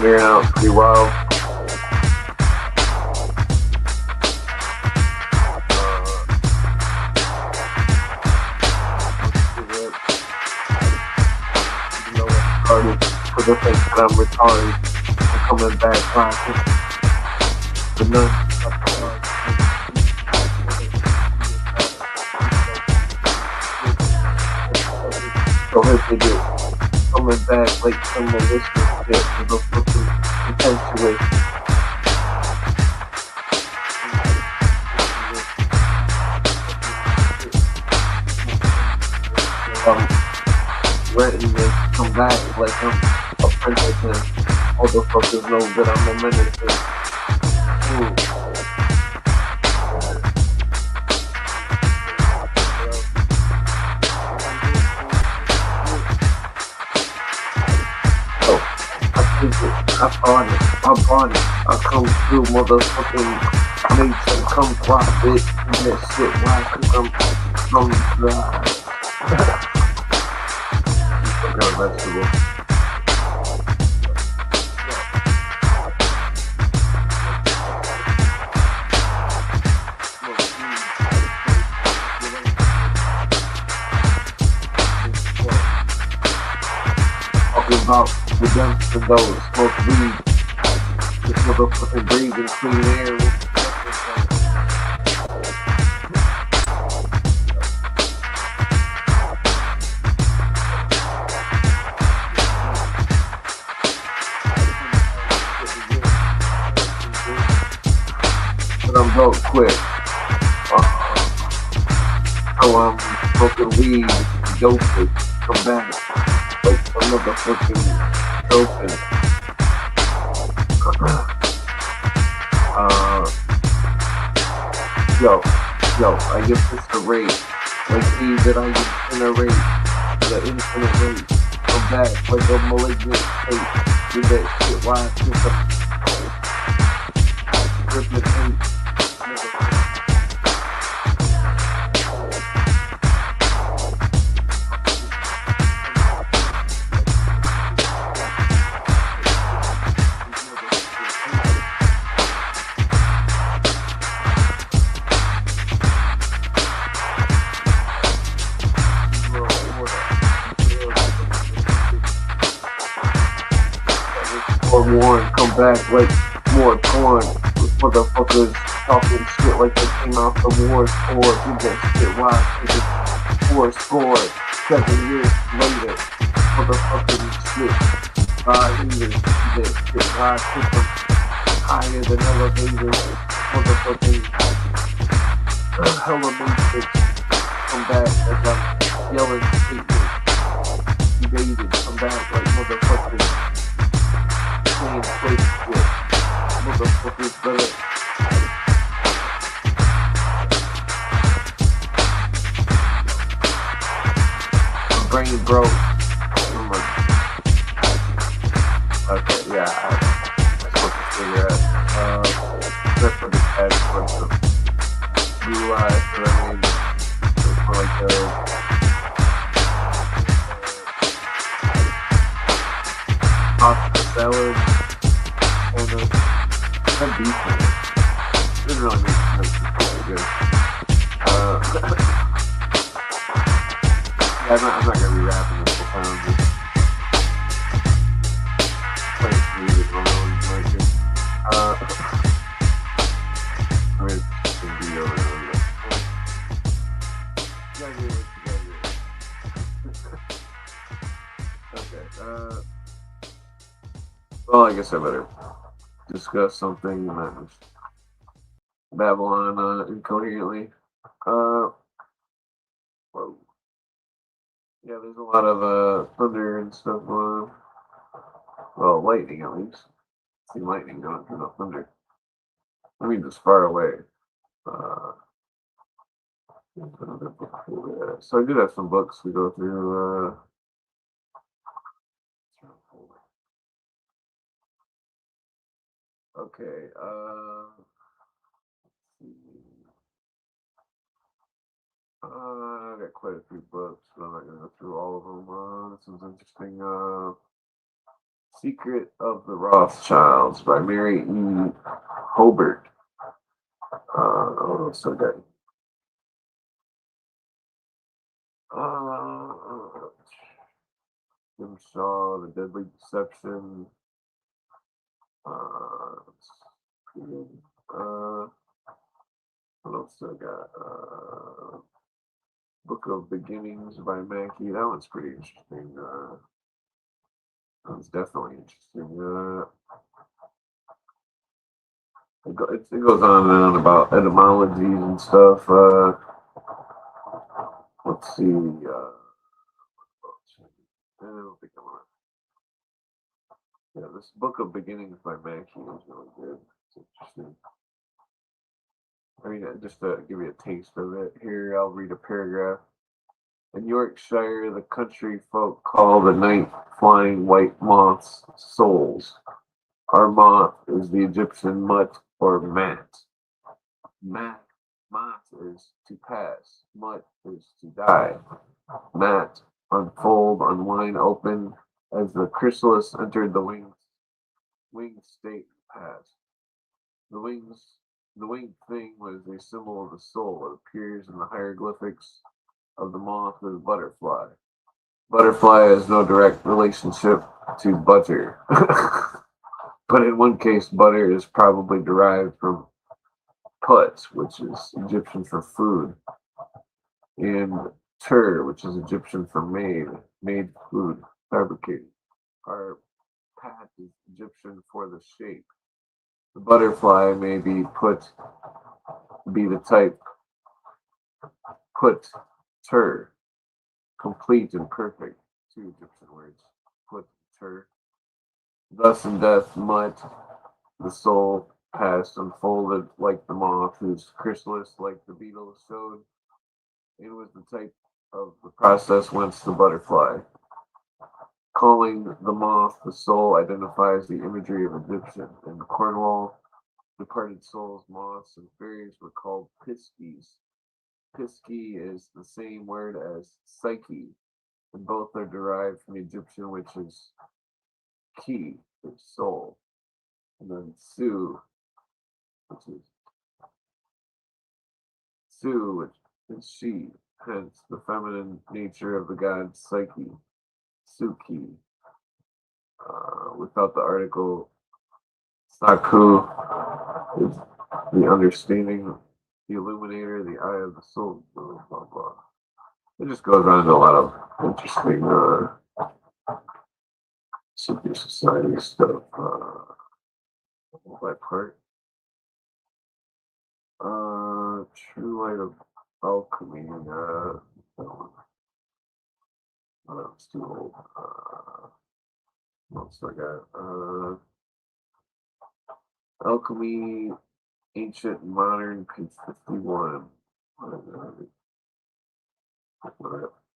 figuring out pretty wild. Because I think that I'm retarded. I'm coming back crying. But none. So if they do, coming back like some malicious shit with a fucking potentially. Renting this come back like I'm a princess and all the fuckers know that I'm a menace and so I take it, I bought it, I come through motherfucking mates and come drop it and that shit why cause I'm some kind of vegetable. Talking about redemption though, smoke weed, this motherfucking breathing clean air. But I'm broke quick. So I'm smoking weed, doping, come back. Like some motherfucking doping. Yo, I give this a rate. Like me that I incinerate at an infinite rate. I'm back like a malignant state. Do that shit why I pick up tripping hate. Warren, come back like more torn. Motherfuckers talking shit like they came out the war score. Do that shit why? Cause it's war score. 7 years later. Motherfucking shit. 5 years. Do that shit why? Cause I'm higher than elevators. Motherfucking hella matrix. Come back as I'm yelling statements. Evaded. Come back like motherfuckers. Place with motherfuckers better. My brain broke. Okay, yeah, I'm supposed to figure out. Except for the tag bunch of blue eyes, but I mean, it's more like pasta salad. And I'm decent. It didn't really make sense. It's pretty good. Yeah, I'm not gonna be rapping this whole time. Just playing music on my own emotion. I mean, it's a video right now. You gotta do what you gotta do. Okay. Well, I guess I better discuss something and not just babble on incoherently. Whoa. Yeah, there's a lot of thunder and stuff going on. Well, lightning at least. See lightning going through the thunder. I mean, just far away. So I do have some books we go through. Okay. I got quite a few books, but I'm not gonna go through all of them. This one's interesting. Secret of the Rothschilds by Mary E. Hobart. So good. Jim Shaw, The Deadly Deception. Uh, what else I got? Book of Beginnings by Mackey. That one's pretty interesting. That one's definitely interesting. It goes on and on about etymologies and stuff. Let's see. I don't think I'm gonna. Yeah, this Book of Beginnings by Mackey is really good. It's interesting. I mean, just to give you a taste of it, here I'll read a paragraph. In Yorkshire, the country folk call the night flying white moths souls. Our moth is the Egyptian mut or mat. Mat is to pass. Mut is to die. Mat, unfold, unwind, open as the chrysalis entered the winged state passed. The winged thing was a symbol of the soul. It appears in the hieroglyphics of the moth as butterfly. Butterfly has no direct relationship to butter. But in one case, butter is probably derived from put, which is Egyptian for food, and tur, which is Egyptian for made food, fabricated. Our pat is Egyptian for the shape. The butterfly may be the type put tur, complete and perfect. Two Egyptian words, put tur. Thus in death, mud, the soul passed, unfolded like the moth, whose chrysalis, like the beetle, showed, and was the type of the process whence the butterfly. Calling the moth the soul identifies the imagery of Egyptian. In Cornwall, departed souls, moths, and fairies were called piskies. Pisky is the same word as psyche, and both are derived from the Egyptian, which is ki, which is soul, and then which is Su, which is she, hence the feminine nature of the god Psyche, Suki. Without the article, Saku is the understanding, the illuminator, the eye of the soul, blah, blah, blah. It just goes on to a lot of interesting secret society stuff by part. True Light of Alchemy. It's too old. What else I got? Alchemy, Ancient and Modern, page 51.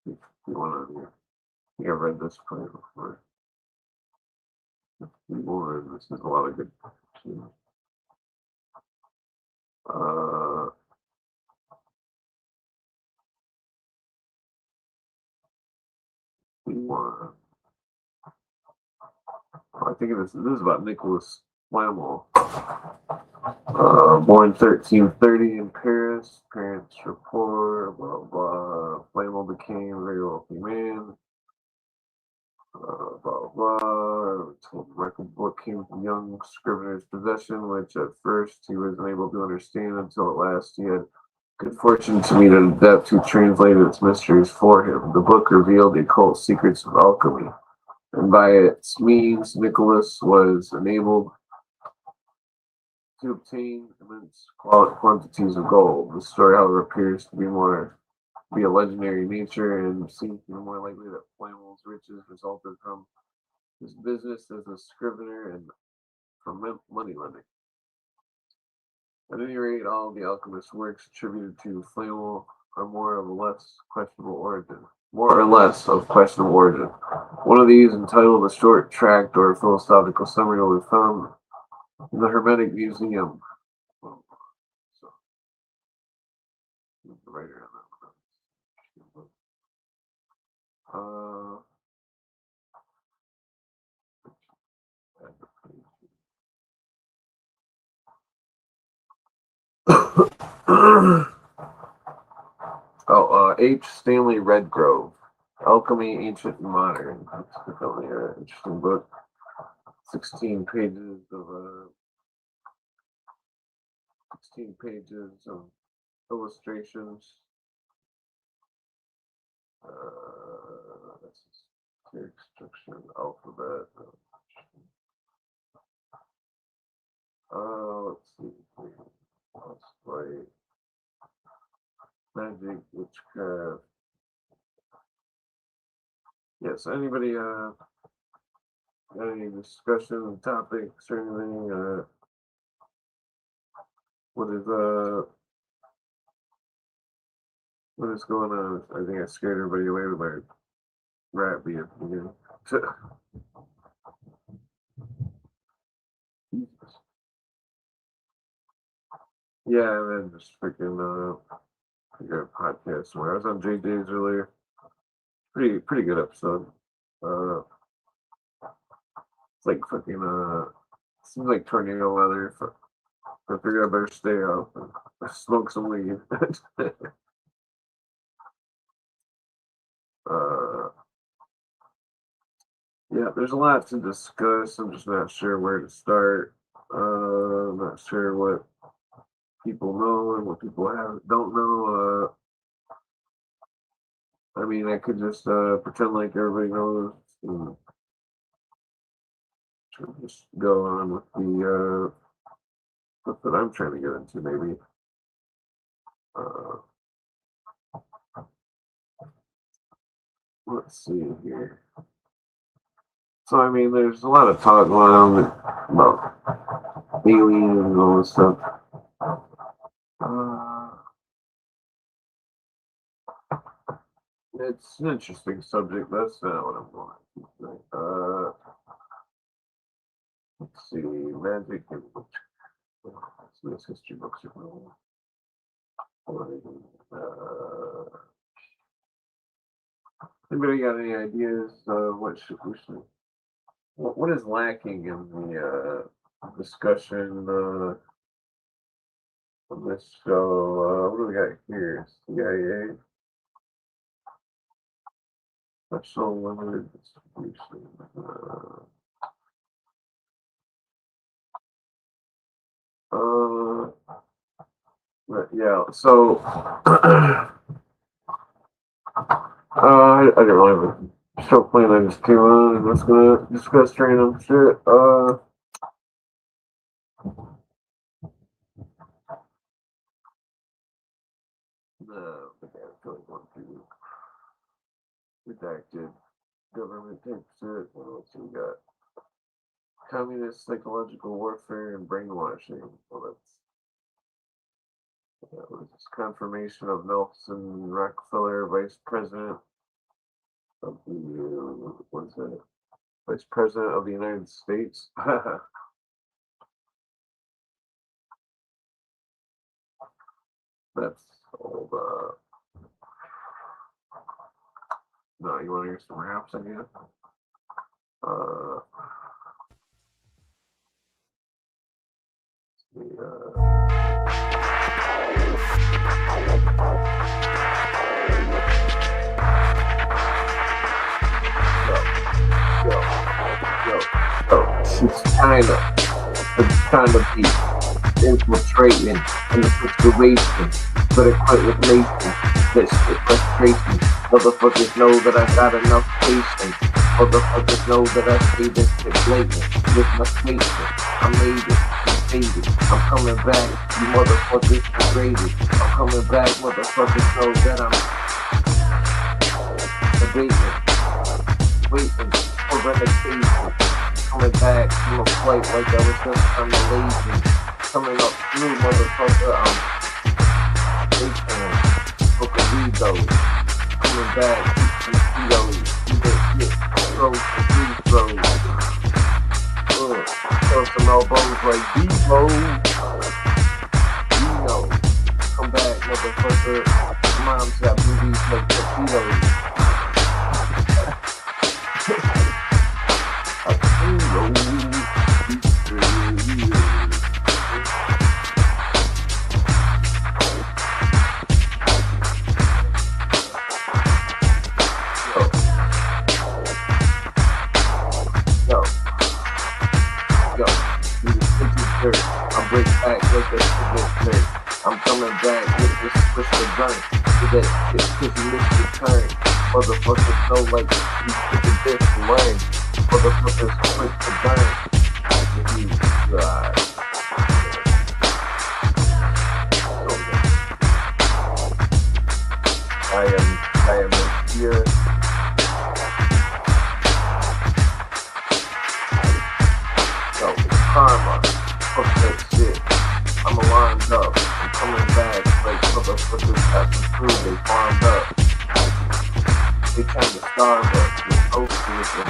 Page 51 on here. I think I've read this probably before. 51. This is a lot of good. Uh, 51. I think this is about Nicholas Flamel. Born 1330 in Paris, parents were poor, blah blah. Flamel became a very wealthy man, blah blah. Told record book came from young scrivener's possession, which at first he was unable to understand until at last he had good fortune to meet an adept who translated its mysteries for him. The book revealed the occult secrets of alchemy, and by its means Nicholas was enabled to obtain immense quantities of gold. The story, however, appears to be a legendary nature and seems to be more likely that Flamel's riches resulted from his business as a scrivener and from money lending. At any rate, all of the alchemist's works attributed to Flamel are more or less of questionable origin. One of these, entitled A Short Tract or Philosophical Summary, will be found in the Hermetic Museum. So, the writer on that. H. Stanley Redgrove, Alchemy, Ancient and Modern. That's definitely an interesting book. 16 pages of illustrations. That's extraction alphabet. Let's see. Let's play magic, witchcraft. Yes. Anybody got any discussion topics or anything? What is going on? I think I scared everybody away with my rat beard again. Yeah, and then just freaking I got a podcast somewhere. I was on Jay Days earlier. Pretty good episode. It's like fucking seems like tornado weather. I figured I better stay up and smoke some weed. Yeah, there's a lot to discuss. I'm just not sure where to start. I'm not sure what people know and what people don't know. I mean, I could just pretend like everybody knows and just go on with the stuff that I'm trying to get into, maybe. Let's see here. So, I mean, there's a lot of talk going on about aliens and all this stuff. It's an interesting subject. That's not what I'm going. Let's see, magic and this history books are anybody got any ideas? What is lacking in the discussion of this show? What do we got here? CIA. Special limited distribution. Yeah, so I didn't really have a show plan. I just came on and was gonna discuss random shit. Redacted government type shit. What else we got? Communist psychological warfare and brainwashing. Well, that was confirmation of Nelson Rockefeller, vice president of the what's that? Vice president of the United States. That's old. No, you want to hear some raps again? It's kind of be infiltrating in the situation, but it quit with Mason. That shit frustrates me. Motherfuckers know that I got enough patience. Motherfuckers know that I say this shit blatant. With my statement, I made it, I made it. I'm coming back, you motherfuckers degraded. I'm coming back, motherfuckers know that I'm debating, waiting for renovation. Coming back from a flight like I was just on the lazy. Coming up through, motherfucker, I'm waiting for Burritos. Coming back, mosquitoes, you get hit, throws and free throws. Throw some elbows like Devo. You know, come back, motherfucker. Mom's got boobies like torpedoes. burnt. With that shit, cause you missed your turn. Motherfuckers know like you took a diss and learn. Motherfuckers quick to burn. If you, I am here. Yo, it's karma. Fuck that shit. I'm alarmed up. I'm coming back like motherfuckers passing through. They farmed up. They trying to starve us with socialism.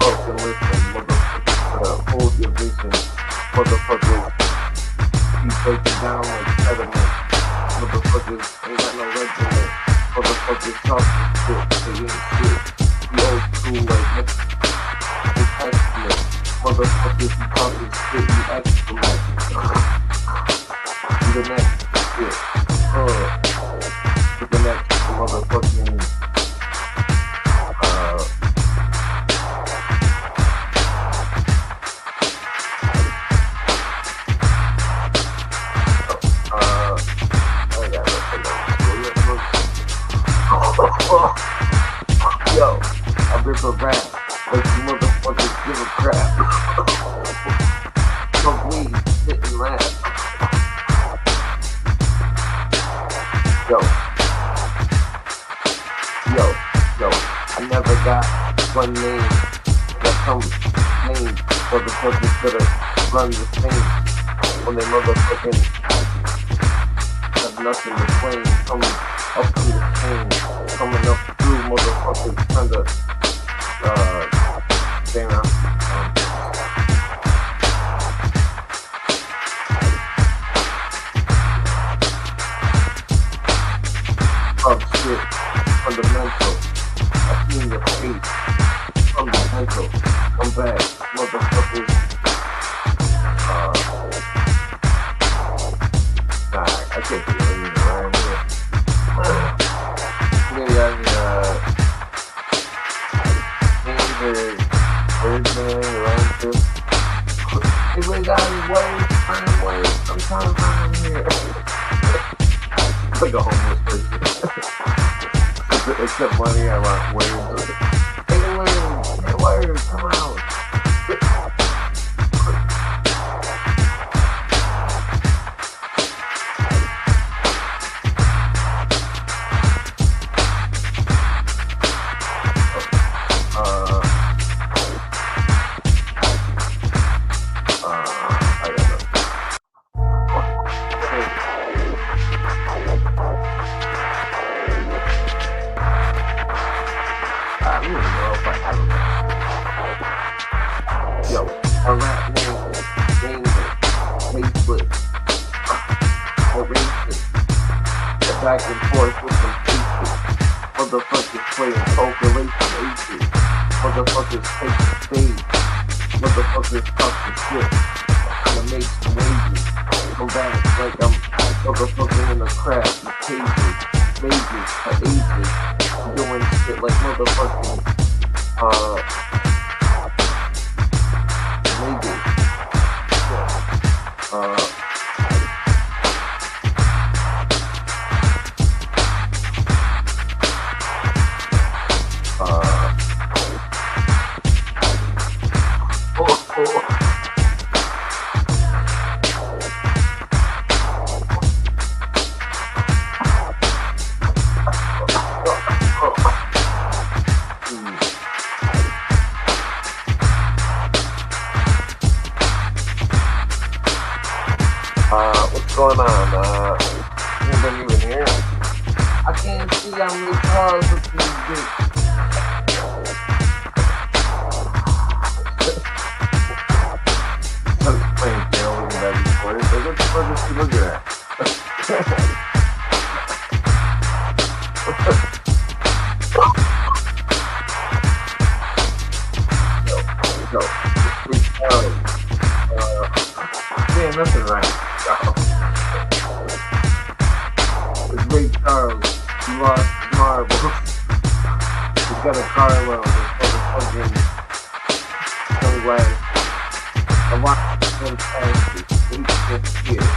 Spoken listen, motherfuckers, hold your vision. Motherfuckers keep breaking down like sediment. Motherfuckers ain't got no regiment. Motherfuckers talk shit, they ain't shit. We old school like next testament. Motherfuckers, you talking shit, you excrement. You the next shit. You the next motherfucking yo, I rip a rap like you motherfuckers give a crap. Smoke weed, sit and laugh. Yo, I never got one name that comes named. Motherfuckers better run the same when they motherfucking have nothing to claim. Coming up from the pain, coming up through motherfuckers trying to damn. Shit, fundamental. I seen your face, fundamental. Come back, motherfuckers. Nah, I can't do anything around here. Maybe I words around here. Everybody got his ways, find ways. I'm trying to find here. Like a homeless person. Except money, I want words. Take a word, come out. Yo, a rap name, dangerous, tasteless, racist, back and forth with some faces. Motherfuckers playing poker, racing aces. Motherfuckers take the stage. Motherfuckers talk the shit. Trying to make some wages. Come back like I'm motherfucking in the craft with cages. Mages for ages. I'm doing shit like motherfucking, what's going on? Anybody even here? I can't see how many cars with these big. I was playing jail looking back and forth. Like, what the fuck is she looking at? No. Yeah, nothing right. It's Ray Charles. He lost marbles. He's got a carload of motherfucking sunglasses. I watched him fantastic. He's just here.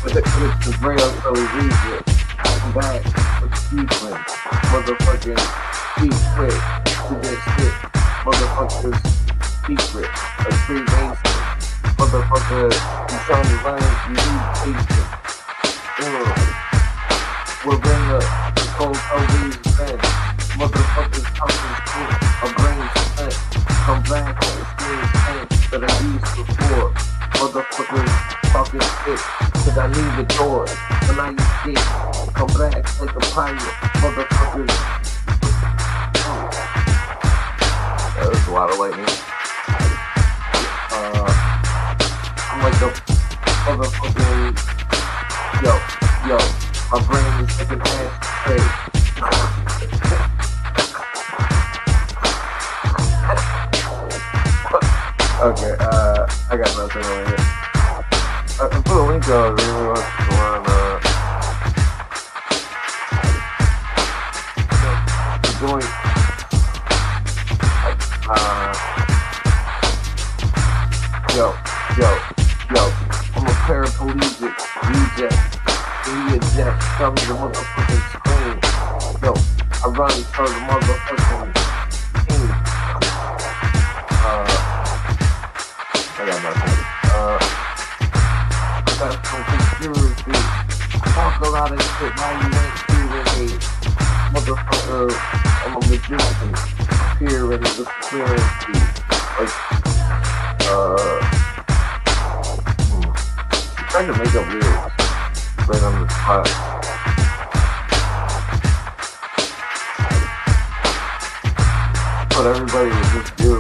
It's the braille so easy. I'm back with sequence. Motherfucking secret to this shit. Motherfuckers secret. A free nation. Motherfucker, you trying to learn, you need patience. We're in the cold Kobe's bed. Motherfuckers talking shit. A brain spent. Come back to the same thing that I used before. Motherfuckers talking shit. Cause I need the door. When I escape, come back like a pirate. Motherfuckers. That was a lot of lightning. I'm like a motherfucking. Yo, my brain is like an ashtray. Okay, I got nothing on here. I can put a link out if anyone wants to learn, join, yo, I'm a paraplegic, reject, eject, from the motherfucking screen. Yo, I run for the motherfucking team. I got nothing. I got some conspiracy. Talk a lot of shit, why you ain't hearing me? Motherfucker, I'm a magician. Appear in the conspiracy. Like, I'm trying to make up lyrics right on the spot. But everybody would just do.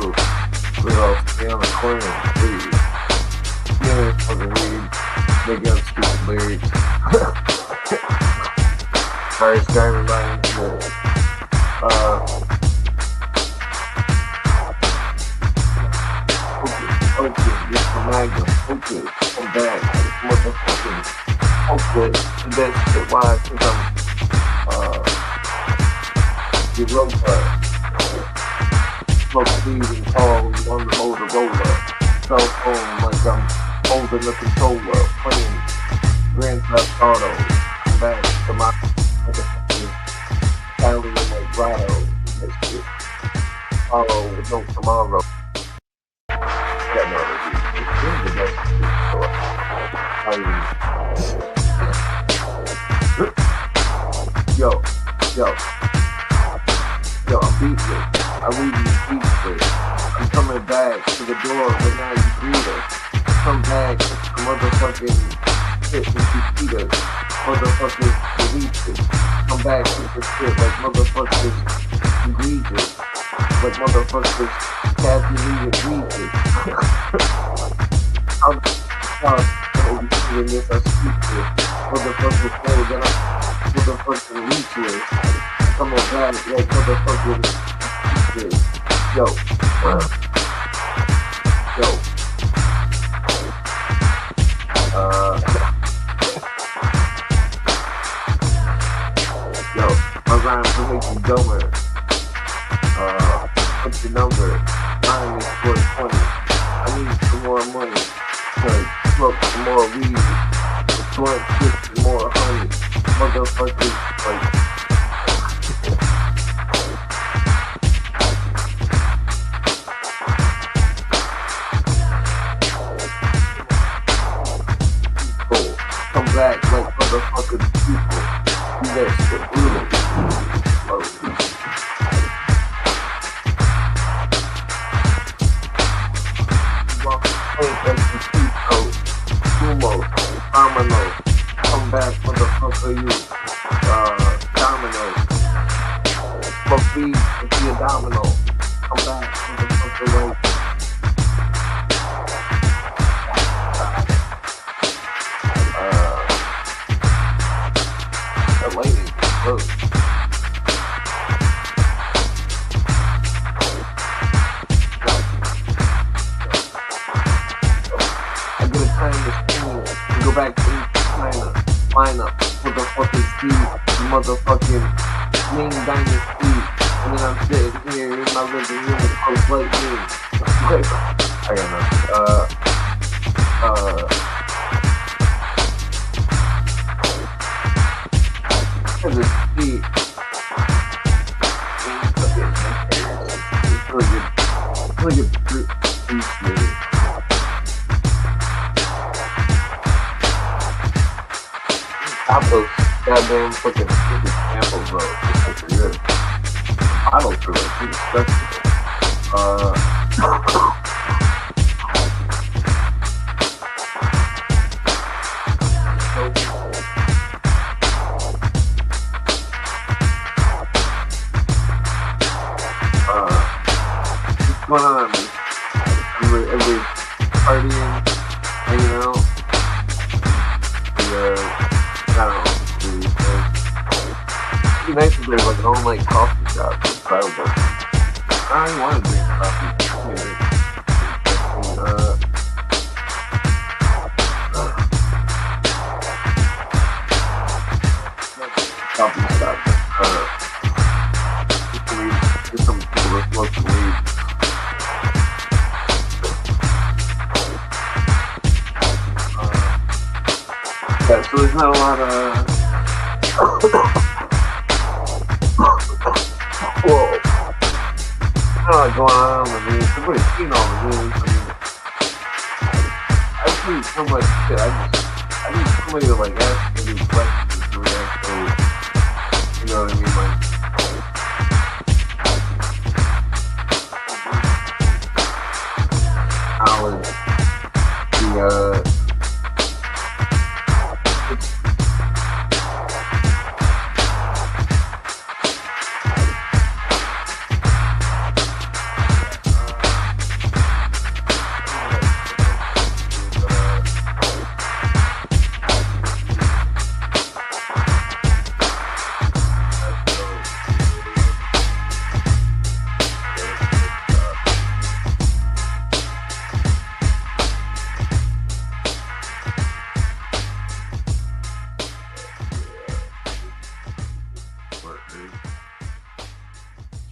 We'd all stay on the corner and please. Yeah, fucking weed. Make up stupid lyrics. Sorry, Skyrim Lions. Okay, get the magnum. Okay, come back. Motherfucking. Okay, the best shit. Why? Cause I'm, Europa. Smoke weed and call on the Motorola. Cell phone like I'm holding the controller. Playing Grand Theft Auto. Come back to my motherfucking Italian like Grotto. That shit. Follow with no tomorrow. Yeah, no, this is the best shit. Yo, I'm beatless. I read you speechless. I'm coming back to the door, but now you greet us. Come back to the motherfucking shit with you feed us. Motherfuckers delete it. Come back to the shit like motherfuckers egregious. Like motherfuckers calculated Regis. I'm in this, I speak this. Motherfuckers know that I'm motherfucking reaches. Coming back like motherfuckers. Yo. My rhymes will make you dumber. What's your number? Mine is 420. I need some more money. Cause smoke some more weed. Blunt chips and more honey. Motherfuckers like. Come back like motherfucking people. Do that shit brutal. Sumo, domino. Come back motherfucker you. Domino. Fuck me and be a domino. Come back motherfucker like. That lady is close. I get a time to school and go back to China. Line up motherfucking Steve, motherfucking Ming Dynasty. And then I'm sitting here in my living room with close like me. I got nothing. as a kid, it's really good. It's really good appreciate it. Stop those goddamn fucking stupid samples, bro. It's like good. Bottles for like too disgusting. What's going on? Every partying, hanging out. I don't know. It'd be nice if there was like an own like coffee shop. I don't want to drink coffee. Coffee shop. Just some people that smoke some weed. Yeah, so there's not a lot of. Whoa. I don't know what's going on with the news. Everybody's seen all the news. I see so much shit. I need somebody to like ask me questions to react to. You know what I mean? Like, knowledge.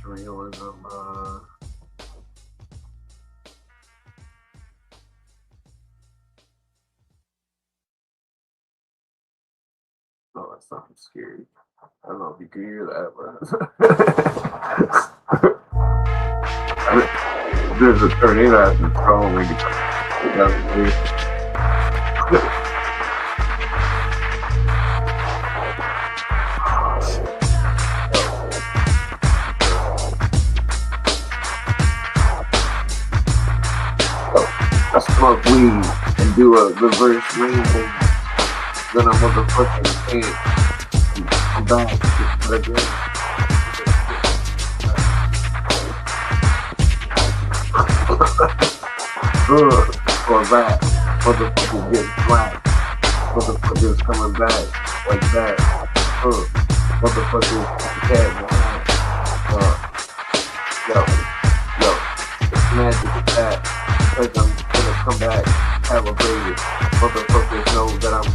Realism, oh, that's something scary. I don't know if you can hear that, but there's a tornado out in probably I smoke weed and do a reverse rain dance. Then I'm motherfucking can't come back again. For that, motherfuckers getting flat. Motherfuckers coming back like that. Motherfuckers cat behind. Yo, it's magic with that. Cause I'm gonna come back, calibrated. Motherfuckers know that I'm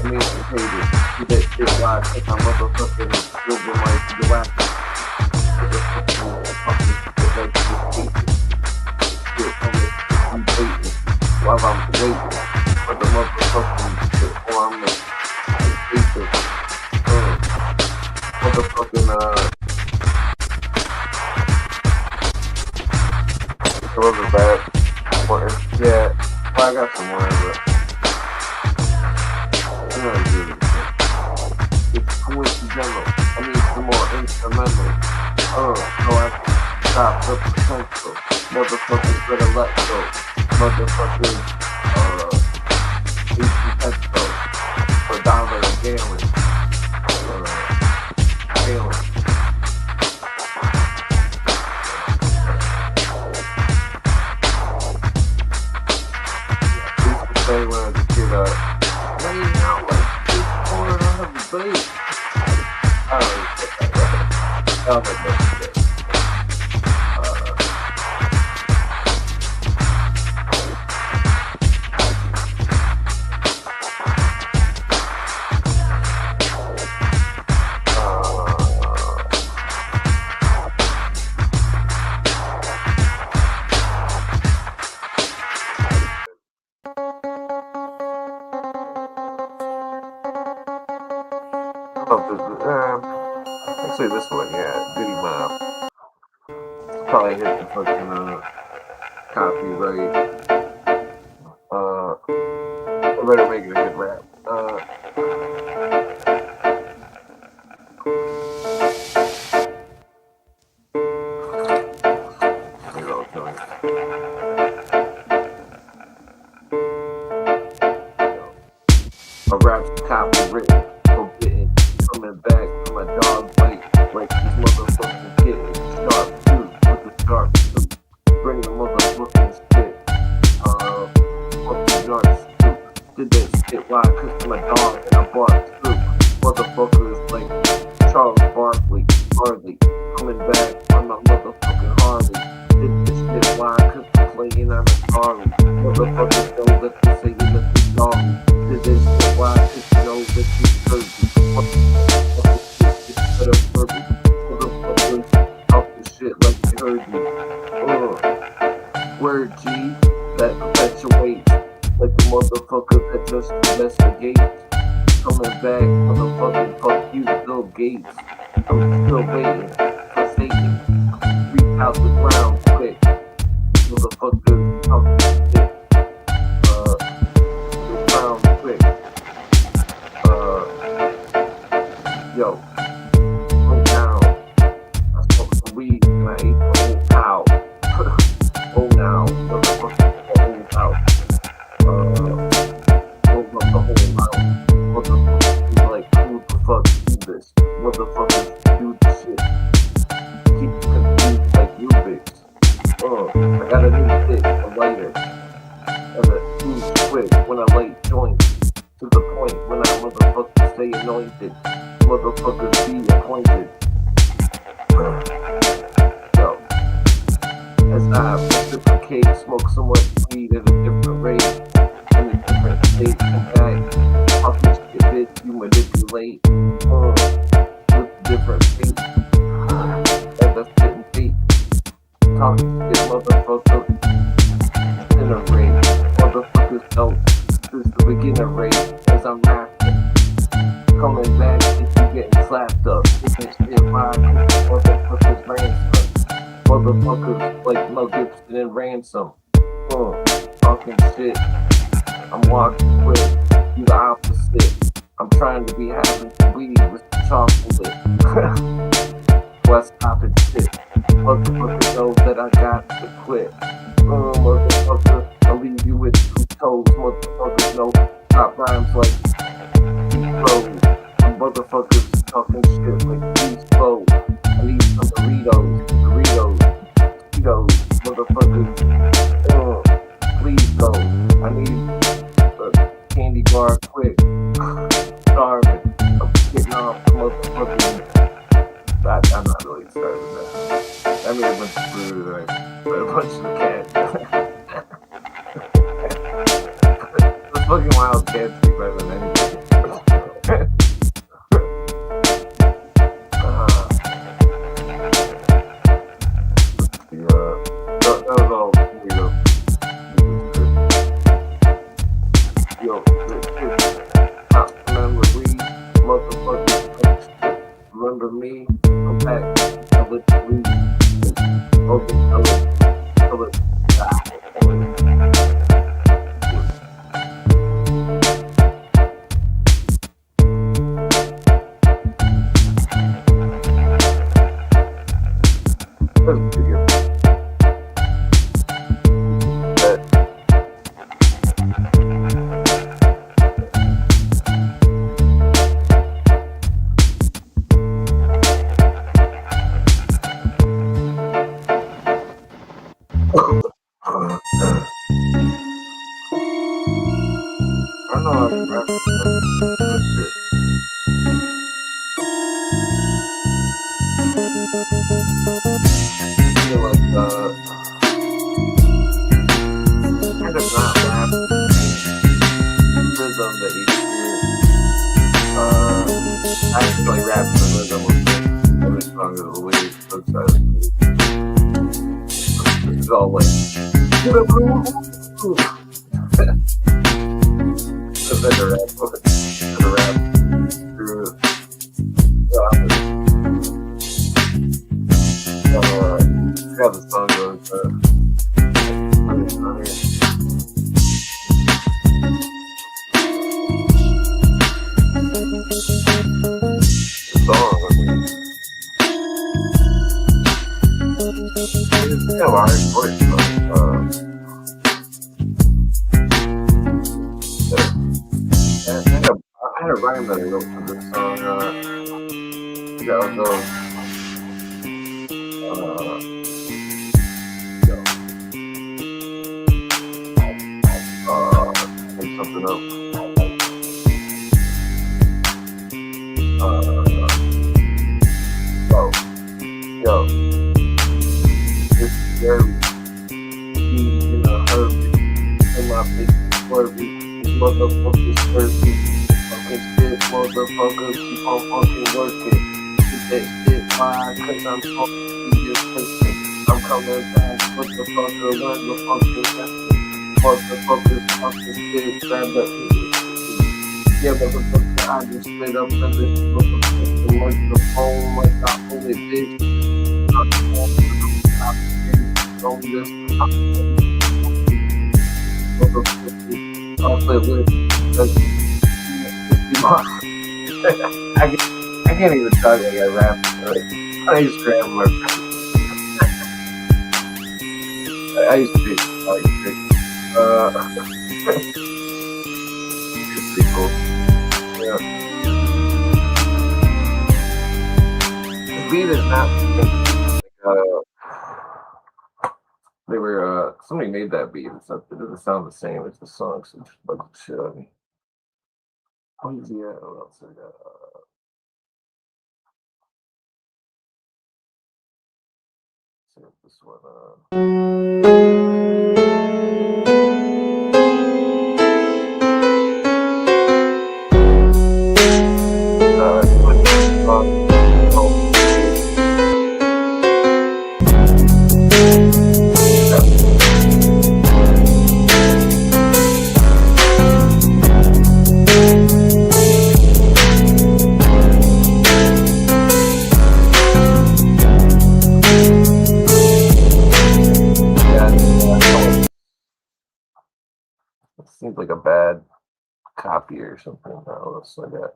emancipated. Do that shit why I think I'm motherfucking living like the wax. Motherfucking fucking shit like this shit on this dating while I'm waiting for the motherfucking shit while I'm waiting. Motherfucking those are bad. Yeah, well, I got some more, but I'm not doing it. It's coincidental. I need some more instrumental. So I can stop the potential. Motherfuckers better let go. Motherfuckers, eat petrol for $1 a gallon. Say when I was a kid, laying out like this corner on the base. I don't really get that. I don't think that's good. Actually, this one, yeah, Goody Mob. Probably hit the fucking copyright. I better make it a good rap. A rap's copywritten, forbidden, coming back from a dog bite, like these motherfucking kittens. Sharp tooth with the sharp tooth, bring the motherfucking spit. Fucking yards too. Did that shit, why? Cause I'm a dog and I bark too. Motherfuckers like Charles Barkley, Harley, coming back on my motherfucking Harley. Did this shit, why? Cause I'm playing on a Harley. Motherfuckers don't let me say you let me doggy. Did this shit, why? Cause you know that you heard me. Motherfucking shit, it's better for me. Motherfuckers talking shit like they heard me. Word G, that perpetuates like the motherfucker that just investigates. Coming back, motherfucking fuck you, Bill Gates. I'm still waiting for Satan. Reach out the ground quick. Motherfucker, talk shit. The ground quick. Yo, slow down. I smoked some weed and I ate the whole cow. Oh now, motherfucker, the whole house. Open up the whole house. Motherfuckers be like, who the fuck do this? Motherfuckers do the shit. Keep confused like you bitch. I got a new stick, a lighter. And a food quick when I light joints. To the point when I motherfuckers stay anointed. Motherfuckers be appointed. Yo. As I reciprocate, smoke so much weed at a different rate, in a different state, and back, talking shit, bitch, you manipulate, with different feet, as I sit and beat, talking shit, motherfucker, in a rate, motherfuckers don't, this is the beginner rate, as I'm rapping, coming back, if you getting slapped up, this shit, why, motherfuckers ransom. Motherfuckers like Mel Gibson and Ransom. Talking shit. I'm walking quick. You the opposite. I'm trying to be having some weed with some chocolate. West stopping shit. Motherfuckers know that I got to quit. Motherfucker, I'll leave you with 2 toes. Motherfuckers know top rhymes like deep road. Motherfuckers talking shit like these flows. I need some Doritos, motherfuckers, please go. I need a candy bar quick. Starving. I'm getting off the motherfucking. I'm not really starving that. I made a bunch of food, right? But a bunch of cats. The fucking wild cats be better than anything. That was all weirdo. Yo, not remember weed, motherfuckers, remember me, I'm back, I let you leave. Okay, I let I know I'm rapping, but shit. I feel like, I did not rap rhythm that you hear. I actually rap the rhythm of every song of the lyrics outside of it. This is all like, the better rap through that I wrote for this song. Yeah, I'll go. Make something up. Yo, this is Jerry. He in a hurry. In my face, swervy. These motherfuckers swervy. Fucking shit, motherfuckers keep on fucking working. Keep that shit fine, cause I'm fucking just pushing. I'm coming back, motherfucker, learn the fucking lesson. Motherfuckers fucking shit, grab the yeah, motherfucker, I just spit up in this motherfucking microphone like I own it, bitch. I'm this motherfucker, I'll play with I can't even talk like I rap. I used to grab my I used to be like it's pretty cool. Yeah. The beat is not they were somebody made that beat and stuff. It doesn't sound the same as the song, so just like shit on me. Oh yeah, what else I got? See this one. Seems like a bad copy or something. I don't know what's like that.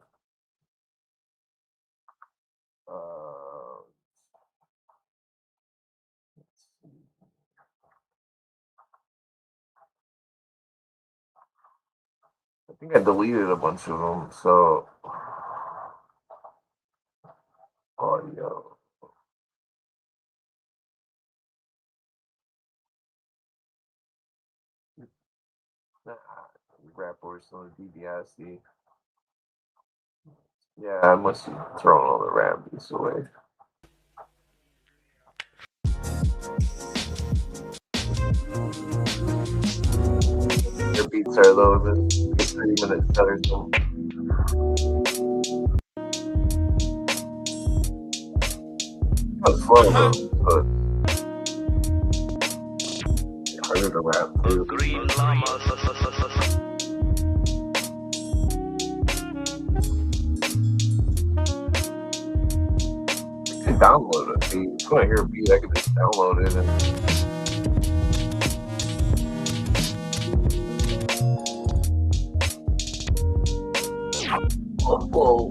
Let's see. I think I deleted a bunch of them, so audio. Rap Wars on the DBIC. Yeah, I must have thrown all the rap beats away. Their beats are low, just 3 minutes or something. It's slow though, so it's harder to rap through. Green Llama. Download it. If you want to hear a beat, I can just download it and whoa.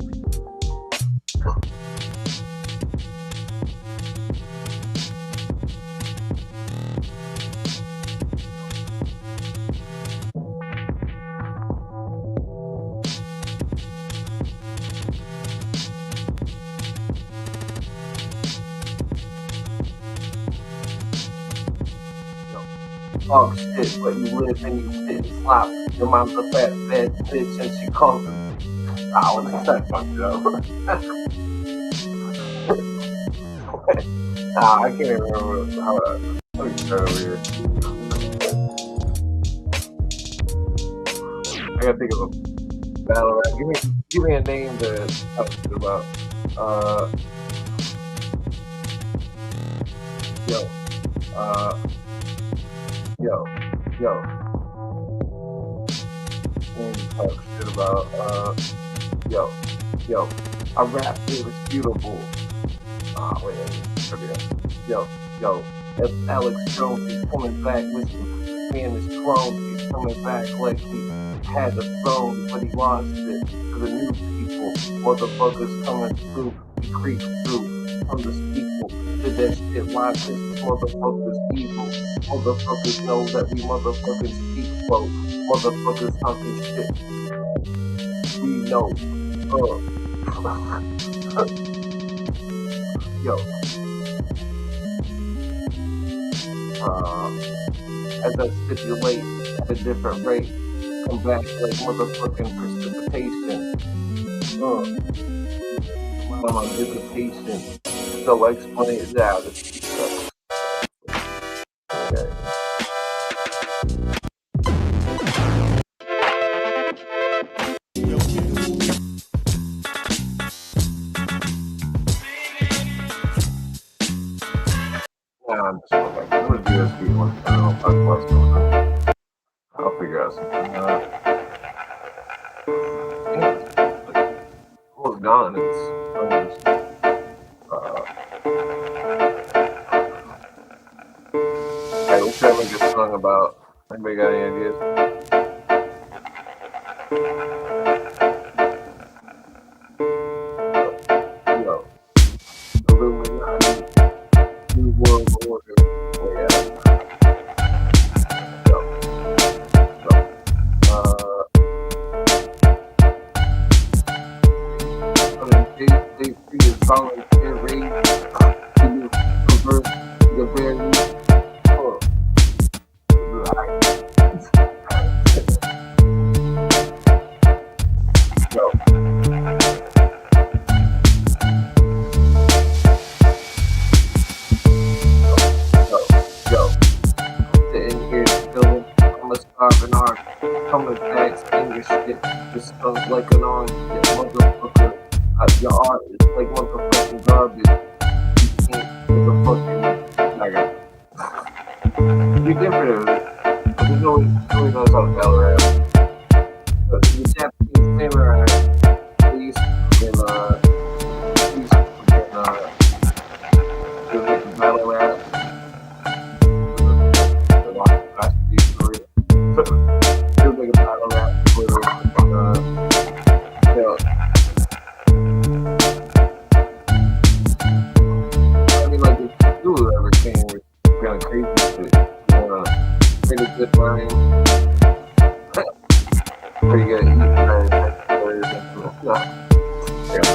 Oh shit, but you live and you sit and slop. Your mom's a fat bitch and she calls him. Oh, that's that fucked up. I can't even remember how let me start over here. I gotta think of a battle rap. Give me a name to talk about. Yo. Talk shit about yo. I rap irrefutable. Wait, yo. That's Alex Jones. He's coming back with me and his clone. He's coming back like he had the throne, but he lost it to the new people. Motherfuckers coming through. He creeps through from the people. Did that shit live, cause motherfuckers evil. Motherfuckers know that we motherfuckers speak slow. Motherfuckers talking shit. We know Oh, yo, as I stipulate at a different rate, come back like motherfucking precipitation. Uh, while my dissipation. So I explain it out. Okay. Nah, I'm just going back. I'm gonna do this for you one time. I'll talk what's going on. I'll figure out something. Yeah, it's gone. Uh, hey, what should I make a song about? Anybody got any ideas? Yo, Illuminati, New World Order. Oh, yeah. Yo, yo. They free is volunteer raid to convert the very yo, yo, sitting here chilling. I'm a starving arm. Coming back, sing your shit. Just sounds like an arm. Yeah, motherfucker. Your art is like motherfucking garbage. You can't motherfucking like you're different. There's nobody knows how to battle rap. But the Japanese samurai, they used to make battle rap. They'll make a battle rap for yeah. I mean, like, if you ever came with kind of crazy shit, you wanna make a good rhyme, or you gotta eat yeah.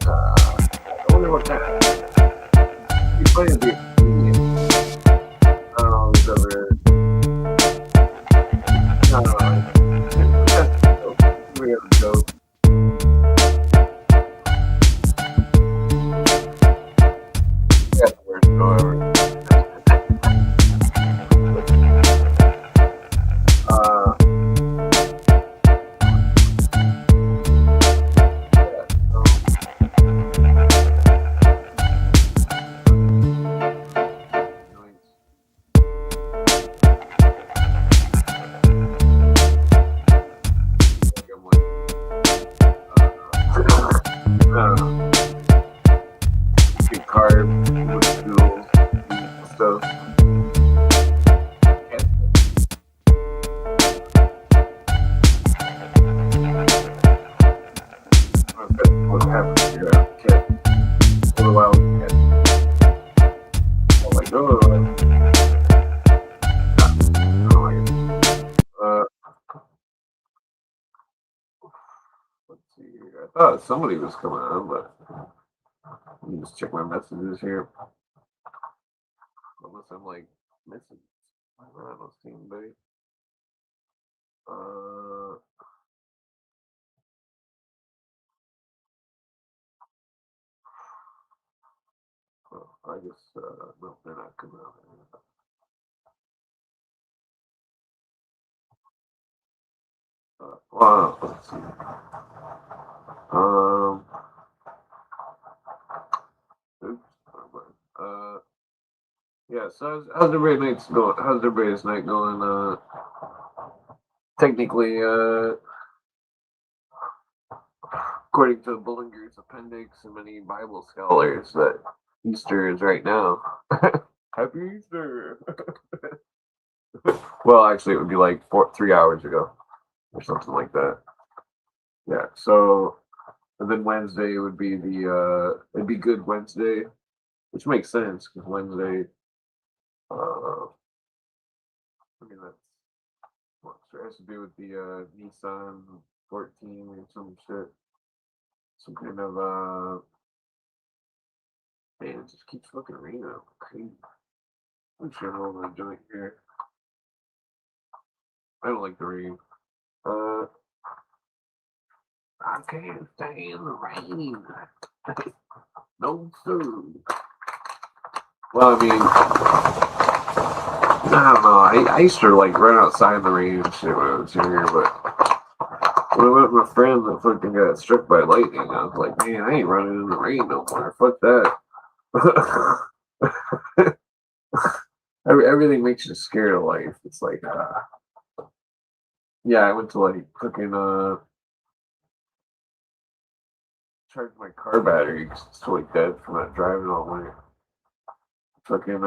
I wonder what that. He's playing the I don't know if he's ever. I don't know. We have a joke. Yeah, worst ever. Get carved with jewels and stuff. What happened to your cat? For a while, cat. I'm like, oh, let's see here. I thought somebody was coming on, but let me just check my messages here. Unless I'm like missing. I don't see anybody. I guess no, they're not coming out. Well, let's see. Oops. Yeah. So how's everybody's night going? How's everybody's night going? Technically, according to Bullinger's appendix and many Bible scholars, that Easter is right now. Happy Easter. Well, actually, it would be like 3 hours ago, or something like that. Yeah. So, and then Wednesday would be it'd be Good Wednesday, which makes sense because Wednesday, I mean, that's what it has to do with the Nissan 14 or some shit. Some kind of man, it just keeps fucking raining out. Crazy. I'm sure roll my joint here. I don't like the rain. I can't stand the rain. No food. Well, I mean, I don't know. I used to like run outside in the rain and shit when I was younger, but when I went with my friend that fucking got struck by lightning, I was like, man, I ain't running in the rain no more. Fuck that. Everything makes you scared of life. It's like, yeah, I went to like fucking charge my car battery because it's totally dead from not driving all night. Fucking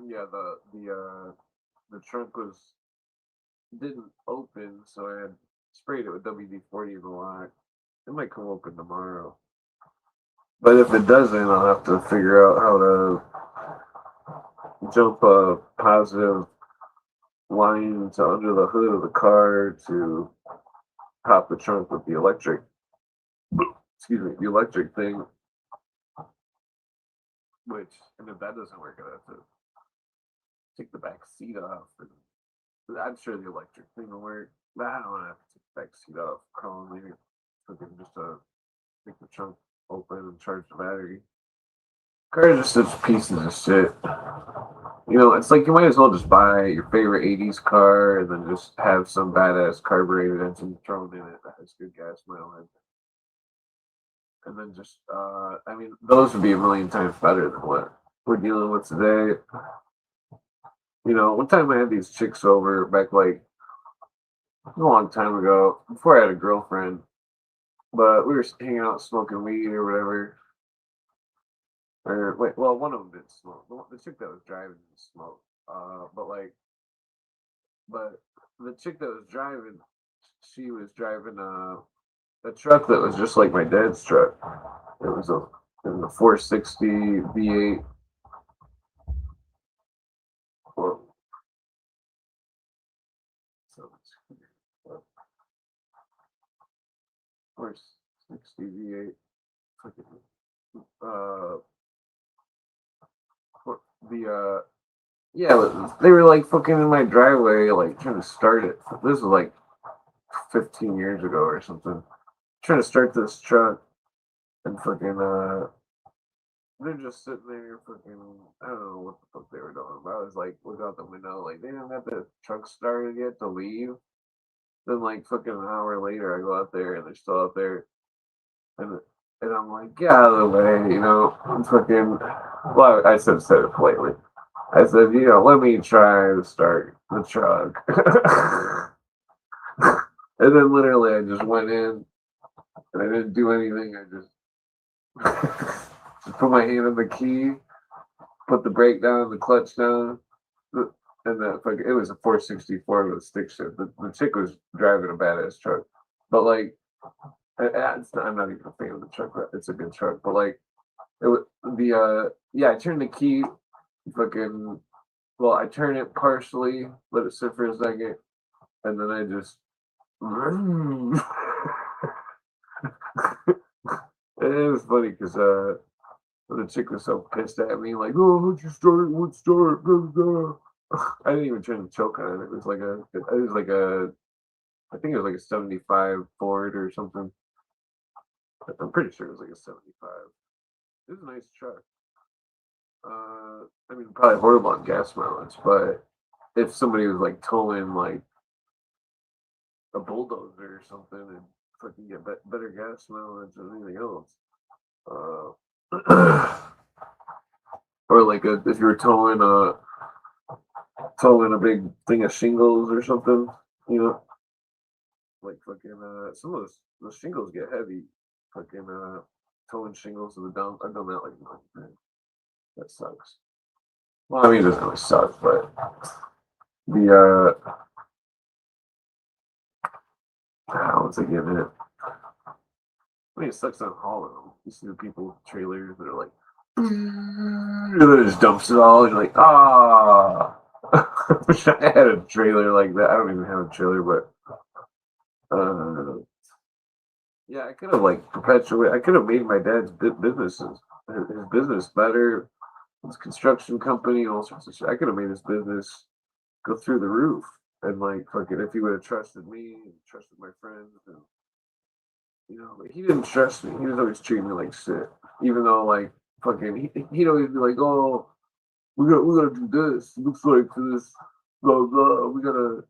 yeah, the trunk didn't open, so I had sprayed it with WD-40 in the lock. It might come open tomorrow, but if it doesn't, I'll have to figure out how to jump a positive line to under the hood of the car to pop the trunk with the electric. Excuse me, the electric thing. Which, and if that doesn't work, I have to take the back seat off. And I'm sure the electric thing will work, but I don't want to have to take the back seat off. Crawling maybe looking just to make the trunk open and charge the battery. Cars are such pieces of shit. You know, it's like you might as well just buy your favorite 80s car and then just have some badass carbureted engine thrown in it that has good gas mileage. And then just, I mean, those would be a million times better than what we're dealing with today. You know, one time I had these chicks over back like a long time ago, before I had a girlfriend, but we were hanging out smoking weed or whatever. Or wait, well, one of them did smoke. The chick that was driving didn't smoke. But the chick that was driving, she was driving a truck that was just like my dad's truck. It was a 460 V8. Or, so, 460 V8. The yeah, they were like fucking in my driveway, like trying to start it. This was like 15 years ago or something. Trying to start this truck and fucking they're just sitting there fucking I don't know what the fuck they were doing. But I was like look out the window, like they didn't have the truck started yet to leave. Then like fucking an hour later I go out there and they're still out there and I'm like, get out of the way, you know, I'm fucking well I said it politely. I said, you know, let me try to start the truck. And then literally I just went in and I didn't do anything. I just put my hand on the key, put the brake down, the clutch down, and it was a 464 with a stick shift. The chick was driving a badass truck, but like, I'm not even a fan of the truck. It's a good truck, but like, it was I turned the key, fucking. Well, I turn it partially, let it sit for a second, and then I just. It was funny because the chick was so pissed at me, like, "Oh, what'd you start? What start?" I didn't even turn the choke on. It was like I think it was like a 75 Ford or something. I'm pretty sure it was like a 75. It was a nice truck. I mean, probably horrible on gas mileage, but if somebody was like towing like a bulldozer or something and fucking get better gas mileage than anything else, or like if you were towing a big thing of shingles or something, you know, like fucking some of the shingles get heavy. Fucking towing shingles to the dump. I've done that like 9 times. That sucks. Well, I mean, it doesn't really suck, but the what's it giving it? I mean, it sucks on hauling them. You see the people with trailers that are like, and then it just dumps it all, and you're like, ah. I wish I had a trailer like that. I don't even have a trailer, but yeah, I could have like perpetuated. I could have made my dad's businesses, his business better. His construction company, all sorts of shit. I could have made his business go through the roof, and like fucking, if he would have trusted me and trusted my friends, and but he didn't trust me. He was always treating me like shit, even though like fucking, he'd always be like, "Oh, we gotta do this. Looks like this, blah blah. We gotta."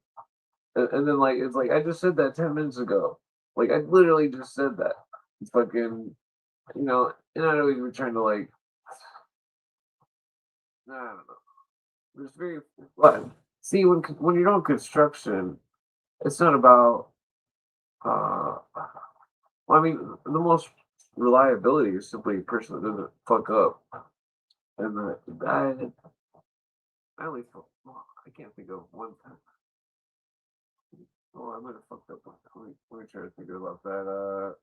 And then like it's like I just said that 10 minutes ago. Like I literally just said that. Fucking, and I know he was trying to like, I don't know. There's very well, see when you're doing construction, it's not about. Uh, well, I mean, the most reliability is simply a person that doesn't fuck up. And I only I can't think of one time. Oh, I might have fucked up. Let me try to think about that.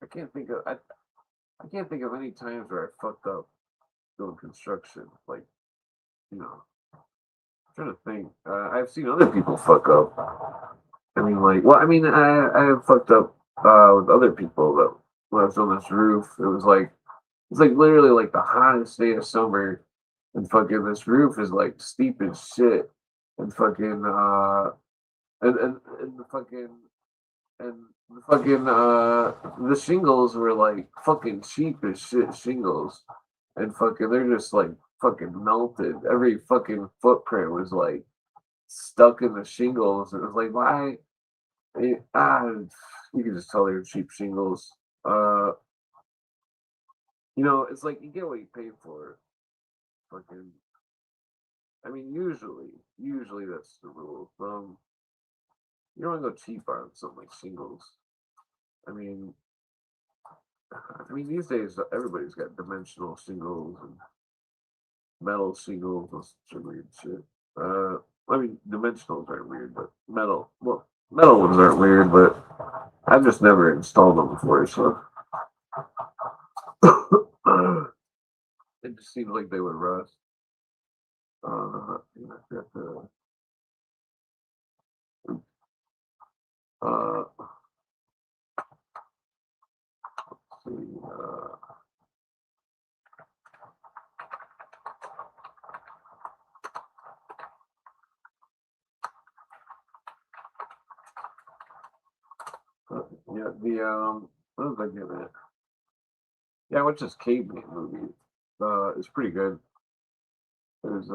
I can't think of I can't think of any times where I fucked up doing construction. Like, you know, I'm trying to think. I've seen other people fuck up. I mean, like, well, I mean, I have fucked up with other people that when I was on this roof, it's like literally like the hottest day of summer, and fucking this roof is like steep as shit, and fucking and the fucking and the fucking the shingles were like fucking cheap as shit shingles, and fucking they're just like fucking melted. Every fucking footprint was like stuck in the shingles. It was like why. You can just tell they're cheap shingles. Uh, it's like you get what you pay for. Fucking, I mean, usually that's the rule. You don't want to go cheap on something like shingles. I mean, these days everybody's got dimensional shingles and metal shingles. Those are weird shit. Uh, I mean, dimensionals aren't weird, but metal ones aren't weird. But I've just never installed them before, so it just seems like they would rust. I've got uh, see, yeah, what was I getting at? Yeah, I watched this caveman movie. It's pretty good. It was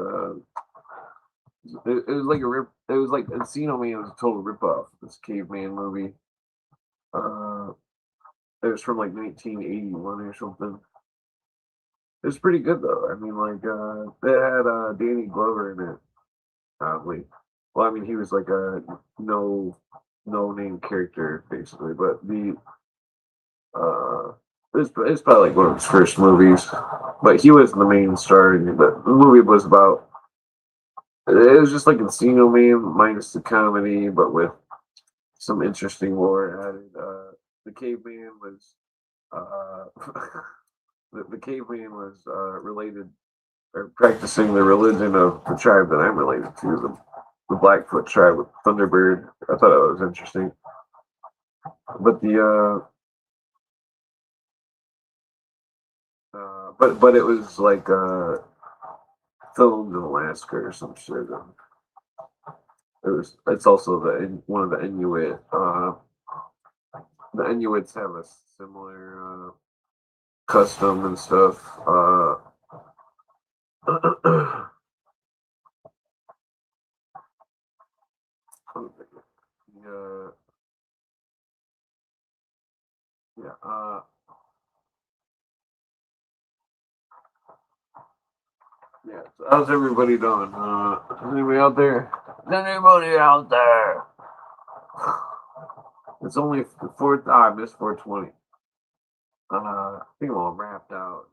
it was like a rip. It was like Encino Man was a total rip off this caveman movie. Uh, it was from like 1981 or something. It was pretty good though. I mean, like it had Danny Glover in it. Oddly, well, I mean, he was like a no no name character basically, but uh, it's probably like one of his first movies. But he was the main star. But the movie was about. It was just like Encino Man minus the comedy, but with some interesting lore added. The caveman was uh, the caveman was related or practicing the religion of the tribe that I'm related to, the Blackfoot tribe with Thunderbird. I thought it was interesting, but but it was like filmed in Alaska or some shit. It's also one of the Inuit. The Inuits have a similar custom and stuff. Yeah, yeah. Yeah. So how's everybody doing? Is anybody out there? Is anybody out there? It's only fourth. I missed 4:20. I think I'm all wrapped out.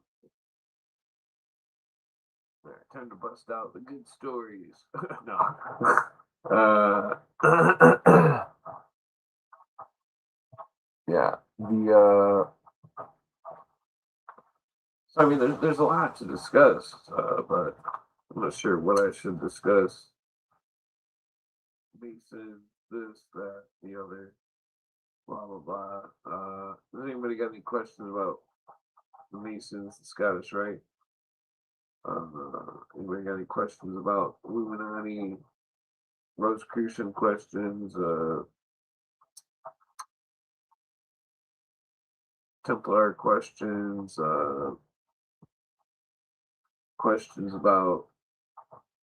All right, time to bust out the good stories. No. Yeah. So I mean, there's a lot to discuss, but I'm not sure what I should discuss. Mason, this, that, the other, blah blah blah. Does anybody got any questions about the Masons, the Scottish Rite? Anybody got any questions about Illuminati, Rosicrucian questions, Templar questions, questions about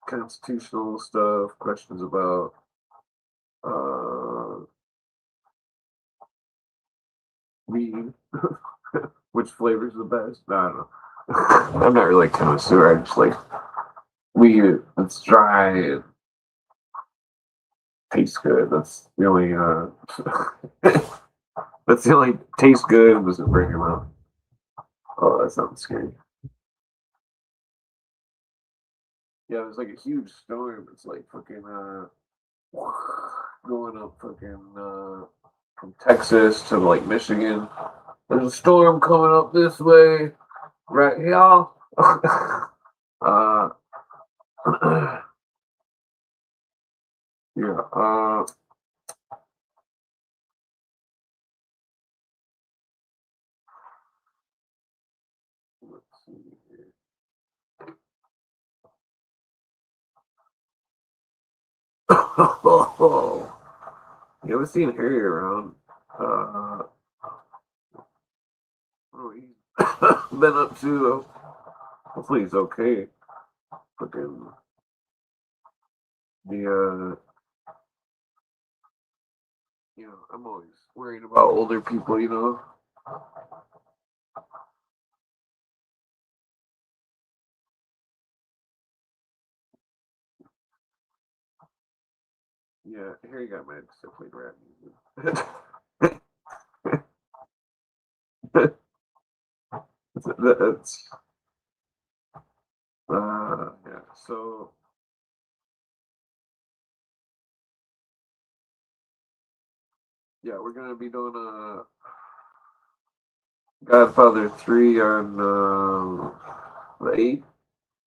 constitutional stuff, questions about uh, weed, which flavor's the best? No, I don't know. I'm not really a connoisseur. I just like weed. It's dry and tastes good. That's the only. That's the only tastes good and doesn't bring him out. Oh, that sounds scary. Yeah, there's like a huge storm. It's like fucking going up fucking from Texas to like Michigan. There's a storm coming up this way, right here. uh, yeah. Let's see here. You ever seen Harry around? What he's been up to though. Hopefully he's okay. Fucking the I'm always worried about older people, you know. Yeah, Harry got mad because I played rap music. That's yeah. So yeah, we're gonna be doing a Godfather 3 on the 8th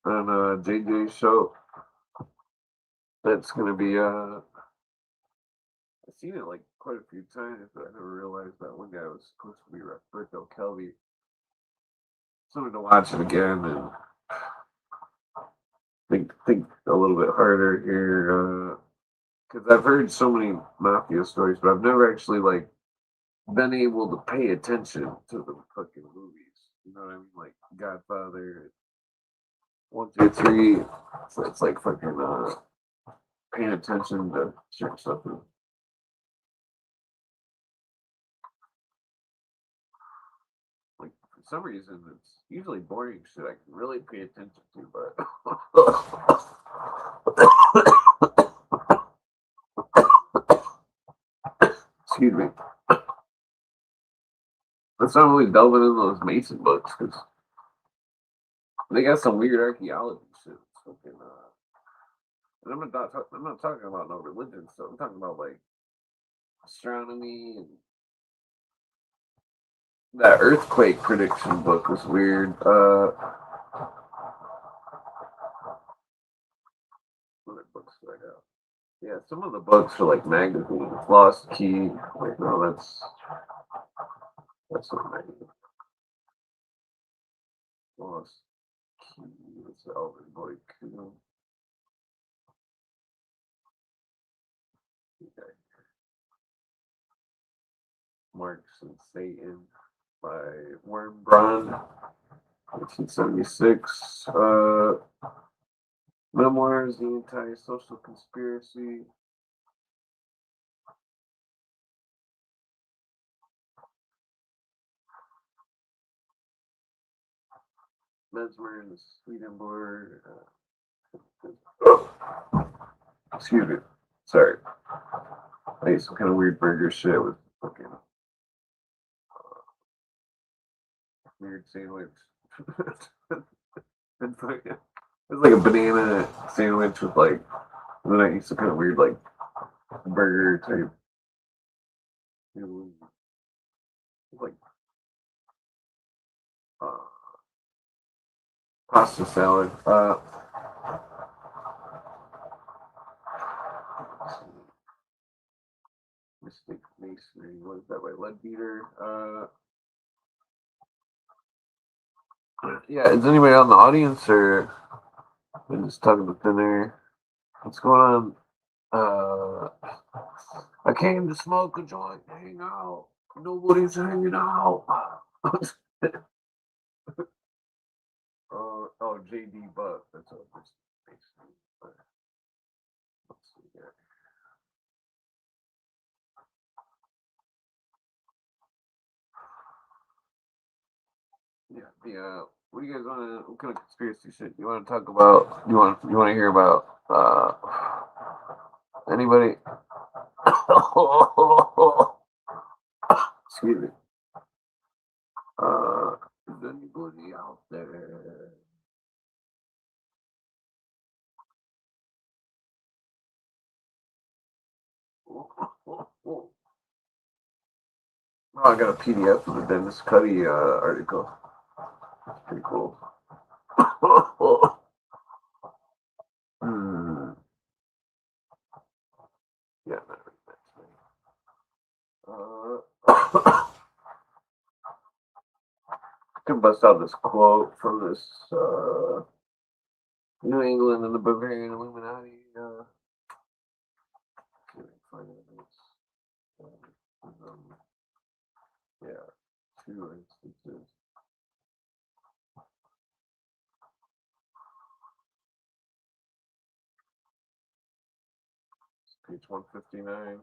on JJ show. That's gonna be I've seen it like quite a few times, but I never realized that one guy was supposed to be Roberto Kelby. Something to watch it again and think a little bit harder here. Because I've heard so many mafia stories, but I've never actually like been able to pay attention to the fucking movies. You know what I mean? Like Godfather, 1, 2, 3. So it's like fucking paying attention to certain stuff. Like for some reason, it's usually boring shit I can really pay attention to, but excuse me. Let's not really delving into those Mason books because they got some weird archaeology shit. It's fucking, and I'm not talking about no religion stuff. I'm talking about like astronomy and that earthquake prediction book was weird. What other books do I have? Yeah, some of the books are like magazines. Lost Key. Wait, no, that's not magazine. Lost Key. It's Alvin Boy Kuhn. Okay. Marx and Satan by Wormbrand, 1976. Memoirs, The Anti-Social Conspiracy. Mesmer and Swedenborg. Excuse me. Sorry. I ate some kind of weird burger shit with fucking weird sandwich. It's like it's like a banana sandwich with like, and then I eat some kind of weird like burger type. You know, like uh, Pasta salad. Mystic Masonry. What is that? Wait, Leadbeater. Yeah. Is anybody out in the audience or we're just talking to thin air? What's going on? I came to smoke a joint, hang out. Nobody's hanging out. Oh, JD Buck. That's what this makes me. Let's see here. Yeah. What do you guys want to? What kind of conspiracy shit you want to talk about? You want to hear about? Anybody? Excuse me. Is anybody out there? Oh, I got a PDF of the Dennis Cuddy article. It's pretty cool. Hmm. Yeah, I can bust out this quote from this New England and the Bavarian Illuminati. Find it. Yeah, two instances. Page 159.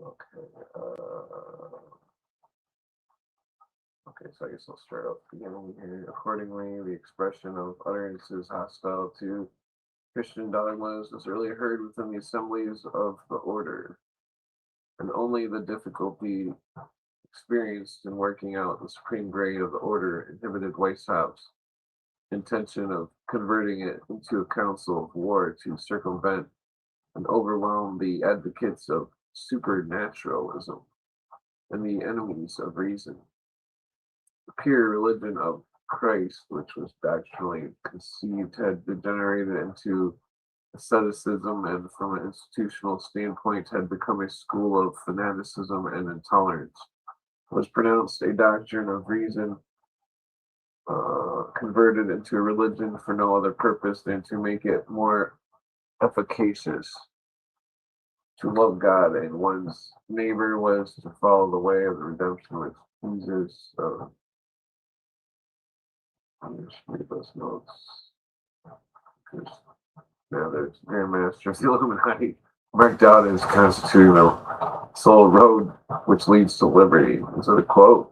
Okay. Okay, so I guess I'll start off beginning here. Accordingly, the expression of utterances hostile to Christian dogmas is early heard within the assemblies of the order, and only the difficulty experienced in working out the supreme grade of the order inhibited Weishaupt's intention of converting it into a council of war to circumvent and overwhelm the advocates of supernaturalism and the enemies of reason. The pure religion of Christ, which was doctrinally conceived, had degenerated into asceticism and, from an institutional standpoint, had become a school of fanaticism and intolerance. It was pronounced a doctrine of reason, converted into a religion for no other purpose than to make it more efficacious. To love God and one's neighbor was to follow the way of the redemption which Jesus. I'm just read those notes. Because now there's Grand Master of the Illuminati marked out as constitutional sole road which leads to liberty. Is it a quote?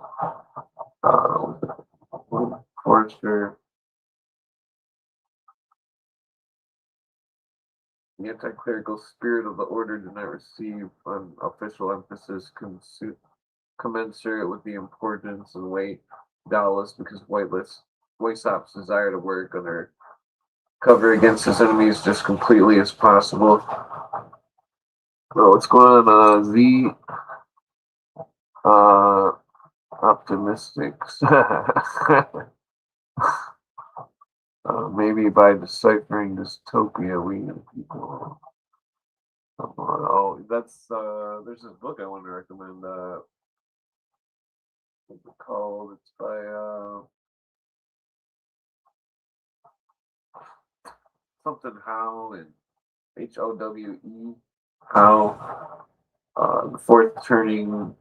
Forrester. The anti-clerical spirit of the order did not receive an official emphasis commensurate with the importance and weight, doubtless because Weishaupt's desire to work under cover against his enemies just completely as possible. Well, what's going on? The optimistics. Maybe by deciphering dystopia, we people. Oh, that's there's this book I want to recommend. What's it called? It's by something Howe and Howe. Howe. The fourth turning.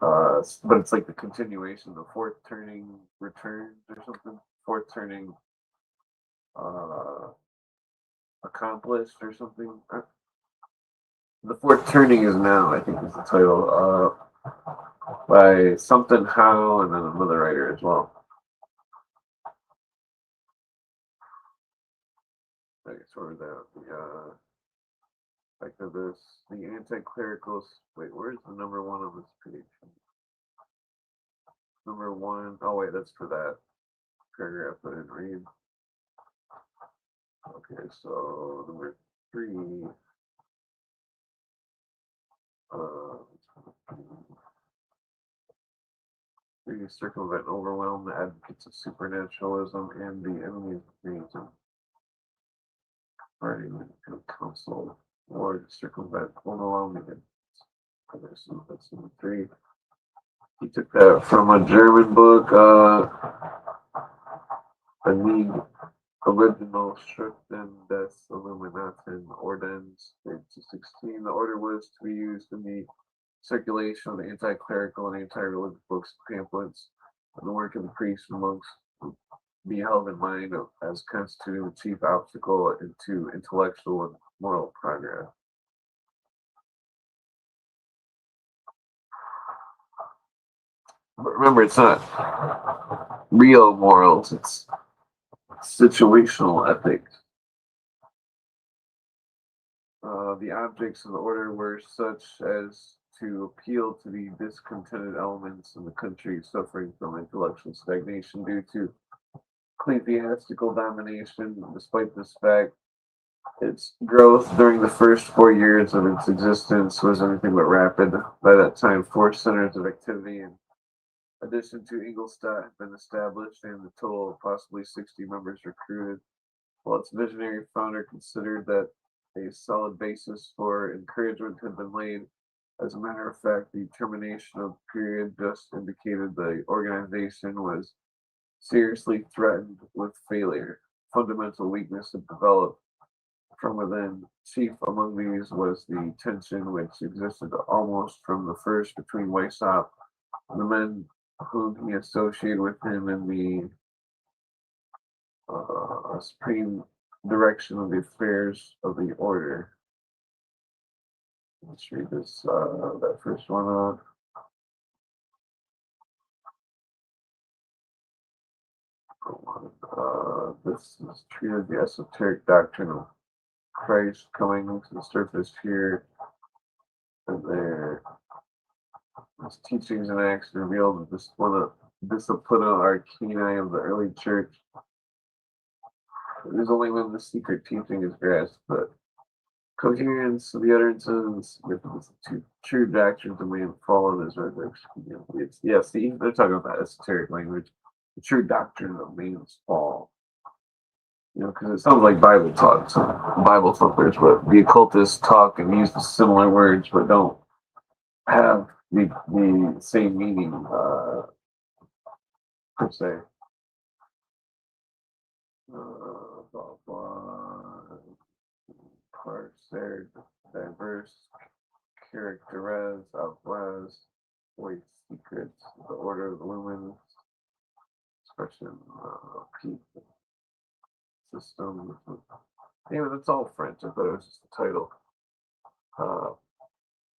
But it's like the continuation. The fourth turning returns or something. Fourth turning accomplished or something. The fourth turning is now, I think, is the title. By something Howe and then another writer as well. I guess where that the like of this the anti-clerical. Wait, where's the number one on this page? Number one. Oh wait, that's for that paragraph I didn't read. Okay, so number three, uh, three circumvent and overwhelm the advocates of supernaturalism and the enemies of reason. Party and council or to circumvent overwhelm the okay, so that's number three. He took that from a German book, I mean, original Schriften des Illuminaten Ordens, page 216. The order was to be used in the circulation of the anti-clerical and anti-religious books and pamphlets, and the work of the priests and monks would be held in mind as constituting the chief obstacle into intellectual and moral progress. But remember, it's not real morals, it's situational ethics. The objects of the order were such as to appeal to the discontented elements in the country suffering from intellectual stagnation due to ecclesiastical domination. Despite this fact, its growth during the first 4 years of its existence was anything but rapid. By that time, four centers of activity in addition to Ingolstadt had been established and a total of possibly 60 members recruited. While its visionary founder considered that a solid basis for encouragement had been laid, as a matter of fact, the termination of the period just indicated the organization was seriously threatened with failure. Fundamental weakness had developed from within. Chief among these was the tension which existed almost from the first between Weishaupt and the men whom he associated with him in the supreme direction of the affairs of the order. Let's read this, that first one off. This is treated the esoteric doctrine of Christ coming to the surface here and there. His teachings and acts reveal the disciplinal arcana of the early church. It is only when the secret teaching is grasped, but coherence of the utterances with the true doctrines and may fall in his resurrection. It's, yeah, see, they're talking about esoteric language. The true doctrine of man's fall. Because it sounds like Bible talk, so Bible thumpers, but the occultists talk and use the similar words, but don't have the same meaning, per se. Blah, blah. Parts, they're diverse, characterize, outlaws, voice secrets, the order of the lumens, expression, people, system. Yeah, that's all French. I thought it was just the title.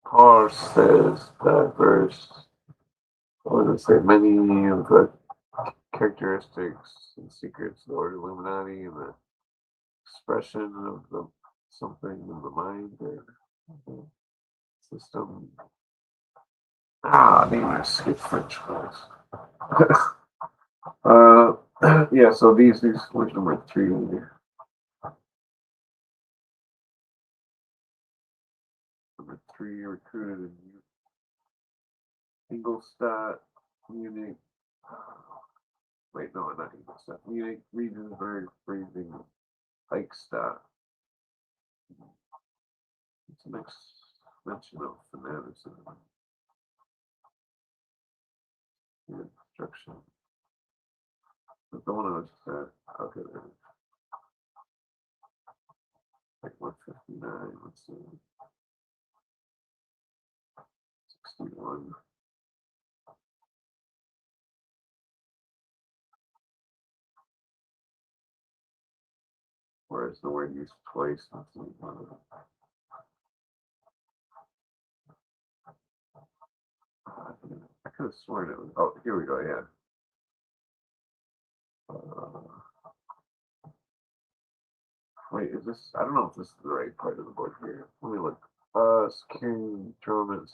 Paul says diverse, what does it say? Many of the characteristics and secrets of the order of Illuminati and the expression of the something in the mind or system. Damn, I skipped French class. Yeah, so these was number three. Number three recruited in Ingolstadt, Munich. Wait, no, not Ingolstadt. Munich, Regensburg, Freezing, Eichstadt. It's the next mention of fanaticism. Instruction. But the one I was okay, there it is. Like 159, let's see. 61. Where is the word used twice? I could have sworn it was. Oh, here we go. Yeah. Wait, is this? I don't know if this is the right part of the board here. Let me look. Securing drama.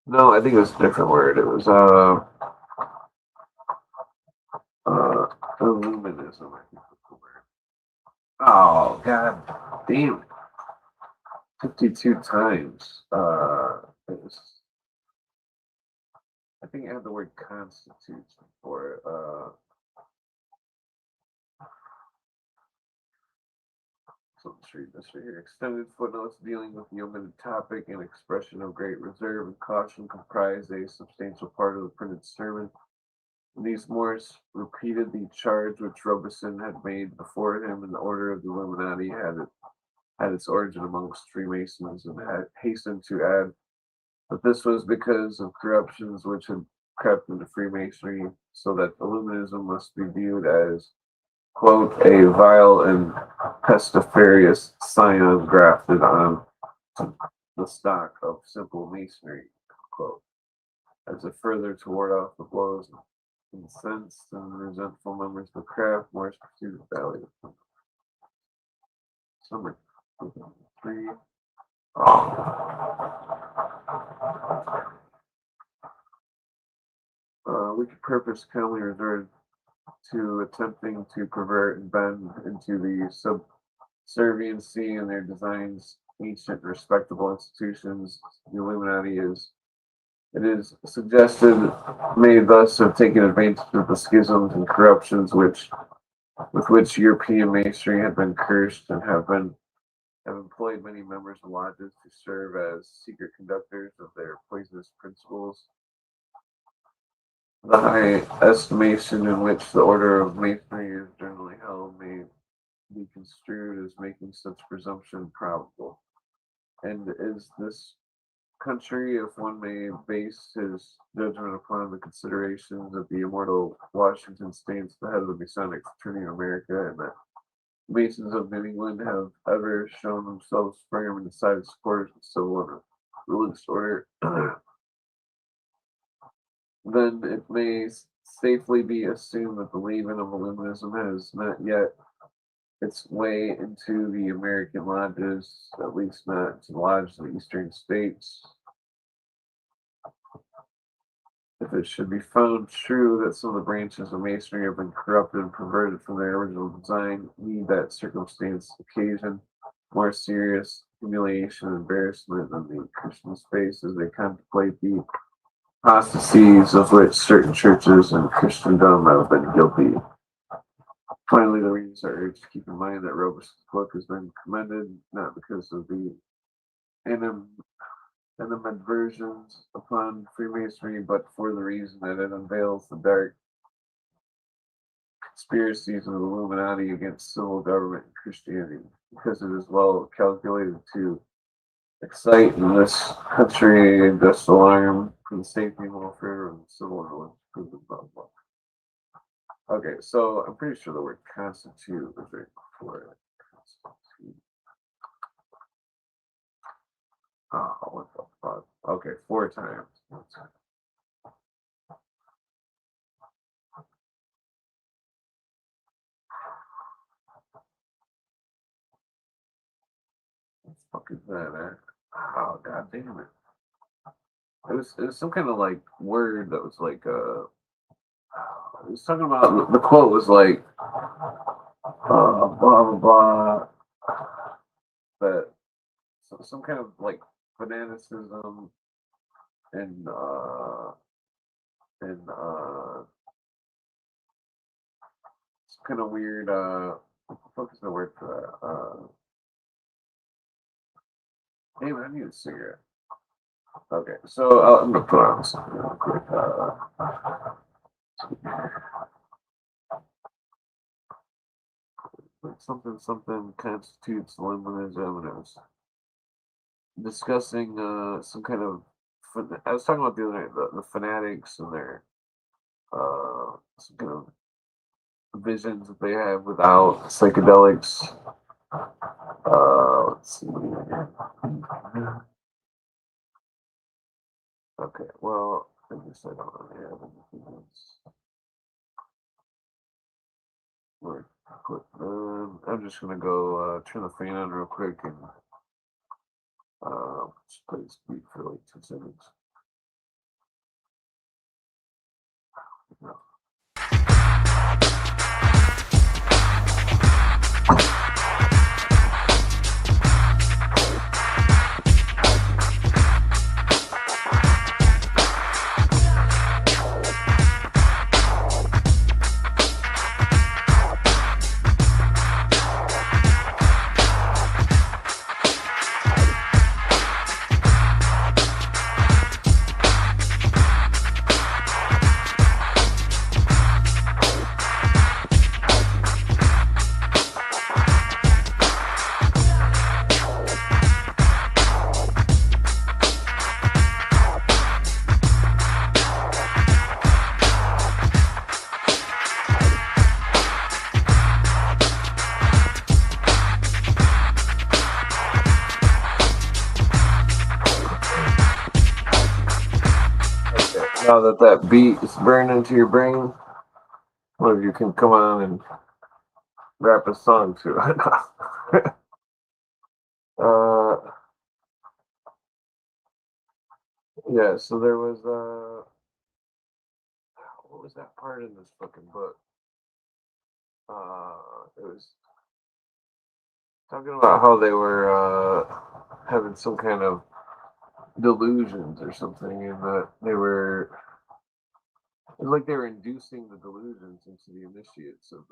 No, I think it was a different word. It was illuminism. I think was the word. Oh, god damn it. 52 times. It was, I think I had the word constitutes before it. So let's read this right here. Extended footnotes dealing with the omitted topic and expression of great reserve and caution comprise a substantial part of the printed sermon. In these Morris repeated the charge which Robeson had made before him in the order of the Illuminati had its origin amongst Freemasons, and had hastened to add that this was because of corruptions which had crept into Freemasonry, so that Illuminism must be viewed as, quote, a vile and pestiferious scion grafted on the stock of simple masonry, quote, as a further to ward off the blows of incensed and resentful members of the craft. Morris pursued the valley of summer 3. Wicked purpose commonly resorted to attempting to pervert and bend into the subserviency in their designs ancient respectable institutions. The Illuminati it is suggested, may thus have taken advantage of the schisms and corruptions with which European masonry had been cursed, and have employed many members of lodges to serve as secret conductors of their poisonous principles. The high estimation in which the order of masonry is generally held may be construed as making such presumption probable. And is this country, if one may base his judgment upon the considerations that the immortal Washington stands at the head of the Masonic fraternity in America, and that Masons of New England have ever shown themselves firm and decided supporters of civil and religious order, then it may safely be assumed that the leaven of Illuminism has not yet its way into the American lodges, at least not to the lodges of the Eastern states. If it should be found true that some of the branches of Masonry have been corrupted and perverted from their original design, need that circumstance occasion more serious humiliation and embarrassment than the Christians face as they contemplate the apostasies of which certain churches and Christendom have been guilty. Finally, the readers are urged to keep in mind that Robeson's book has been commended not because of the animadversions upon Freemasonry, but for the reason that it unveils the dark conspiracies of the Illuminati against civil government and Christianity, because it is well calculated to excite in this country just alarm for the safety and welfare of civil and religious people. Okay, so I'm pretty sure the word constitute was right before it. Constitute. Oh, what the fuck? Okay, 4 times. What the fuck is that? Oh, god damn it. It was some kind of like word that was like it was talking about the quote was like blah blah blah, that some kind of like fanaticism and some kind of weird what the fuck is the word for that? Damn, I need a cigarette. Okay, so I'm gonna put on something real quick. Something constitutes Illuminism, and I was discussing some kind of. I was talking about the other night, the fanatics and their some kind of visions that they have without psychedelics. Let's see. Okay, well, I guess I don't really have anything else. I'm just gonna go turn the fan on real quick and just play this beat for like 2 seconds. No. Now that that beat is burned into your brain, one of you can come on and rap a song to it. uh, yeah. So there was what was that part in this fucking book? It was talking about how they were having some kind of delusions or something, and that they were it was like they were inducing the delusions into the initiates of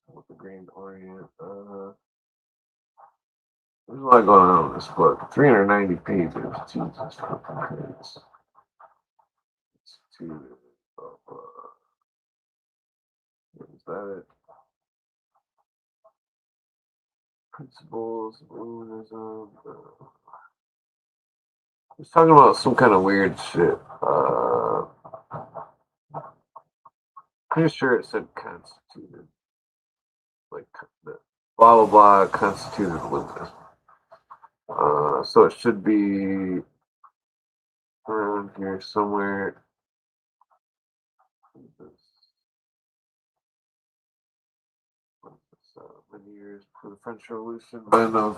with the Grand Orient. There's a lot going on in this book. 390 pages. Jesus fucking Christ. It's too. Is that it? Principles of Luminism. He's talking about some kind of weird shit. Pretty sure it said constituted. Like, the blah blah blah constituted Luminism. So it should be around here somewhere. Many years before the French Revolution, men of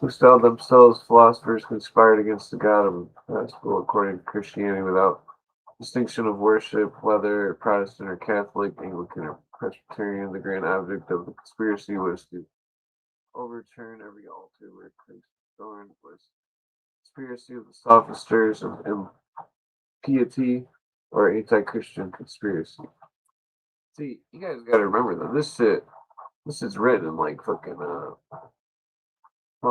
who styled themselves philosophers conspired against the God of the gospel according to Christianity without distinction of worship, whether Protestant or Catholic, Anglican or Presbyterian. The grand object of the conspiracy was to overturn every altar where Christ thorn was. Conspiracy of the sophisters of impiety or anti-Christian conspiracy. See, you guys got to remember that this is written in like fucking well,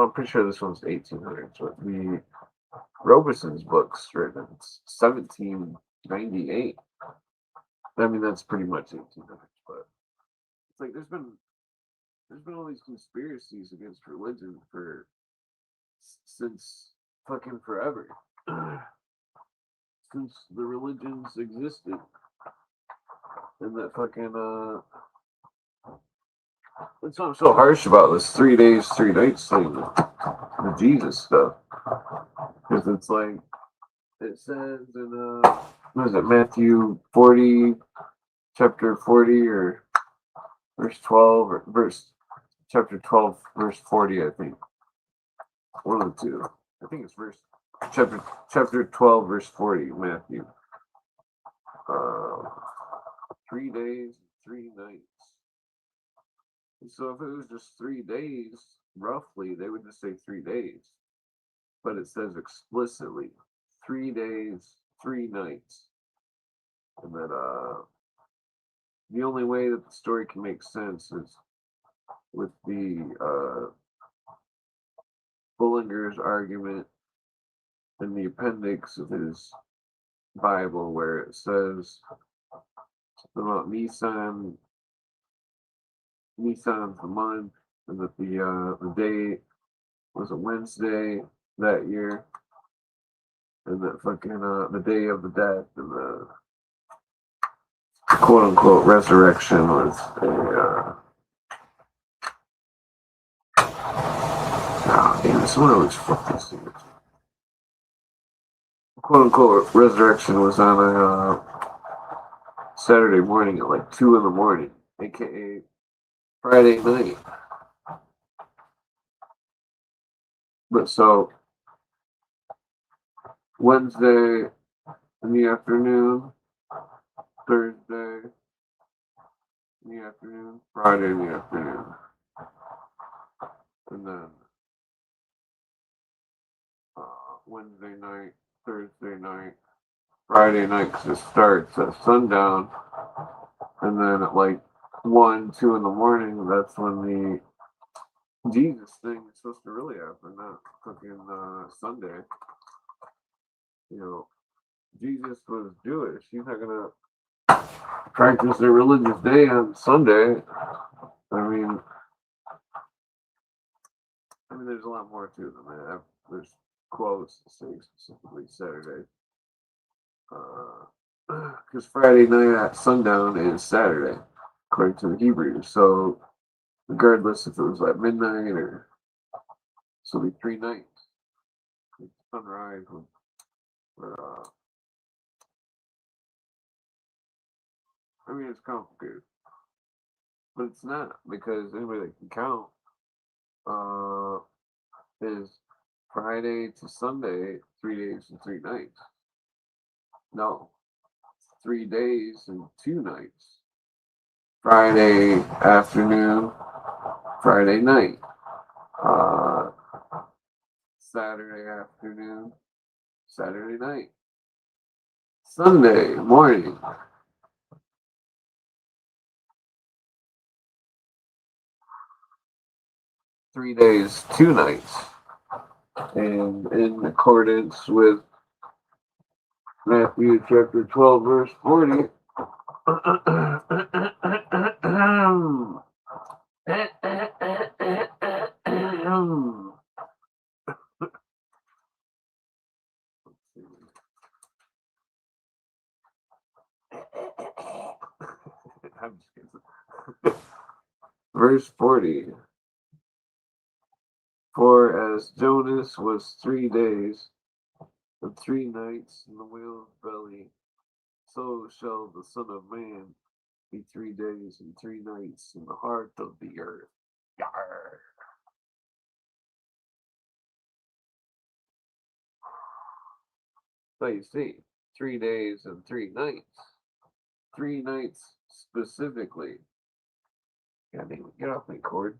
I'm pretty sure this one's 1800s, but the Robeson's book's written in 1798. I mean, that's pretty much 1800s, but it's like there's been all these conspiracies against religion for since fucking forever. Since the religions existed. And that fucking that's what I'm so harsh about this 3 days, 3 nights thing, the Jesus stuff. Because it's like it says in what is it, Matthew 40, chapter 40 or verse 12 or chapter 12, verse 40, I think. One of the two. I think it's chapter 12, verse 40, Matthew. 3 days, 3 nights. So if it was just 3 days, roughly, they would just say 3 days. But it says explicitly 3 days, 3 nights. And that the only way that the story can make sense is with the Bullinger's argument in the appendix of his Bible where it says something about Nisan the month, and that the day was a Wednesday that year, and that fucking the day of the death and the quote unquote resurrection was a damn, someone always fuck this thing. Quote unquote resurrection was on a Saturday morning at like 2 in the morning, aka Friday night. But so Wednesday in the afternoon, Thursday in the afternoon, Friday in the afternoon, and then Wednesday night, Thursday night, Friday night, because it starts at sundown, and then at like 1, 2 in the morning, that's when the Jesus thing is supposed to really happen, not fucking Sunday. You know, Jesus was Jewish. He's not gonna practice their religious day on Sunday. I mean, there's a lot more to them. There's quotes that say specifically Saturday. Because Friday night at sundown is Saturday, according to the Hebrews. So, regardless if it was at midnight or so, it'll be 3 nights. Sunrise would But, I mean, it's complicated, but it's not because anybody that can count uh, is Friday to Sunday, 3 days and 3 nights. No, 3 days and 2 nights. Friday afternoon, Friday night, uh, Saturday afternoon, Saturday night, Sunday morning. Three days, 2 nights. And in accordance with Matthew chapter 12, verse 40. I'm just kidding. Verse 40. For as Jonas was 3 days and 3 nights in the whale's belly, so shall the Son of Man be 3 days and 3 nights in the heart of the earth. Yarr. So you see, 3 days and 3 nights. 3 nights specifically. God damn it, get off my cord.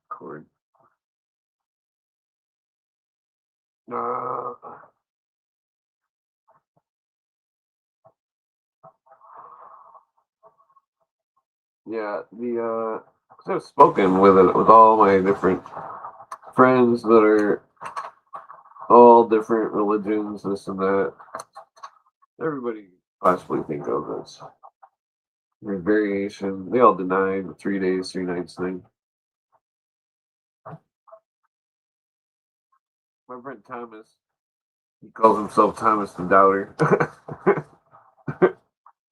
Cord. Yeah, cause I've spoken with it with all my different friends that are all different religions, this and that. Everybody possibly think of this. There's variation. They all deny the 3 days, 3 nights thing. My friend Thomas, he calls himself Thomas the Doubter.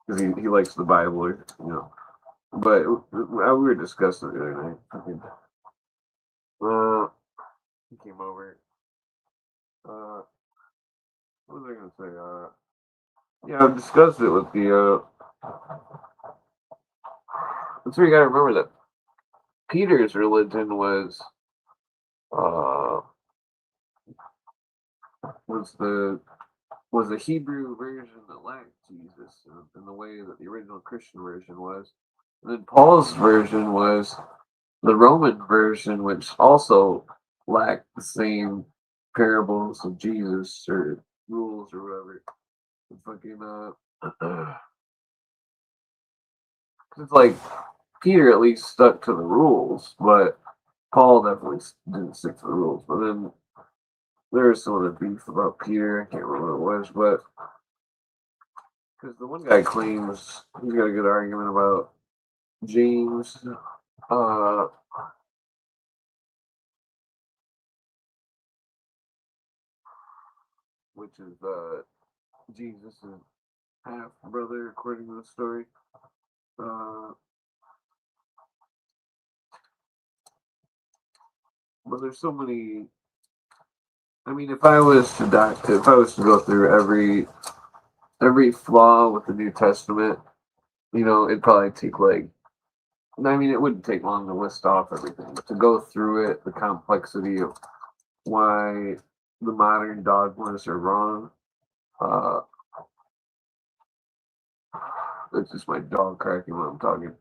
Because he likes the Bible, you know. But we were discussing it the other night. He came over. What was I gonna say? Yeah, I've discussed it with the. That's where you gotta remember that Peter's religion uh, was the Hebrew version that lacked Jesus in the way that the original Christian version was. And then Paul's version was the Roman version, which also lacked the same parables of Jesus or rules or whatever. It's fucking it's like Peter at least stuck to the rules, but Paul definitely didn't stick to the rules. But then there was some other beef about Peter. I can't remember what it was, but because the one guy claims he's got a good argument about James, uh, which is Jesus' half brother, according to the story. But there's so many. I mean, if I was to go through every flaw with the New Testament, it'd probably take like. I mean, it wouldn't take long to list off everything, but to go through it, the complexity of why the modern dogmas are wrong. That's just my dog cracking when I'm talking.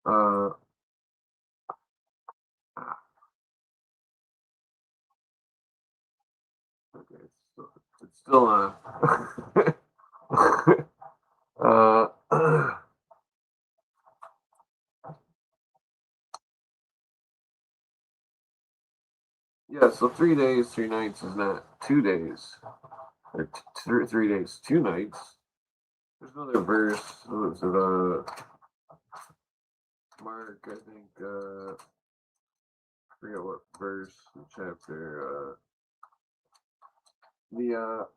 uh, okay, it's still on. Yeah, so 3 days, 3 nights is not 2 days. Or 3 days, 2 nights. There's another verse. What was it? Mark, I think. I forget what verse, chapter. Because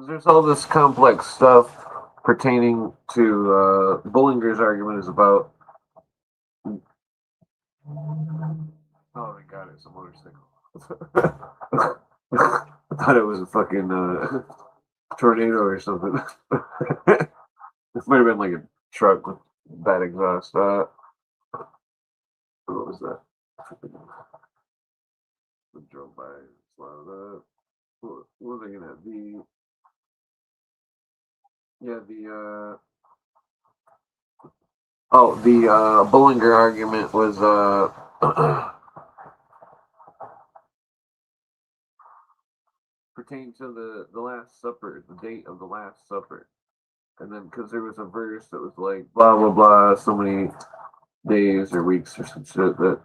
there's all this complex stuff pertaining to Bullinger's argument is about Oh my god, it's a motorcycle. I thought it was a fucking tornado or something. This might have been like a truck with bad exhaust. What was that? We drove by. What was I gonna? The Bullinger argument was pertained to the Last Supper, the date of the Last Supper, and then because there was a verse that was like blah blah blah, so many days or weeks or some shit that.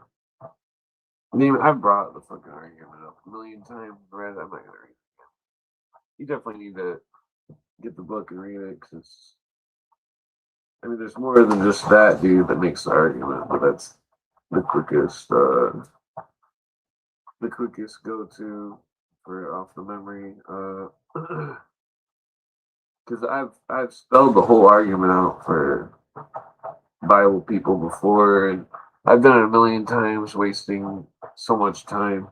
I mean, I've brought the fucking argument up a million times. Read it. I'm not gonna read it. You definitely need to get the book and read it because I mean, there's more than just that dude that makes the argument, but that's the quickest go to for off the memory. Because I've spelled the whole argument out for Bible people before, and I've done it a million times, wasting so much time.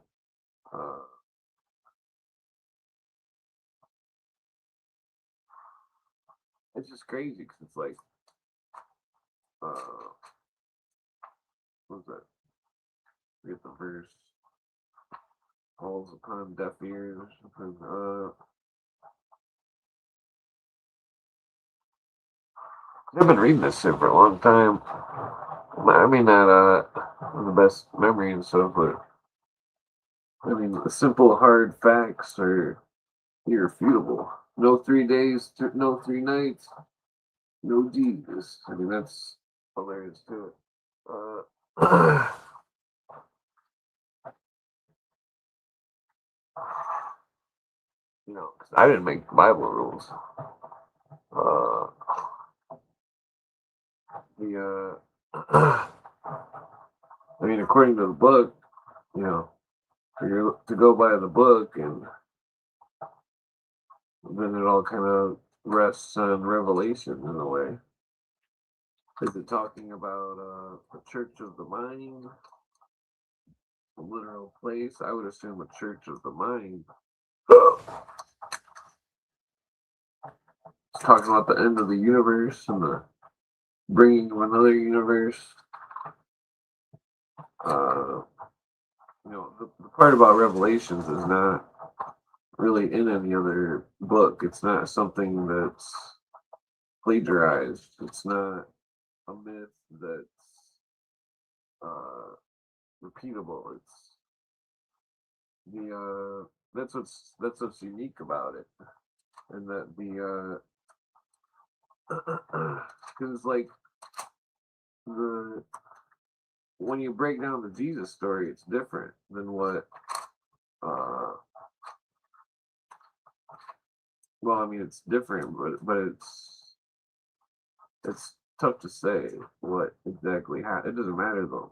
It's just crazy because it's like, what's that? Forget the verse. Falls upon deaf ears or something. I've been reading this shit for a long time. I mean, not the best memory and stuff, but I mean, the simple hard facts are irrefutable. No 3 days, no 3 nights, no Jesus. I mean, that's hilarious to it. You know, 'cause I didn't make the Bible rules. I mean, according to the book, you know, to go by the book, and then it all kind of rests on revelation in a way. Is it talking about a church of the mind, a literal place? I would assume a church of the mind. It's talking about the end of the universe and the bringing of another universe. You know, the part about Revelations is not really in any other book. It's not something that's plagiarized. It's not a myth that's repeatable. It's that's what's unique about it, and that because it's like when you break down the Jesus story, it's different than what. Well, I mean, it's different, but it's tough to say what exactly happened. It doesn't matter though.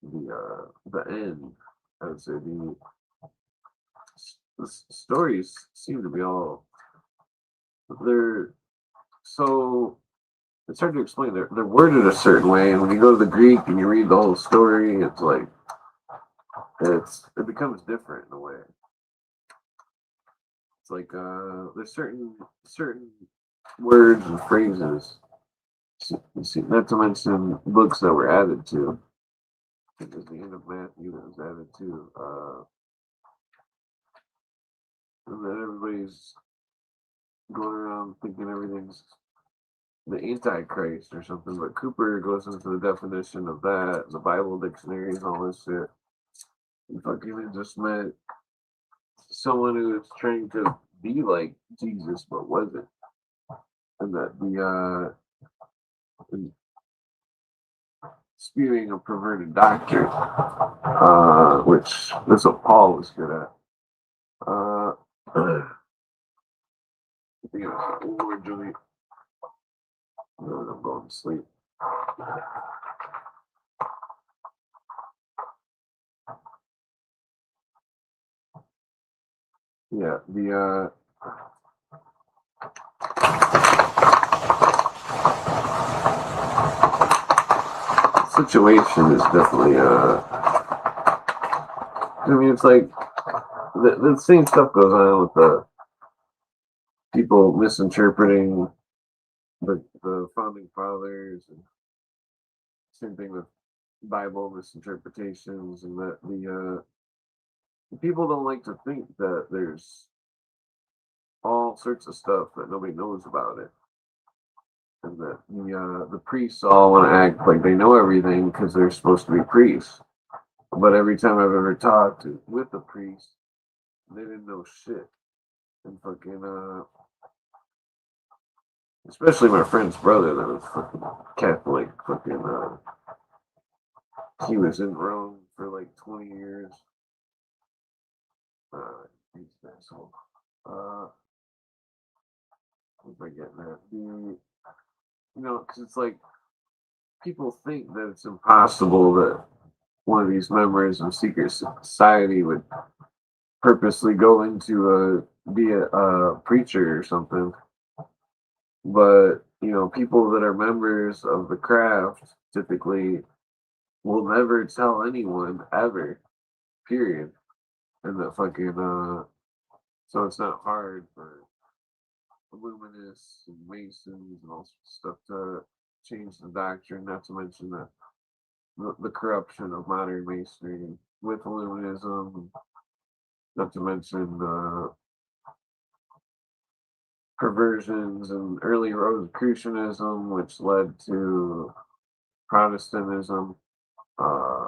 The end, I would say the stories seem to be all they're so it's hard to explain. They're worded a certain way, and when you go to the Greek and you read the whole story, it's like it becomes different in a way. It's like there's certain words and phrases. Not to mention books that were added to. I think it was the end of Matthew that was added to. And then everybody's going around thinking everything's the Antichrist or something, but Cooper goes into the definition of that, the Bible dictionaries, all this shit. He fucking just meant someone who was trying to be like Jesus but wasn't. And that spewing a perverted doctrine, which that's what Paul was good at. I think it was Lord Julie. I'm going to sleep. Yeah, the situation is definitely I mean, it's like the same stuff goes on with the people misinterpreting the founding fathers, and same thing with Bible misinterpretations, and that the people don't like to think that there's all sorts of stuff that nobody knows about it, and that the priests all want to act like they know everything because they're supposed to be priests. But every time I've ever talked with a priest, they didn't know shit. And fucking, especially my friend's brother that was fucking Catholic. Fucking, he was in Rome for like 20 years. He's an asshole. What am I getting at? Because it's like people think that it's impossible that one of these members of secret society would purposely go into be a preacher or something. But people that are members of the craft typically will never tell anyone ever. Period. And that fucking so it's not hard for Illuminists and Masons and all sorts of stuff to change the doctrine. Not to mention the corruption of modern Masonry with Illuminism. Not to mention perversions and early Rosicrucianism, which led to Protestantism. Uh,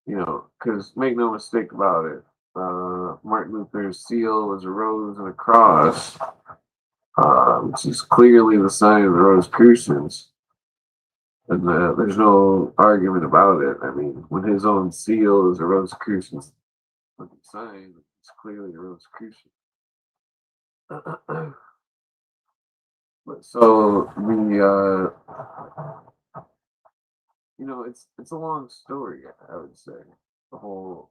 because make no mistake about it, Martin Luther's seal was a rose and a cross, which is clearly the sign of the Rosicrucians. And there's no argument about it. I mean, when his own seal is a Rosicrucian sign, it's clearly a Rosicrucian. So it's a long story. I would say the whole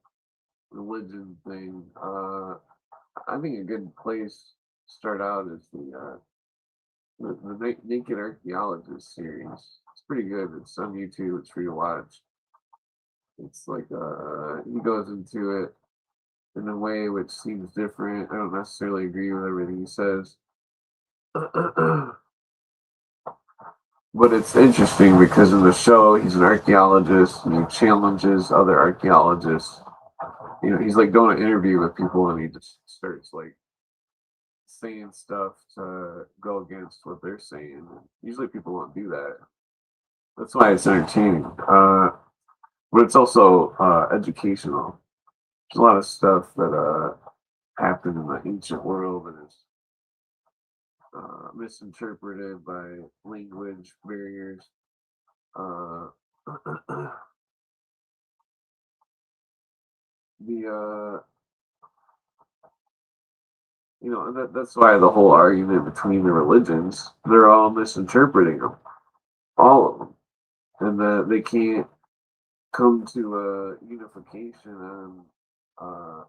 religion thing. I think a good place to start out is the Naked Archaeologist series. It's pretty good. It's on YouTube. It's free to watch. It's like he goes into it in a way which seems different. I don't necessarily agree with everything he says. But it's interesting because in the show he's an archaeologist and he challenges other archaeologists. He's like doing an interview with people and he just starts like saying stuff to go against what they're saying. Usually people won't do that. That's why it's entertaining. But it's also educational. There's a lot of stuff that happened in the ancient world and is misinterpreted by language barriers. Uh, the that's why the whole argument between the religions, they're all misinterpreting them, all of them, and that they can't come to a unification on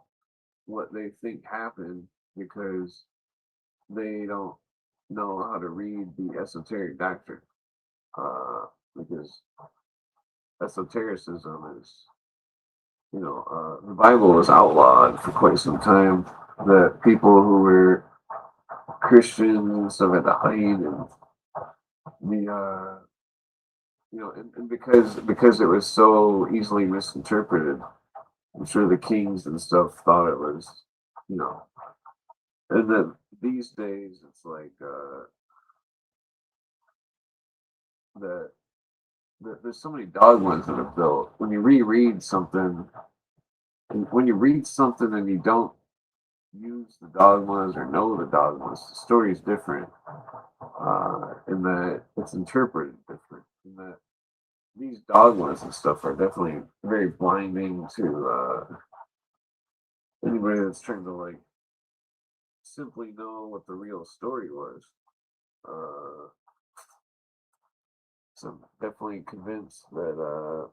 what they think happened because they don't know how to read the esoteric doctrine. Because esotericism is, the Bible was outlawed for quite some time. That people who were Christians and stuff at the height, and the and because it was so easily misinterpreted, I'm sure the kings and stuff thought it was, and then these days it's like that there's so many dogmas that are built. When you reread something, when you read something and you don't use the dogmas or know the dogmas, the story is different, in that it's interpreted different, in that these dogmas and stuff are definitely very blinding to anybody that's trying to like simply know what the real story was. So I'm definitely convinced that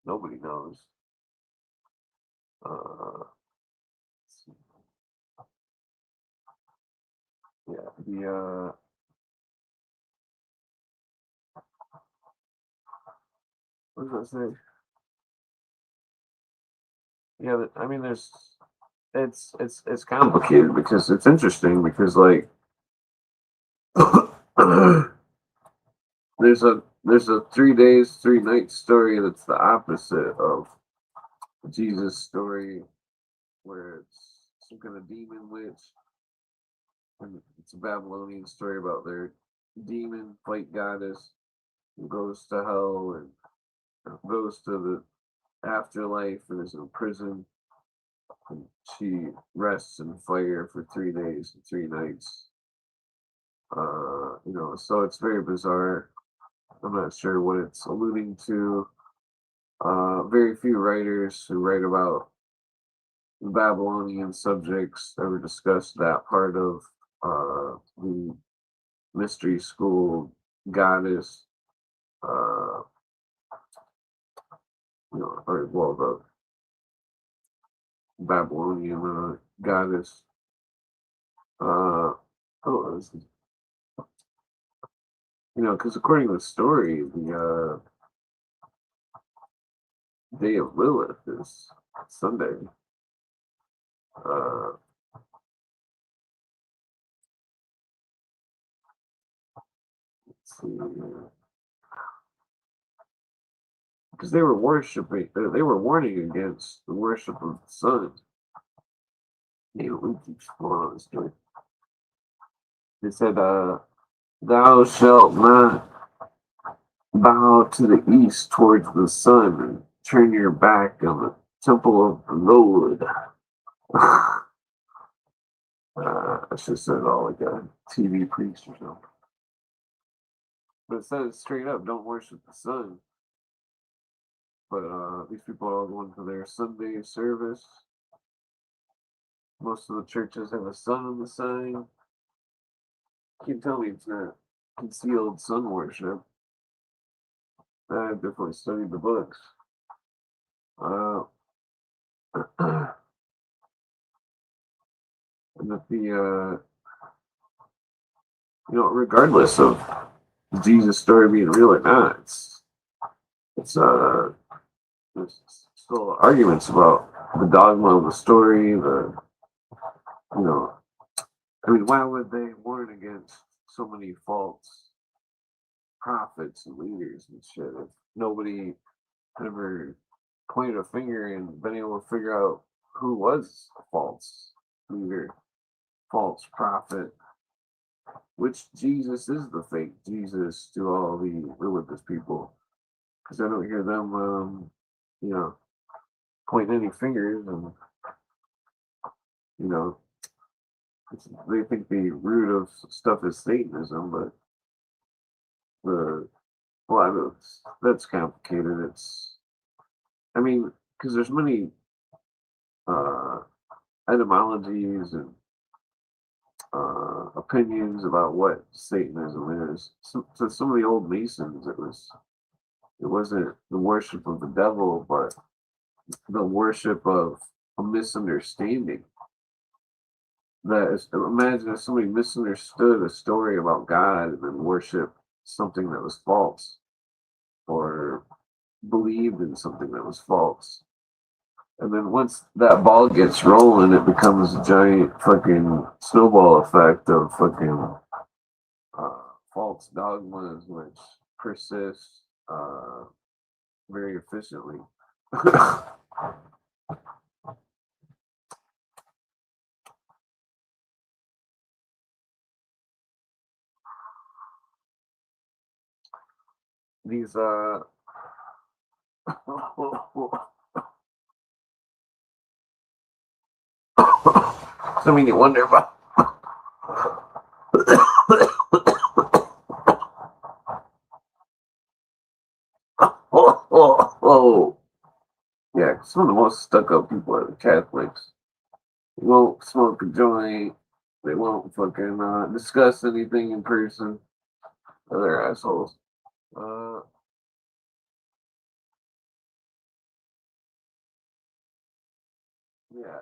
nobody knows. Yeah, what was I saying? Yeah, I mean, it's complicated because it's interesting because like there's a 3 days 3 nights story that's the opposite of Jesus story where it's some kind of demon witch, and it's a Babylonian story about their demon fight goddess who goes to hell and goes to the afterlife and is in prison, and she rests in fire for 3 days and 3 nights. So it's very bizarre. I'm not sure what it's alluding to. Very few writers who write about Babylonian subjects ever discuss that part of the mystery school goddess, uh, or well, the Babylonian goddess. Oh, because according to the story, the day of Lilith is Sunday. Uh, let's see, because they were worshiping, they were warning against the worship of the sun. We keep going on this story. They said, "Thou shalt not bow to the east towards the sun and turn your back on the temple of the Lord." I should have said it all like a TV priest or something. But it says straight up, don't worship the sun. But these people are all going to their Sunday service. Most of the churches have a sun on the sign. You can tell me it's not concealed sun worship. I've definitely studied the books. Uh, and that regardless of Jesus' story being real or not, it's there's still arguments about the dogma of the story. You know, I mean, why would they warn against so many false prophets and leaders and shit if nobody ever pointed a finger and been able to figure out who was a false leader, false prophet? Which Jesus is the fake Jesus to all the religious people? Because I don't hear them, you know, pointing any fingers, and you know, they think the root of stuff is Satanism, but the that's complicated. I mean, because there's many uh, etymologies and opinions about what Satanism is. So some of the old Masons, it wasn't the worship of the devil, but the worship of a misunderstanding. That is, imagine if somebody misunderstood a story about God and then worshiped something that was false, or believed in something that was false. And then once that ball gets rolling, it becomes a giant fucking snowball effect of fucking false dogmas, which persist very efficiently. These I mean, you wonder about. Oh. Yeah, some of the most stuck up people are the Catholics. They won't smoke a joint. They won't fucking discuss anything in person. They're assholes. Uh, yeah,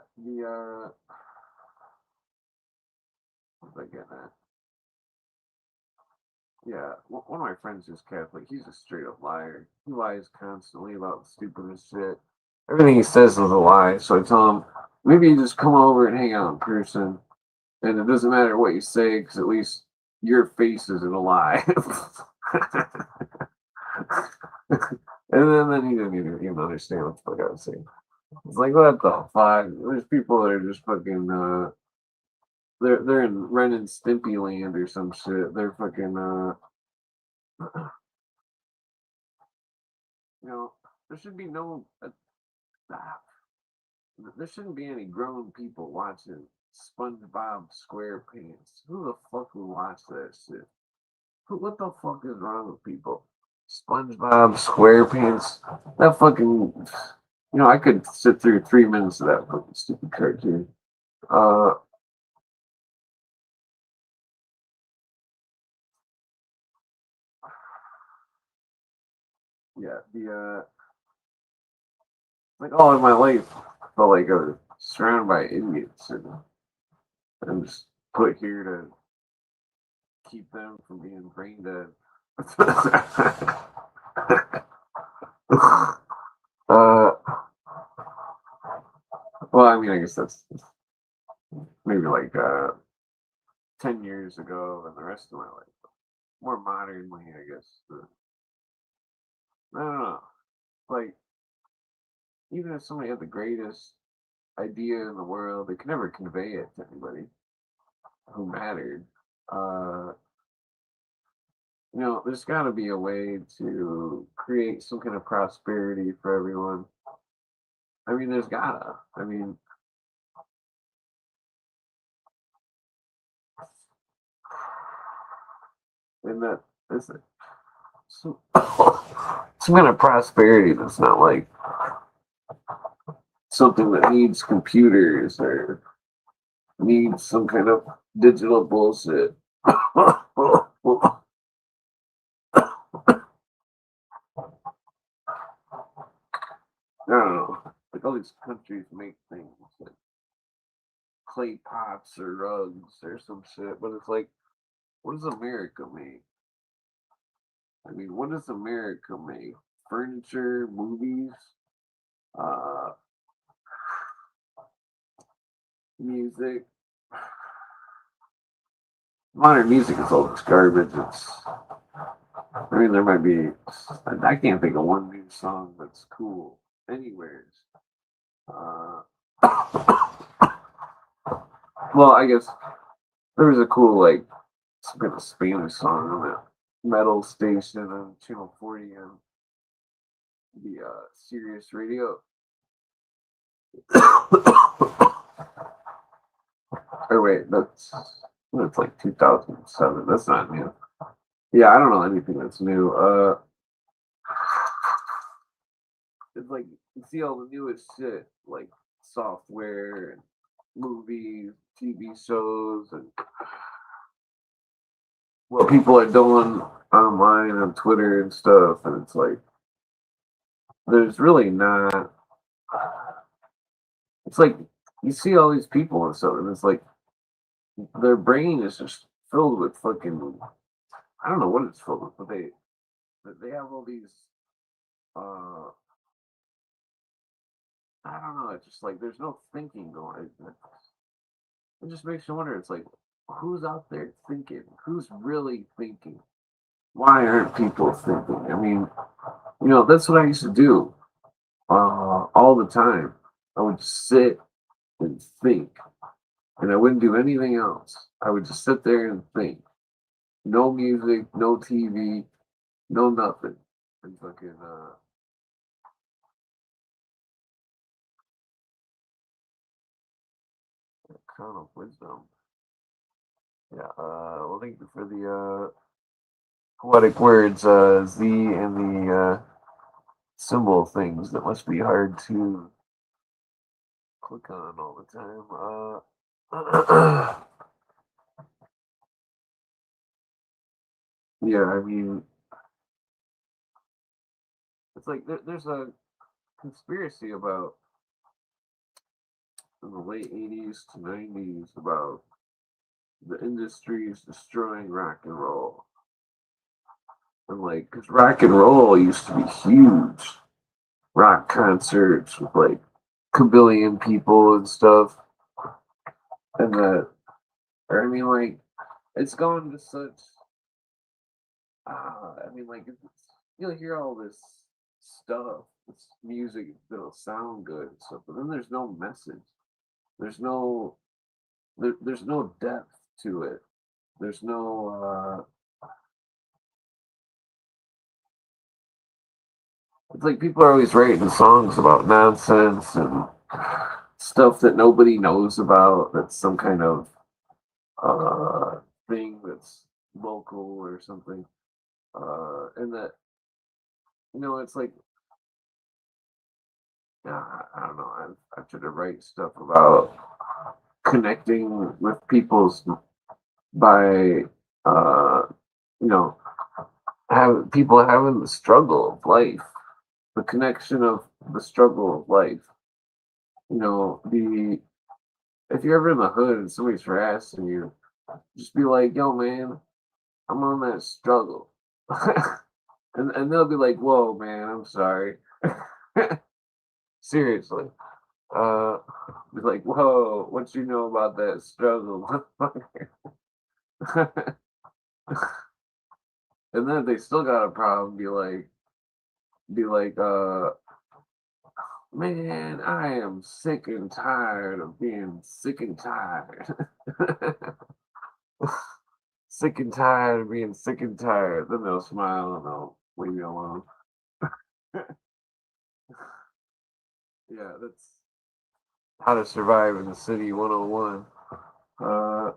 what was I getting at? Yeah, one of my friends is Catholic. He's a straight up liar. He lies constantly about the stupidest shit. everything he says is a lie. So I tell him, maybe you just come over and hang out in person, and it doesn't matter what you say because at least your face isn't a lie. And then he didn't even understand what the fuck I was saying. It's like, what the fuck? There's people that are just fucking they're in Ren and Stimpy land or some shit. They're fucking you know, there should be no there shouldn't be any grown people watching SpongeBob SquarePants. Who the fuck would watch that shit? What the fuck is wrong with people? SpongeBob SquarePants. That fucking. I could sit through 3 minutes of that fucking stupid cartoon. Uh, yeah, like all in my life, I felt like I was surrounded by idiots, and I'm just put here to keep them from being brain dead. uh, well, I mean, I guess that's maybe like 10 years ago and the rest of my life. More modernly, I guess. I don't know. Like, even if somebody had the greatest idea in the world, they could never convey it to anybody who mattered. Uh, there's got to be a way to create some kind of prosperity for everyone. I mean, there's gotta. I mean, and that is some, some kind of prosperity that's not like something that needs computers or needs some kind of digital bullshit. I don't know. Like all these countries make things like clay pots or rugs or some shit, but it's like, what does America make? I mean, what does America make? Furniture, movies, uh, music. Modern music is all this garbage. I mean, there might be. I can't think of one new song that's cool anywhere. Uh, well, I guess there was a cool like some kind of Spanish song on that metal station on Channel 40 and the Sirius Radio. Or wait, that's like 2007. That's not new. Yeah, I don't know anything that's new. It's like you see all the newest shit, like software and movies, TV shows, and what people are doing online on Twitter and stuff. And it's like there's really not. It's like you see all these people and stuff, and it's like their brain is just filled with fucking. I don't know what it's filled with, but they have all these. I don't know. It's just like there's no thinking going. It just makes you wonder. It's like who's out there thinking? Who's really thinking? Why aren't people thinking? I mean, that's what I used to do all the time. I would just sit and think, and I wouldn't do anything else. I would just sit there and think. No music, no TV, no nothing. And fucking crown of wisdom. Yeah. Well, thank you for the poetic words, Z, and the symbol things that must be hard to click on all the time. Yeah, I mean, it's like there's a conspiracy about in the late 80s to 90s about the industries destroying rock and roll. And like, because rock and roll used to be huge. rock concerts with like kabillion people and stuff, and or I mean, like it's gone to such. I mean, like you'll hear all this stuff, this music that'll sound good and stuff, but then there's no message. There's no there's no depth to it. There's no it's like people are always writing songs about nonsense and stuff that nobody knows about. That's some kind of uh, thing that's local or something. And that it's like I don't know. I've tried to write stuff about connecting with people's by uh, you know have people having the struggle of life, the connection of the struggle of life. The if you're ever in the hood and somebody's harassing you, just be like, "Yo, man, I'm on that struggle," and they'll be like, "Whoa, man, I'm sorry." Seriously, be like, "Whoa, what you know about that struggle?" And then if they still got a problem, be like, man, I am sick and tired of being sick and tired. Sick and tired of being sick and tired. Then they'll smile and they'll leave me alone. Yeah, that's how to survive in the city 101. Uh,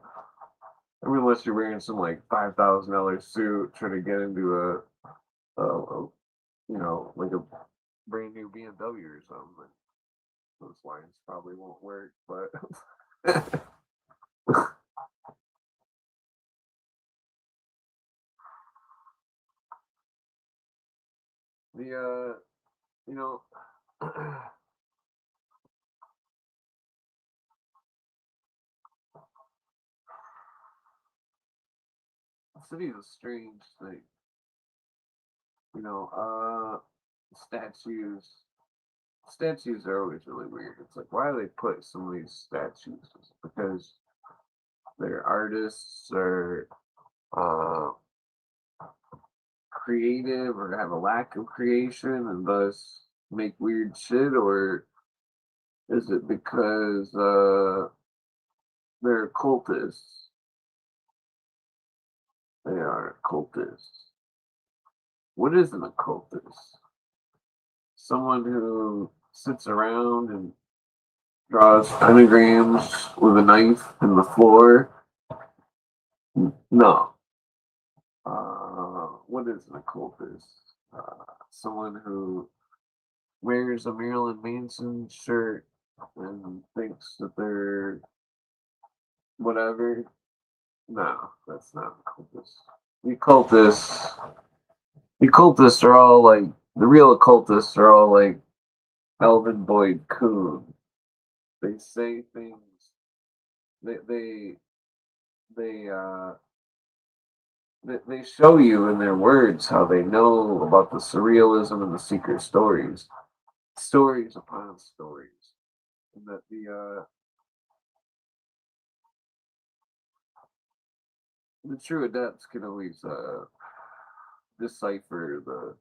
I mean, unless you're wearing some like $5,000 suit, trying to get into like a brand new BMW or something. Those lines probably won't work, but the you know, the city is a strange thing. You know, statues. Statues are always really weird. It's like, why do they put some of these statues? It's because they're artists or uh, creative or have a lack of creation and thus make weird shit, or is it because they're cultists? They are cultists. What is an occultist? Someone who sits around and draws pentagrams with a knife in the floor? No. What is an occultist? Someone who wears a Marilyn Manson shirt and thinks that they're whatever. No, that's not an occultist. The occultists, the occultists are all like the real occultists are all like Elvin Boyd Coon. They say things. They they they they show you in their words how they know about the surrealism and the secret stories, stories upon stories, and that the true adepts can always decipher the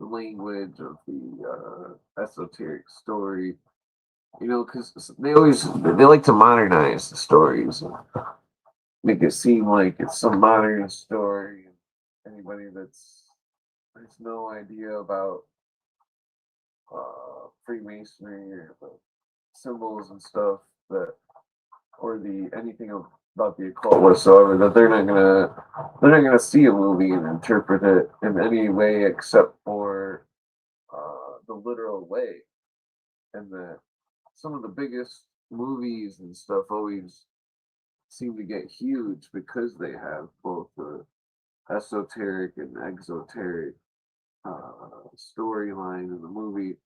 language of the esoteric story. Because they like to modernize the stories and make it seem like it's some modern story. Anybody that's has no idea about Freemasonry or the symbols and stuff that or the anything about the occult whatsoever, that they're not gonna see a movie and interpret it in any way except for the literal way, and that some of the biggest movies and stuff always seem to get huge because they have both the esoteric and exoteric storyline in the movie.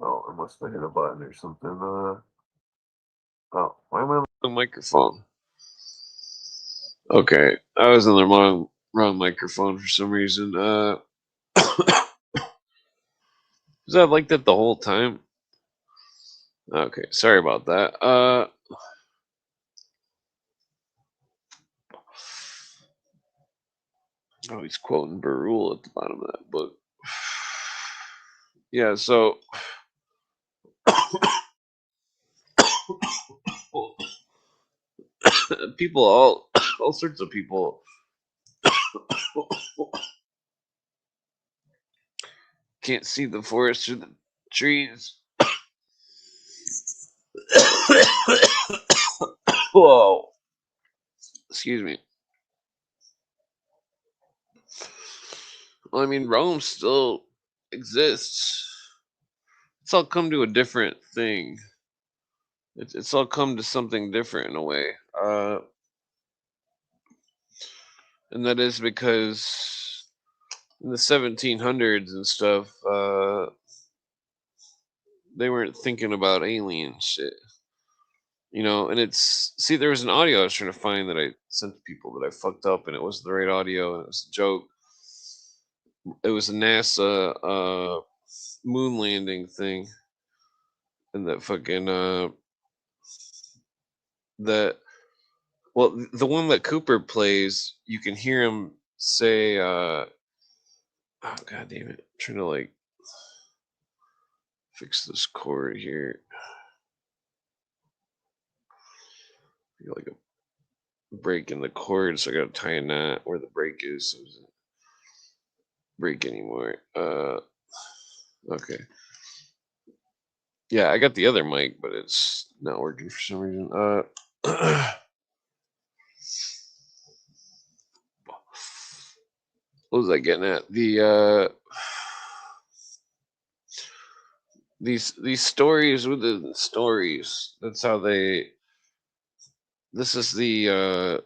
Oh, I must have hit a button or something. Oh, why am I on the microphone? Okay, I was in the wrong microphone for some reason. Was that like that the whole time? Okay, sorry about that. Oh, he's quoting Barul at the bottom of that book. Yeah, so people, all sorts of people can't see the forest through the trees. Whoa, excuse me. Well, I mean, Rome still exists. It's all come to a different thing. It's all come to something different in a way. And that is because in the 1700s and stuff, they weren't thinking about alien shit. And it's see, there was an audio I was trying to find that I sent to people that I fucked up, and it wasn't the right audio, and it was a joke. It was a NASA moon landing thing, and that fucking that well, the one that Cooper plays, you can hear him say, "Oh god damn it!" I'm trying to like fix this cord here. I got like a break in the cord, so I gotta tie a knot where the break is, so it doesn't break anymore. Okay. Yeah, I got the other mic, but it's not working for some reason. What was I getting at? These stories within the stories. That's how they. This is the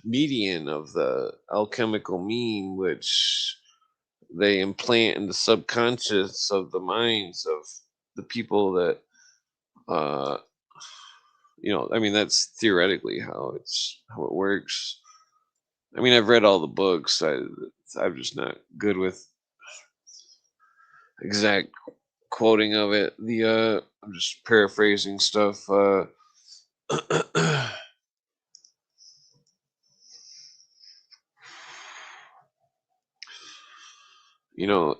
median of the alchemical mean, which they implant in the subconscious of the minds of the people that I mean, that's theoretically how it works. I mean, I've read all the books. I'm just not good with exact quoting of it. I'm just paraphrasing stuff.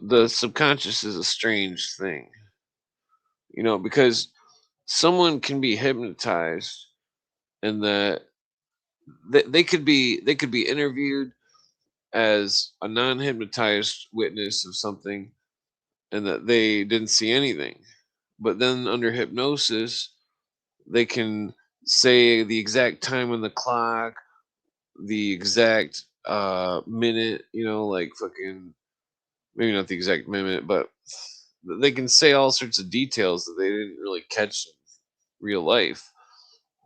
The subconscious is a strange thing. Because someone can be hypnotized, and that they could be interviewed as a non-hypnotized witness of something, and that they didn't see anything. But then under hypnosis, they can say the exact time on the clock, the exact minute, like fucking maybe not the exact minute, but they can say all sorts of details that they didn't really catch in real life,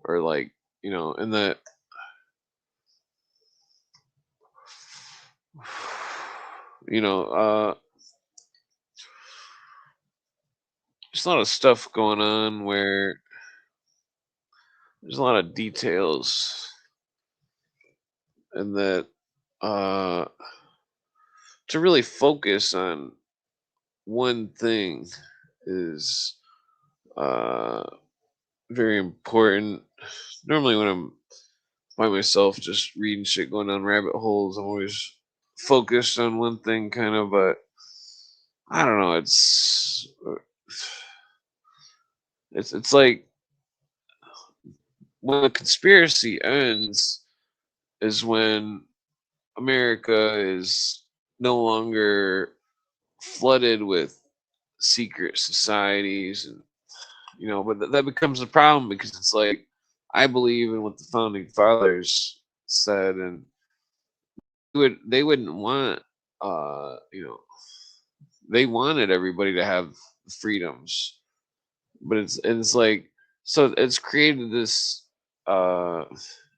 or like, and that you know, there's a lot of stuff going on where there's a lot of details, and that uh to really focus on one thing is uh very important. Normally when I'm by myself just reading shit, going down rabbit holes, I'm always focused on one thing kind of, but I don't know, it's like when the conspiracy ends is when America is no longer flooded with secret societies, and but that becomes a problem, because it's like I believe in what the founding fathers said, and they wouldn't want you know they wanted everybody to have freedoms, but it's like, so it's created this uh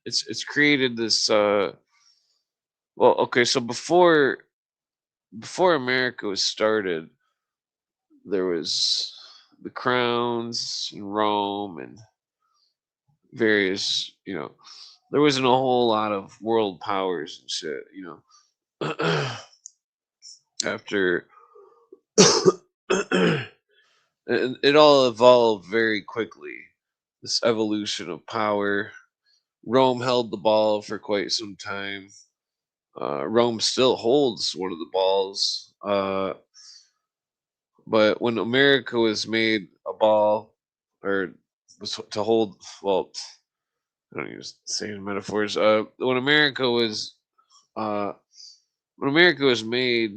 it's created this well, okay, so before America was started, there was the crowns in Rome, and various, there wasn't a whole lot of world powers and shit, you know. After and it all evolved very quickly. This evolution of power. Rome held the ball for quite some time. Rome still holds one of the balls. But when America was made a ball, or was to hold, well, I don't use same metaphors. Uh, when America was made,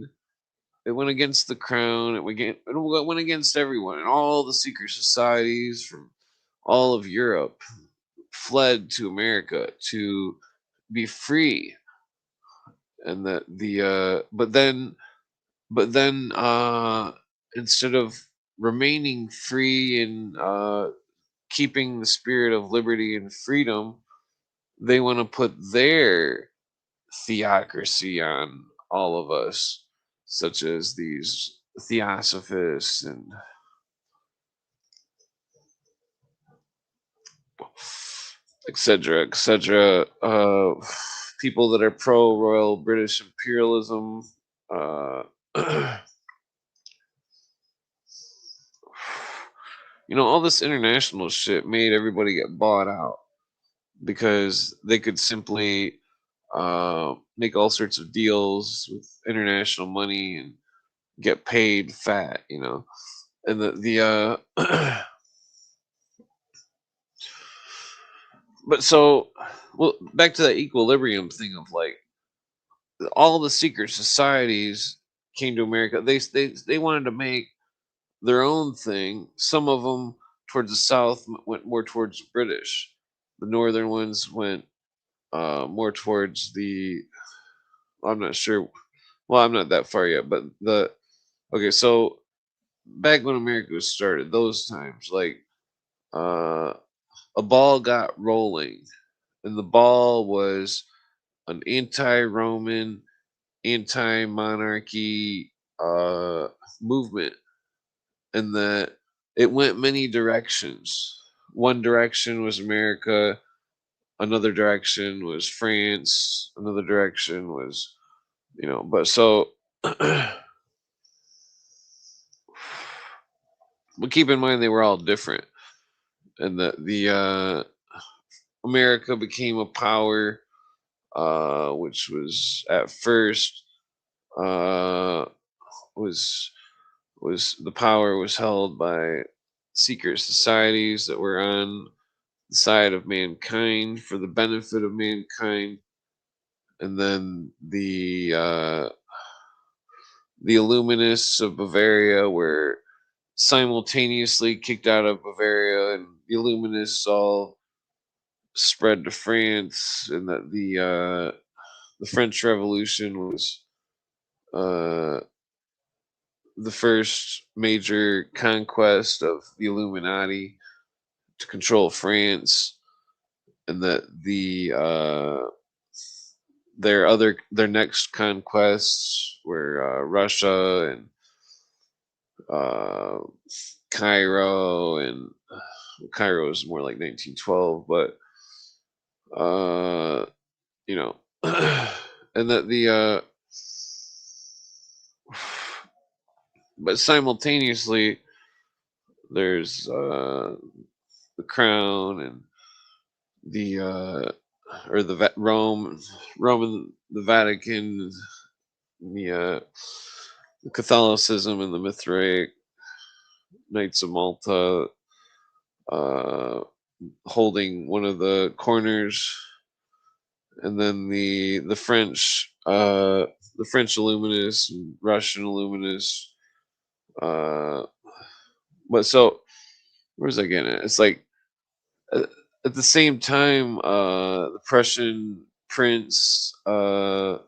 it went against the crown. It went against everyone, and all the secret societies from all of Europe fled to America to be free. And but then instead of remaining free and keeping the spirit of liberty and freedom, they want to put their theocracy on all of us, such as these theosophists and etc. etc. People that are pro Royal British imperialism. Uh, all this international shit made everybody get bought out because they could simply make all sorts of deals with international money and get paid fat, and but so, well, back to that equilibrium thing of like all the secret societies came to America. They wanted to make their own thing. Some of them towards the south went more towards British. The northern ones went more towards the. I'm not sure. Well, I'm not that far yet, but the okay. So back when America was started, those times, like uh, a ball got rolling, and the ball was an anti-Roman, anti-monarchy movement, and that it went many directions. One direction was America, another direction was France, another direction was, but so, but keep in mind they were all different, and that the America became a power, which was at first uh, was the power was held by secret societies that were on the side of mankind for the benefit of mankind, and then the Illuminists of Bavaria were simultaneously kicked out of Bavaria, and the Illuminists all spread to France, and that the French Revolution was uh, the first major conquest of the Illuminati to control France, and that their next conquests were Russia and uh, Cairo, and Cairo is more like 1912, but you know, and that but simultaneously there's the crown and the or the Roman, the Vatican, the Catholicism and the Mithraic Knights of Malta uh, holding one of the corners, and then the French Illuminists and Russian Illuminists. But so where was I getting at? It's like uh, at the same time, the Prussian prince, who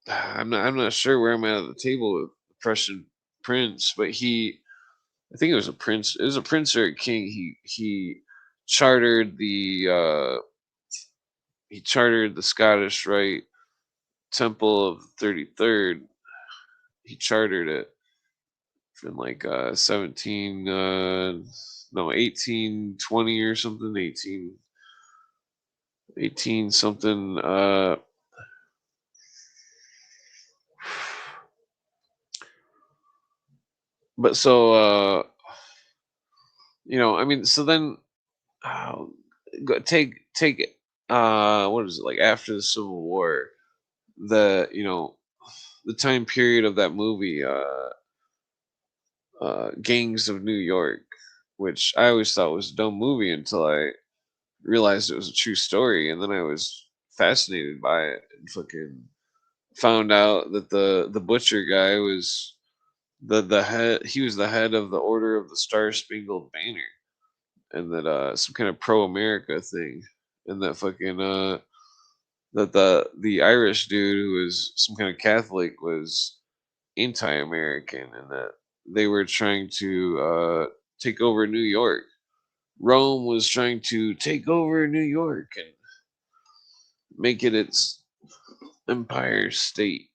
I'm not sure where I'm at the table with the Prussian prince, but I think it was a prince. It was a prince or a king. He chartered the uh, he chartered the Scottish Rite Temple of 33rd. He chartered it in like 17 no 1820 or something, 18 something, but so I mean, so then uh, take it, what is it, like after the Civil War, the the time period of that movie, Gangs of New York, which I always thought was a dumb movie until I realized it was a true story, and then I was fascinated by it and fucking found out that the butcher guy was the head. He was the head of the Order of the Star Spangled Banner, and that some kind of pro America thing, and that fucking that the Irish dude who was some kind of Catholic was anti-American, and that they were trying to take over New York. Rome was trying to take over New York and make it its empire state.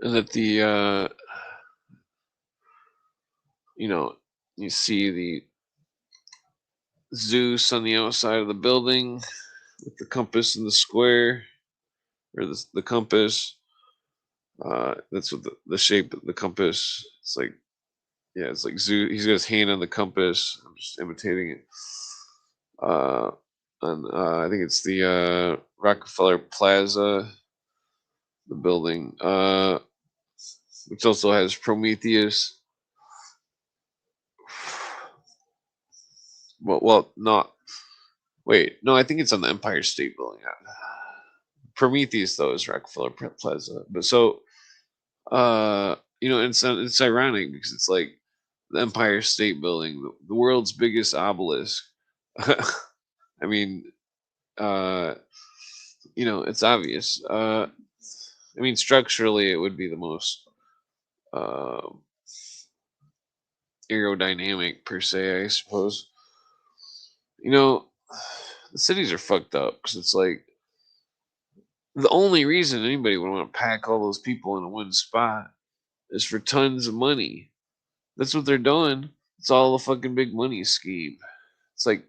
And that the you know you see the Zeus on the outside of the building with the compass in the square, or the compass. That's what the shape of the compass. It's like, yeah, it's like Zeus. He's got his hand on the compass. I'm just imitating it. Uh, and I think it's the Rockefeller Plaza, the building, which also has Prometheus. Well, not. Wait, no, I think it's on the Empire State Building. Prometheus though is Rockefeller Plaza, but so it's ironic because it's like the Empire State Building, the world's biggest obelisk. I mean, uh, it's obvious. I mean, structurally, it would be the most uh, aerodynamic per se, I suppose. You know, the cities are fucked up because it's like the only reason anybody would want to pack all those people in one spot is for tons of money. That's what they're doing. It's all a fucking big money scheme. It's like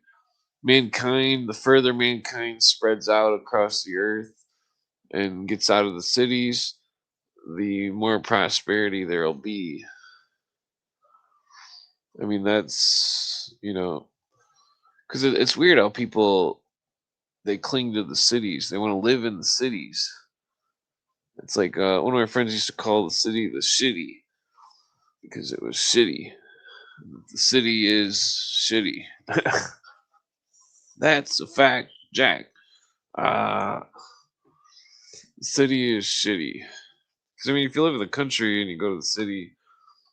mankind, the further mankind spreads out across the earth and gets out of the cities, the more prosperity there'll be. I mean, that's, because it's weird how people, they cling to the cities. They want to live in the cities. It's like one of my friends used to call the city the shitty because it was shitty. The city is shitty. That's a fact, Jack. Uh, the city is shitty. Because, I mean, if you live in the country and you go to the city,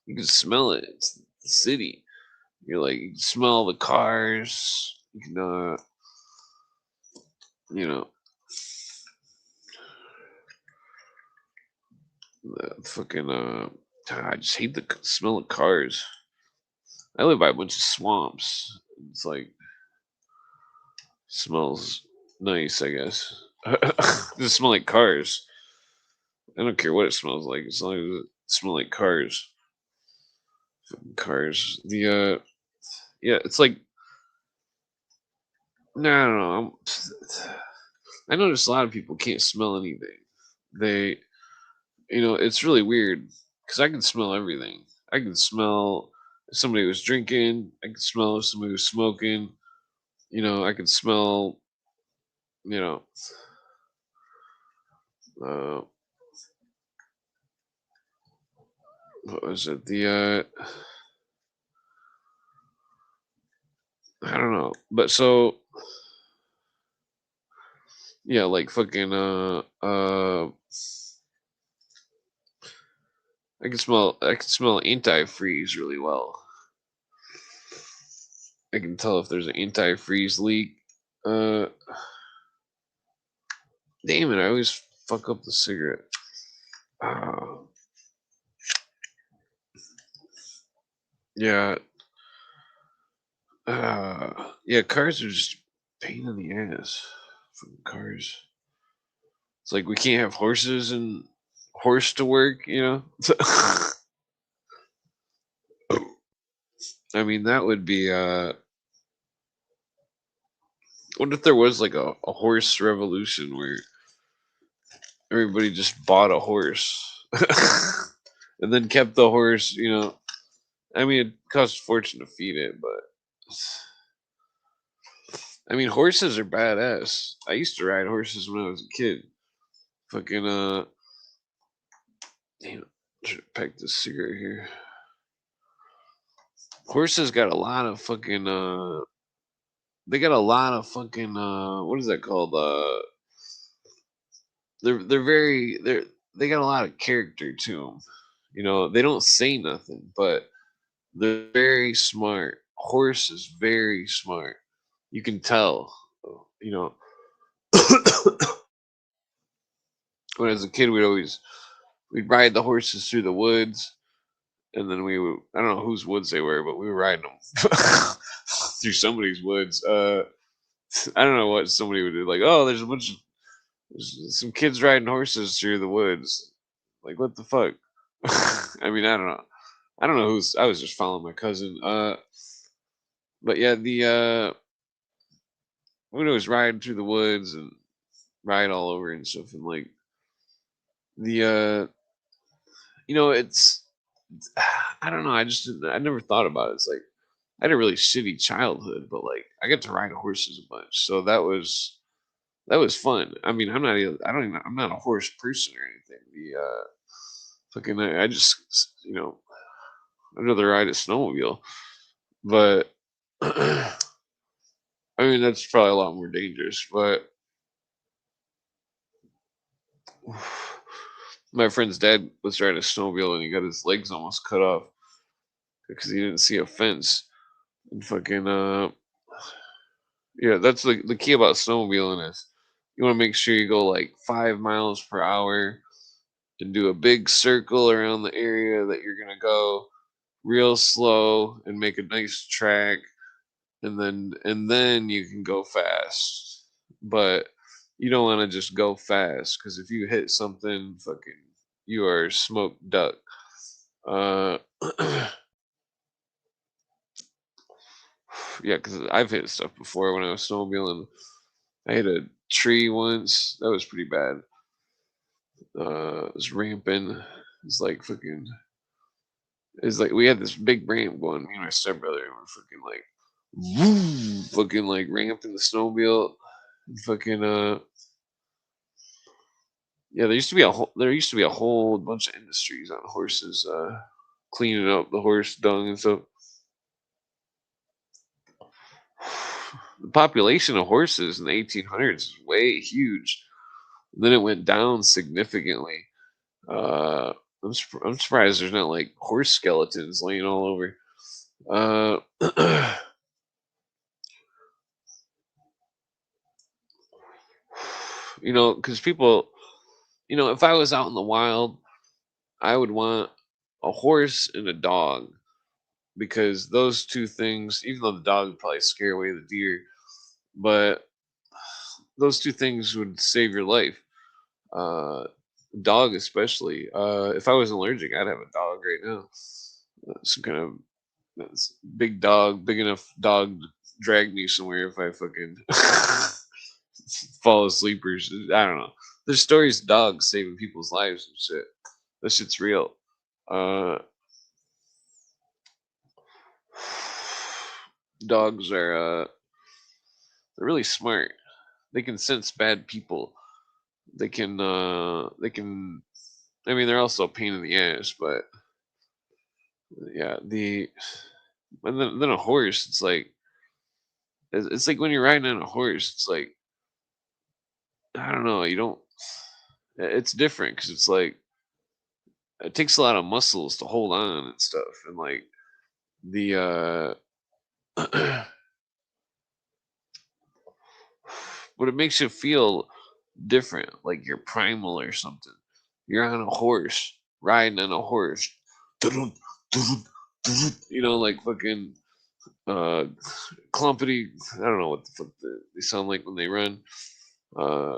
you can smell it. It's the city. You're like, you can smell the cars. You can, you know, the fucking, I just hate the smell of cars. I live by a bunch of swamps. It's like, smells nice, I guess. Just smell like cars. I don't care what it smells like, as long as it smells like cars. Cars. Yeah, it's like, no, I don't know. I notice a lot of people can't smell anything. They, it's really weird because I can smell everything. I can smell if somebody was drinking. I can smell if somebody was smoking. I can smell, you know, uh, what was it? I don't know. But so, yeah, like fucking, I can smell antifreeze really well. I can tell if there's an antifreeze leak. Uh, Damn it! I always fuck up the cigarette. Uh, yeah, yeah. Cars are just pain in the ass. Fucking cars. It's like we can't have horses and horse to work, you know? I mean, that would be what if there was like a horse revolution where everybody just bought a horse and then kept the horse, you know? I mean, it costs a fortune to feed it, but I mean, horses are badass. I used to ride horses when I was a kid. Fucking damn, should have packed this cigarette here. Horses got a lot of fucking they got a lot of fucking what is that called? They're very they got a lot of character to them. You know, they don't say nothing, but they're very smart. Horse is very smart. You can tell. You know, when I was a kid, we'd ride the horses through the woods, and then we would, I don't know whose woods they were, but we were riding them through somebody's woods. I don't know what somebody would do. Like, oh, there's some kids riding horses through the woods. Like, what the fuck? I mean, I don't know. I don't know who's. I was just following my cousin. But yeah, the when I was riding through the woods and ride all over and stuff, and like the you know, I don't know. I never thought about it. It's like I had a really shitty childhood, but like I got to ride horses a bunch, so that was fun. I mean, I'm not a horse person or anything. The fucking I just you know I'd rather ride a snowmobile, but I mean that's probably a lot more dangerous. But my friend's dad was riding a snowmobile and he got his legs almost cut off because he didn't see a fence. And fucking yeah, that's the key about snowmobiling is you want to make sure you go like 5 miles per hour and do a big circle around the area that you're gonna go real slow and make a nice track, and then you can go fast. But you don't want to just go fast because if you hit something, fucking, you are smoked duck. Uh, yeah, because I've hit stuff before when I was snowmobiling. I hit a tree once. That was pretty bad. It was ramping. It's like fucking. It's like we had this big ramp going. Me and my stepbrother and we're fucking like, woo, fucking like ramping the snowmobile. And fucking yeah. There used to be a whole bunch of industries on horses, cleaning up the horse dung and stuff. The population of horses in the 1800s is way huge. Then it went down significantly. Uh, I'm surprised there's not like horse skeletons laying all over. Uh, you know, because people, you know, if I was out in the wild, I would want a horse and a dog because those two things, even though the dog would probably scare away the deer, but those two things would save your life. Uh, Dog especially. If I was allergic, I'd have a dog right now. Some kind of big dog, big enough dog to drag me somewhere if I fucking fall asleep or I don't know. There's stories of dogs saving people's lives and shit. That shit's real. Uh, Dogs are they're really smart. They can sense bad people. They can I mean they're also a pain in the ass, but yeah, then a horse, it's like when you're riding on a horse, it's like I don't know, you don't it's different because it's like it takes a lot of muscles to hold on and stuff and like the but it makes you feel different, like you're primal or something. You're on a horse, riding on a horse. You know, like fucking uh clumpity. I don't know what the fuck they sound like when they run. Uh,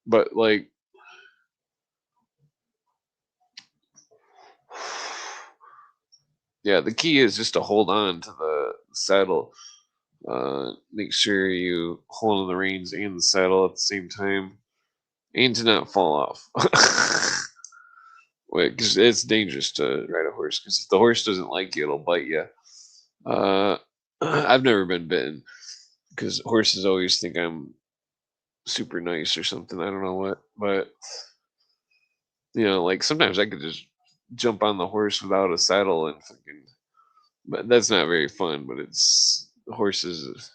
but like, yeah, the key is just to hold on to the saddle. Make sure you hold on the reins and the saddle at the same time, and to not fall off. Because it's dangerous to ride a horse. Because if the horse doesn't like you, it'll bite you. Uh, I've never been bitten because horses always think I'm super nice or something. I don't know what, but like sometimes I could just jump on the horse without a saddle and fucking. But that's not very fun. But it's horses.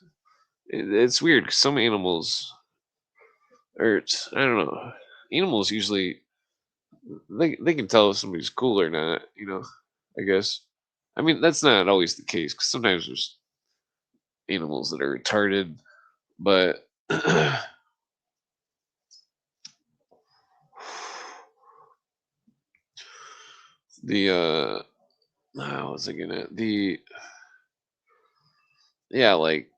It's weird 'cause some animals, or I don't know, animals usually they can tell if somebody's cool or not. I guess. I mean, that's not always the case because sometimes there's animals that are retarded, but the how was I gonna yeah, like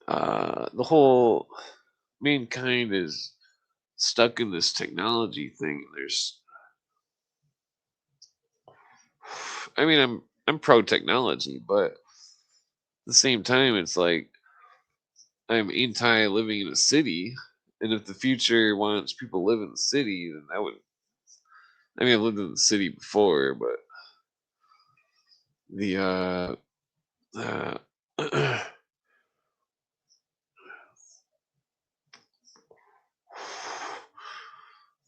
the whole mankind is stuck in this technology thing. I mean, I'm pro technology, but at the same time, it's like I'm anti living in a city. And if the future wants people to live in the city, then that would. I mean, I've lived in the city before, but the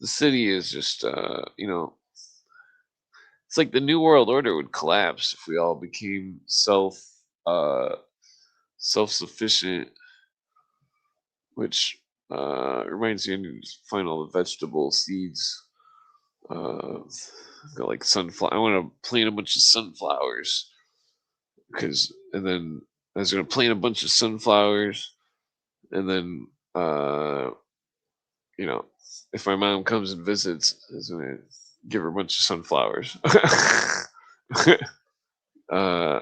the city is just it's like the new world order would collapse if we all became uh self-sufficient, which reminds me I need to find all the vegetable seeds. Got like sunflower. I want to plant a bunch of sunflowers and then I was gonna plant a bunch of sunflowers, and then you know, if my mom comes and visits, I was gonna give her a bunch of sunflowers. uh,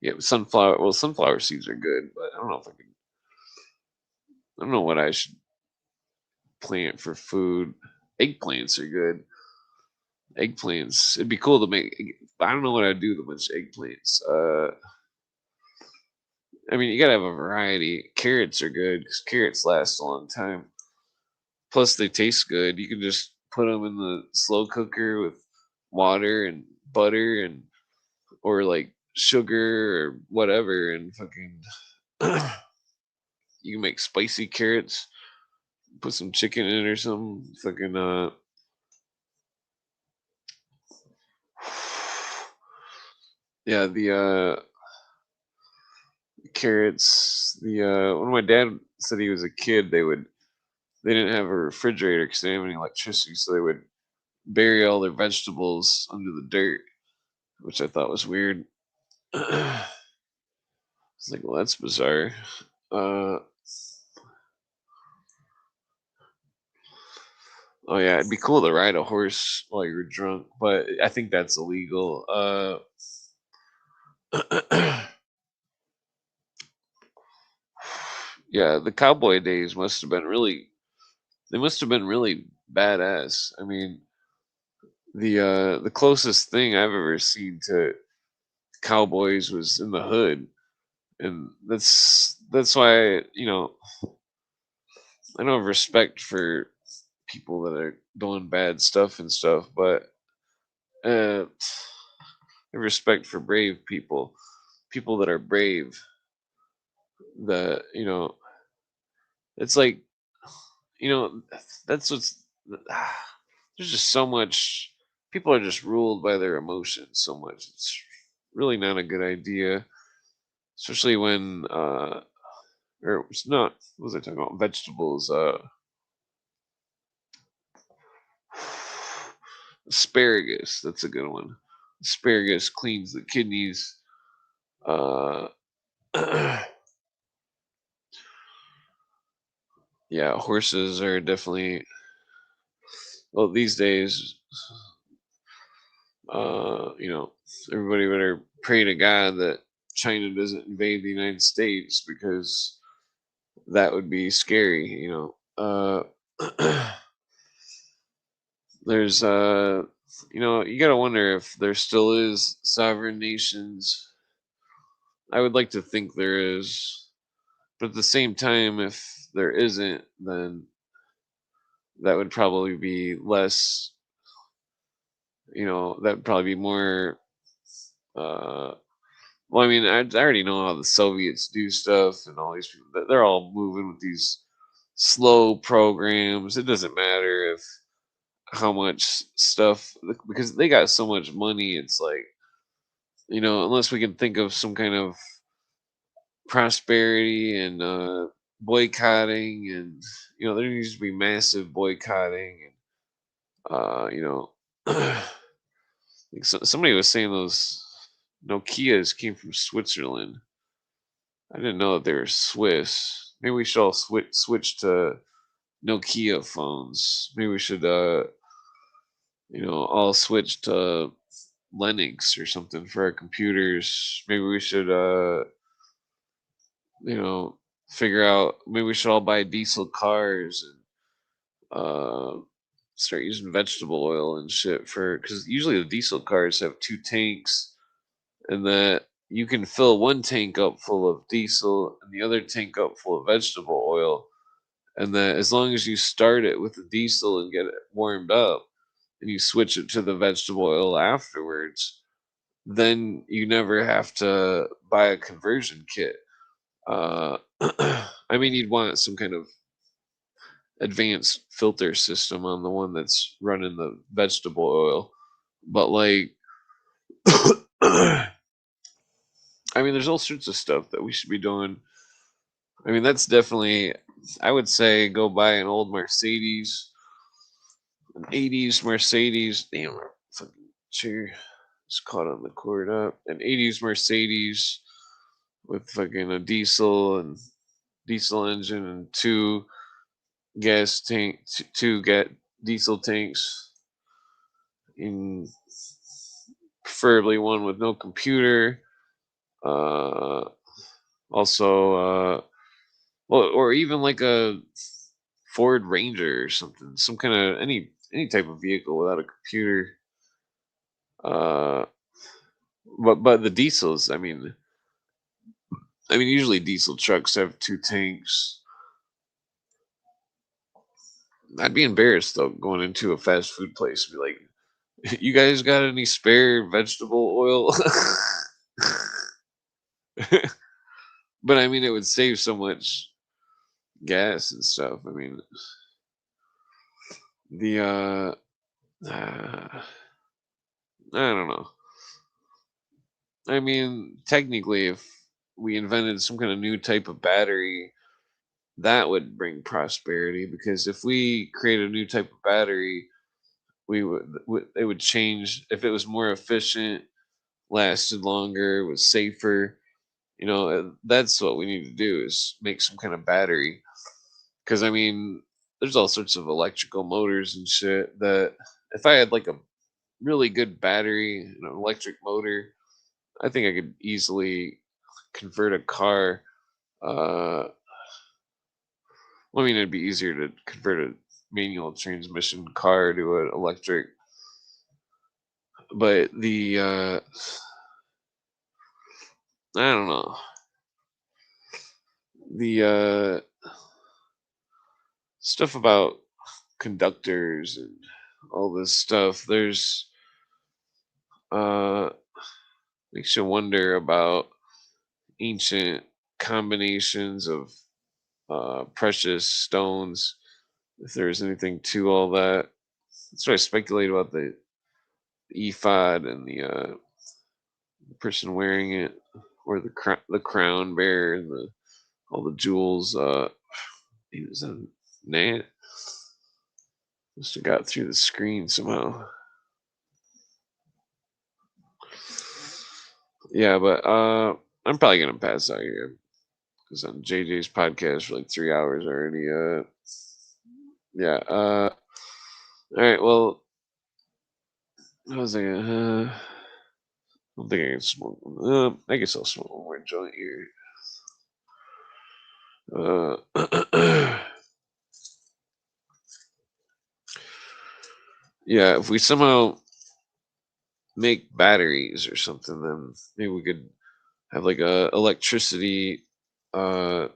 yeah, sunflower. Well, sunflower seeds are good, but I don't know if I can. I don't know what I should plant for food. Eggplants are good. Eggplants. It'd be cool to make. I don't know what I'd do with a bunch of eggplants. I mean, you gotta have a variety. Carrots are good because carrots last a long time. Plus, they taste good. You can just put them in the slow cooker with water and butter and or like sugar or whatever, and fucking. You can make spicy carrots. Put some chicken in it or something. Fucking yeah, the carrots. The when my dad said he was a kid, they didn't have a refrigerator because they didn't have any electricity, so they would bury all their vegetables under the dirt, which I thought was weird. It's like, well, that's bizarre. Uh, oh yeah, it'd be cool to ride a horse while you're drunk, but I think that's illegal. Yeah, the cowboy days must have been really. They must have been really badass. I mean, the closest thing I've ever seen to cowboys was in the hood, and that's why I don't have respect for people that are doing bad stuff and stuff, but I have respect for brave people that are brave. That it's like you know, that's what's. There's just so much. People are just ruled by their emotions so much. It's really not a good idea, especially when or it's not. What was I talking about? Vegetables. Asparagus. That's a good one. Asparagus cleans the kidneys. Uh, yeah, horses are definitely. Well, these days, uh, you know, everybody better pray to God that China doesn't invade the United States, because that would be scary, there's you gotta wonder if there still is sovereign nations. I would like to think there is, but at the same time, if there isn't, then that would probably be less. That would probably be more. Uh, well, I mean, I already know how the Soviets do stuff, and all these people. They're all moving with these slow programs. It doesn't matter if how much stuff, because they got so much money. It's like, unless we can think of some kind of prosperity and boycotting, and there needs to be massive boycotting, and like somebody was saying those Nokias came from Switzerland. I didn't know that they were Swiss. Maybe we should all switch to Nokia phones. Maybe we should all switch to Linux or something for our computers. Maybe we should you know figure out, maybe we should all buy diesel cars, and start using vegetable oil and shit, for because usually the diesel cars have two tanks, and that you can fill one tank up full of diesel and the other tank up full of vegetable oil, and that as long as you start it with the diesel and get it warmed up, and you switch it to the vegetable oil afterwards, then you never have to buy a conversion kit. uh I mean, you'd want some kind of advanced filter system on the one that's running the vegetable oil, but like I mean, there's all sorts of stuff that we should be doing. I mean, that's definitely, I would say, go buy an old Mercedes, an 80s Mercedes. Damn, my fucking chair is caught on the cord up. An 80s Mercedes with fucking a diesel engine and two get diesel tanks, in preferably one with no computer. Uh, also, well, or even like a Ford Ranger or something, some kind of any type of vehicle without a computer. Uh, but the diesels, I mean, usually diesel trucks have two tanks. I'd be embarrassed though, going into a fast food place and be like, "You guys got any spare vegetable oil?" But I mean, it would save so much gas and stuff. I mean, the I don't know. I mean, technically, if we invented some kind of new type of battery, that would bring prosperity. Because if we create a new type of battery, it would change. If it was more efficient, lasted longer, was safer. That's what we need to do, is make some kind of battery. Because I mean, there's all sorts of electrical motors and shit that, if I had like a really good battery and an electric motor, I think I could easily convert a car. Well, I mean, it'd be easier to convert a manual transmission car to an electric, but I don't know, the stuff about conductors and all this stuff. There's uh makes you wonder about ancient combinations of precious stones, if there's anything to all that. That's why I speculate about the ephod and the person wearing it, or the crown bearer, and all the jewels. He was a Nat. Must have got through the screen somehow. Yeah, but I'm probably gonna pass out here, because on JJ's podcast for like 3 hours already. Yeah. All right. Well, what was I? don't think I can smoke. I guess I'll smoke one more joint here. Yeah, if we somehow make batteries or something, then maybe we could have like a electricity, uh,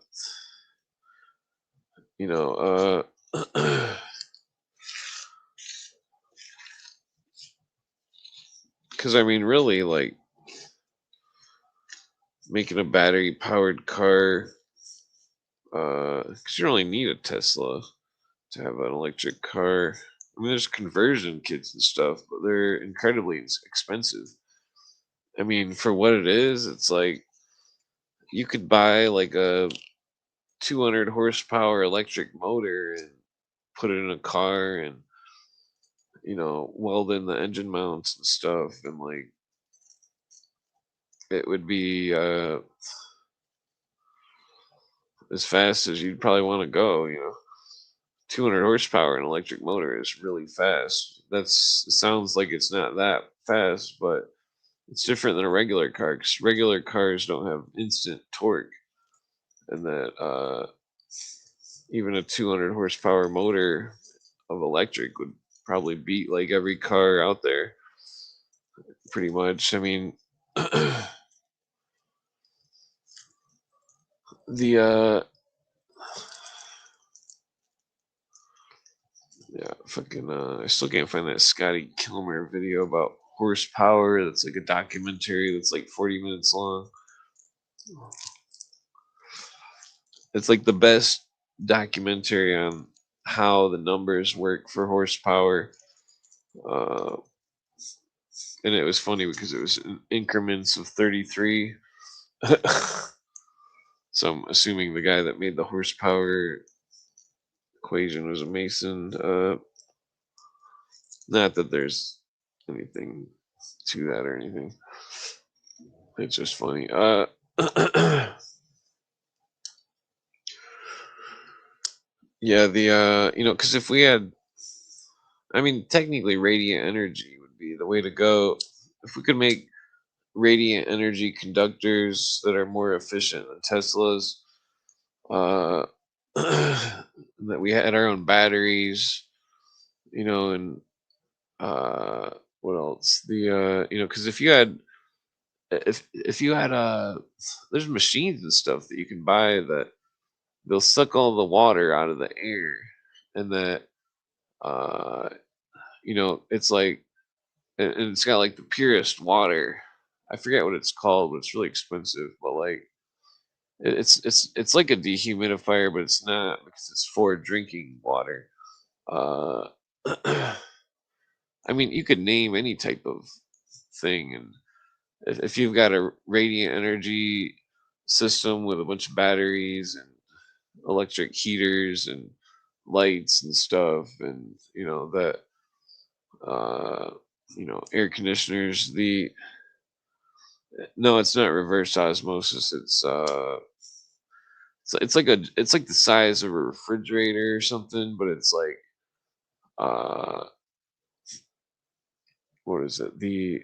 you know, because I mean, really, like making a battery powered car, because you only need a Tesla to have an electric car. I mean, there's conversion kits and stuff, but they're incredibly expensive. I mean, for what it is, it's like you could buy like a 200 horsepower electric motor and put it in a car and weld in the engine mounts and stuff, and like it would be as fast as you'd probably want to go. 200 horsepower an electric motor is really fast. It sounds like it's not that fast, but it's different than a regular car because regular cars don't have instant torque, and that even a 200 horsepower motor of electric would probably beat like every car out there pretty much. I mean, the yeah, fucking I still can't find that Scotty Kilmer video about horsepower. That's like a documentary that's like 40 minutes long. It's like the best documentary on how the numbers work for horsepower. Uh, and it was funny because it was in increments of 33. So I'm assuming the guy that made the horsepower equation was a Mason. Not that there's anything to that or anything. It's just funny. Yeah, because if we had, I mean, technically, radiant energy would be the way to go. If we could make radiant energy conductors that are more efficient than Teslas, uh, that we had our own batteries, and uh, what else? Because if you had there's machines and stuff that you can buy that they'll suck all the water out of the air, and that uh, it's like, and it's got like the purest water. I forget what it's called, but it's really expensive. But like, it's like a dehumidifier, but it's not because it's for drinking water. Uh, I mean, you could name any type of thing, and if you've got a radiant energy system with a bunch of batteries and electric heaters and lights and stuff, and that uh, air conditioners. The No, it's not reverse osmosis. It's like the size of a refrigerator or something, but it's like uh what is it? The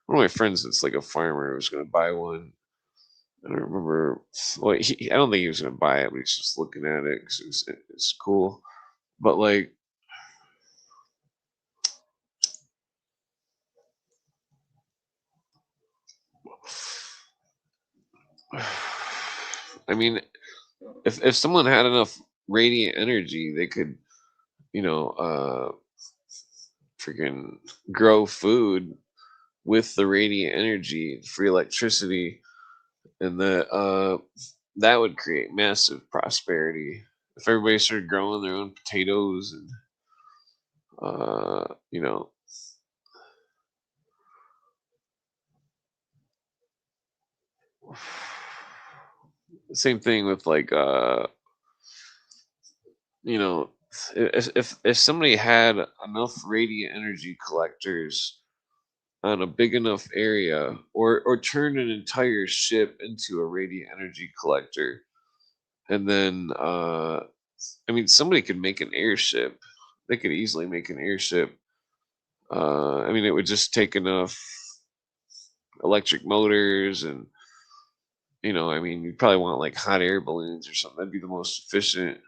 One of my friends that's like a farmer was going to buy one. I don't remember. Well, I don't think he was going to buy it, but he's just looking at it because it's cool. But like, I mean, if someone had enough radiant energy, they could, you know, uh, freaking grow food with the radiant energy, free electricity, and that would create massive prosperity if everybody started growing their own potatoes and uh, you know, same thing with like you know, if somebody had enough radiant energy collectors on a big enough area, or turned an entire ship into a radiant energy collector, and then I mean, somebody could make an airship. They could easily make an airship. I mean, it would just take enough electric motors and I mean, you probably want like hot air balloons or something. That'd be the most efficient.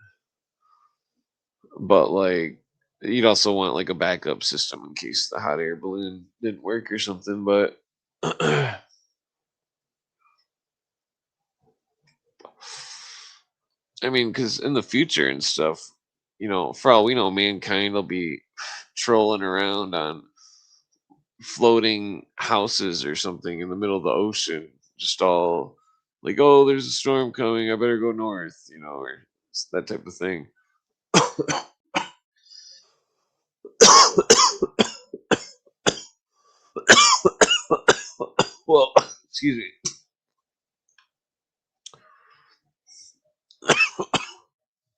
But like, you'd also want like a backup system in case the hot air balloon didn't work or something. But I mean, because in the future and stuff, for all we know, mankind will be trolling around on floating houses or something in the middle of the ocean, just all like, oh, there's a storm coming, I better go north, or that type of thing. Well, excuse me.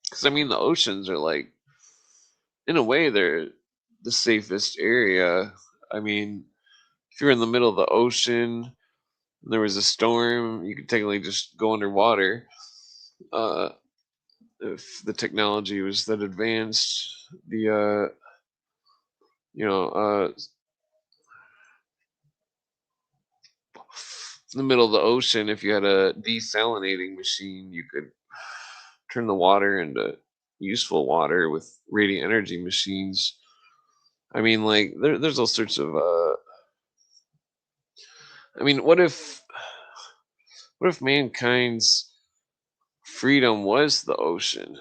Because I mean, the oceans are like, in a way, they're the safest area. I mean, if you're in the middle of the ocean, and there was a storm, you could technically just go underwater. Uh, if the technology was that advanced, you know, uh, in the middle of the ocean, if you had a desalinating machine, you could turn the water into useful water with radiant energy machines. I mean, like there's all sorts of. I mean, what if mankind's freedom was the ocean,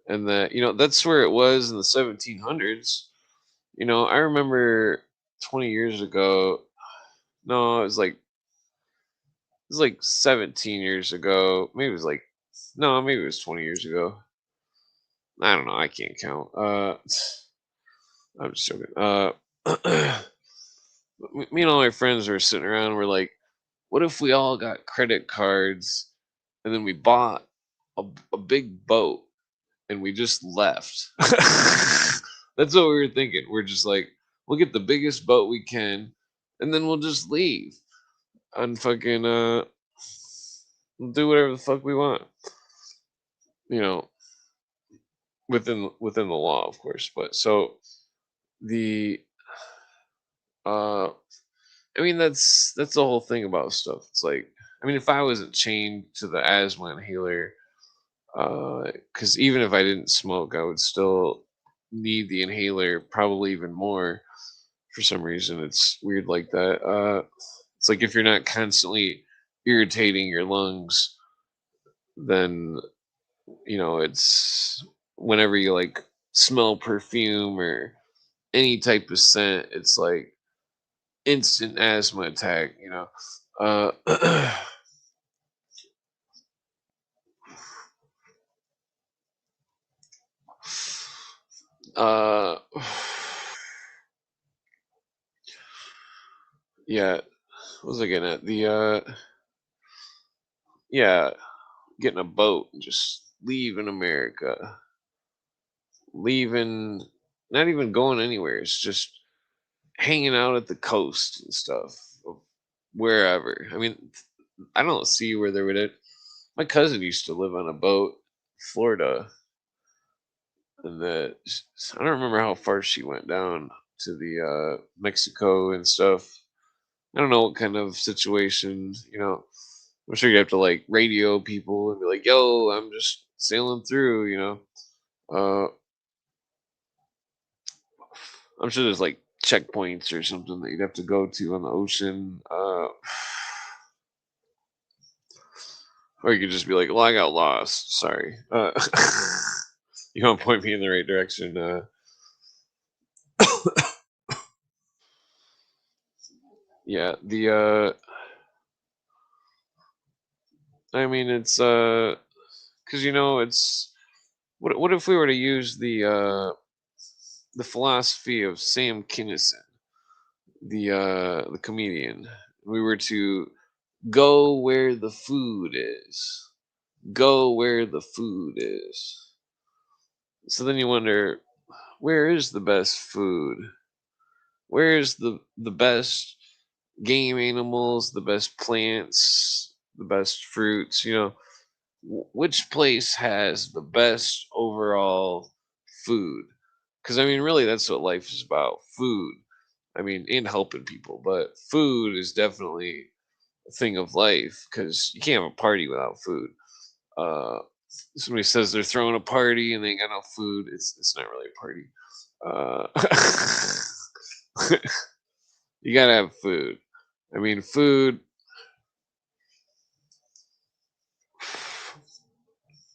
and that that's where it was in the 1700s. I remember 20 years ago. No, it was like 17 years ago. Maybe it was like no, maybe it was 20 years ago. I don't know. I can't count. I'm just joking. Me and all my friends were sitting around. And we're like, what if we all got credit cards and then we bought a big boat and we just left? That's what we were thinking. We're just like, we'll get the biggest boat we can and then we'll just leave and fucking do whatever the fuck we want. You know, within the law, of course. But so the uh I mean, that's the whole thing about stuff. It's like, I mean, if I wasn't chained to the asthma inhaler, because even if I didn't smoke, I would still need the inhaler, probably even more. For some reason, it's weird like that. It's like if you're not constantly irritating your lungs, then it's whenever you like smell perfume or any type of scent, it's like instant asthma attack. Uh, uh, yeah. What was I getting at? Yeah, getting a boat and just leaving America, leaving, not even going anywhere. It's just hanging out at the coast and stuff, of wherever. I mean, I don't see where they would. My cousin used to live on a boat, Florida, and I don't remember how far she went down to the Mexico and stuff. I don't know what kind of situation, I'm sure you have to like radio people and be like, "Yo, I'm just sailing through," Uh, I'm sure there's like checkpoints or something that you'd have to go to on the ocean. Or you could just be like, "Well, I got lost. Sorry." You want to point me in the right direction? Yeah. I mean, it's because it's what if we were to use the philosophy of Sam Kinison, the comedian? We were to go where the food is. Go where the food is. So then you wonder, where is the best food? Where is the best game animals, the best plants, the best fruits? Which place has the best overall food? Because I mean, really, that's what life is about: food. I mean, and helping people, but food is definitely a thing of life because you can't have a party without food. Uh, Somebody says they're throwing a party and they ain't got no food. It's not really a party. You gotta have food. I mean, food.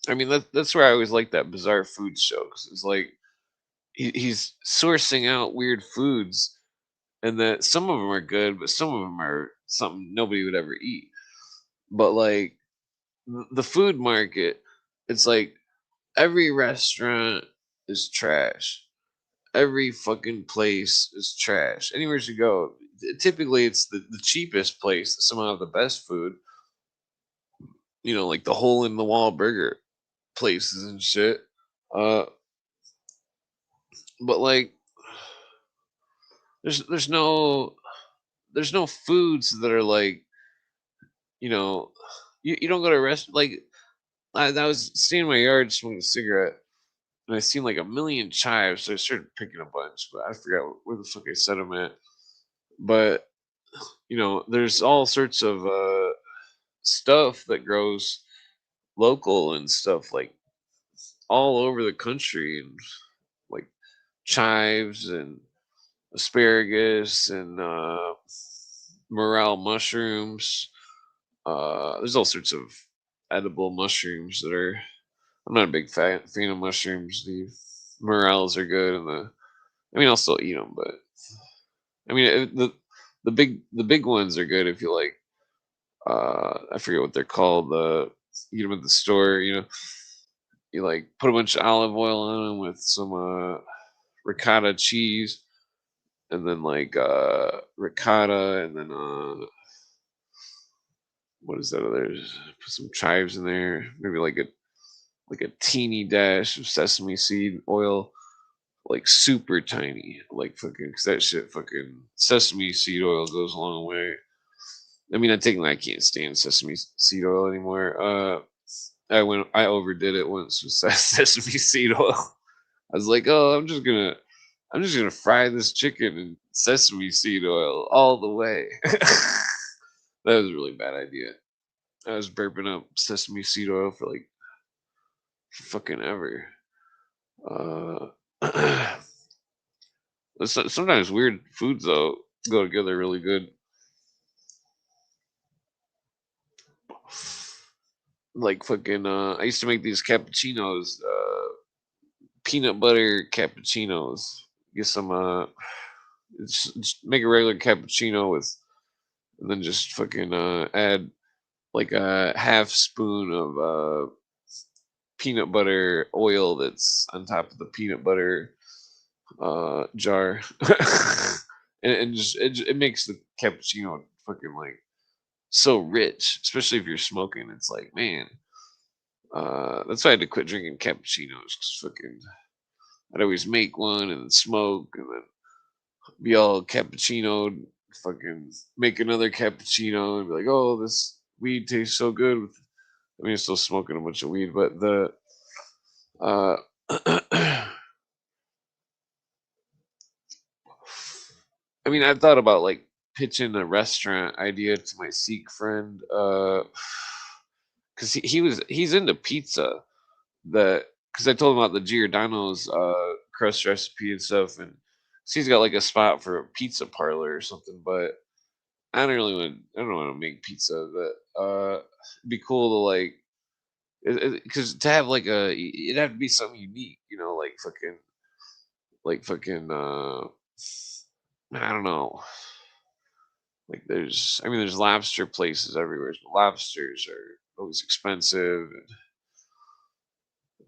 I mean, that's where I always like that bizarre food show because it's like he's sourcing out weird foods, and that some of them are good, but some of them are something nobody would ever eat. But like the food market, it's like every restaurant is trash. Every fucking place is trash. Anywhere you go, typically it's the cheapest place that somehow have the best food. Like the hole in the wall burger places and shit. Uh, but like, there's no foods that are like, you know, you don't go to a restaurant like I was standing in my yard smoking a cigarette and I seen like a million chives, so I started picking a bunch, but I forgot where the fuck I set them at. But there's all sorts of stuff that grows local and stuff like all over the country, and like chives and asparagus and morel mushrooms. There's all sorts of edible mushrooms that are. I'm not a big fan of mushrooms. The morels are good, and I mean, I'll still eat them, but I mean, the big ones are good if you like. I forget what they're called. Eat them at the store. You like put a bunch of olive oil on them with some ricotta cheese, and then like ricotta, and then what is that other? Put some chives in there. Maybe like a teeny dash of sesame seed oil, like super tiny, like fucking. Because that shit, fucking sesame seed oil goes a long way. I mean, I can't stand sesame seed oil anymore. I overdid it once with sesame seed oil. I was like, oh, I'm just gonna fry this chicken in sesame seed oil all the way. That was a really bad idea. I was burping up sesame seed oil for like fucking ever. Uh, Sometimes weird foods though go together really good. Like fucking, I used to make these cappuccinos, peanut butter cappuccinos. Get some, just make a regular cappuccino with, and then just fucking add like a half spoon of peanut butter oil that's on top of the peanut butter jar, and just it makes the cappuccino fucking like so rich, especially if you're smoking. It's like, man, that's why I had to quit drinking cappuccinos because fucking I'd always make one and then smoke and then be all cappuccino, fucking make another cappuccino and be like, oh, this weed tastes so good. I mean, I'm still smoking a bunch of weed, but uh, I mean, I thought about like pitching a restaurant idea to my Sikh friend, because he's into pizza. Because I told him about the Giordano's crust recipe and stuff, and so he's got like a spot for a pizza parlor or something. But I don't want to make pizza, but it'd be cool to like, because to have like it'd have to be something unique, like fucking, I don't know. Like there's lobster places everywhere, but lobsters are always expensive.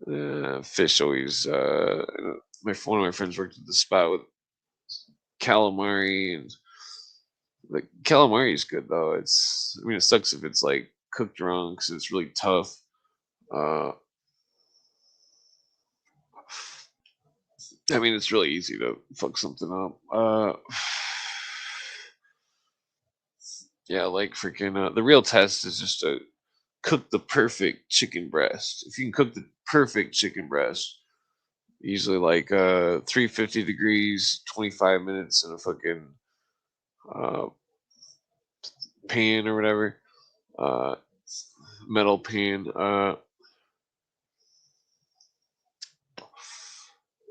And fish always. One of my friends worked at the spot with calamari, and the calamari is good though. I mean, it sucks if it's like cooked wrong because it's really tough. Uh, I mean, it's really easy to fuck something up. Yeah, like freaking. The real test is just to cook the perfect chicken breast. If you can cook the perfect chicken breast, usually like 350 degrees, 25 minutes in a fucking uh, pan or whatever, uh, metal pan.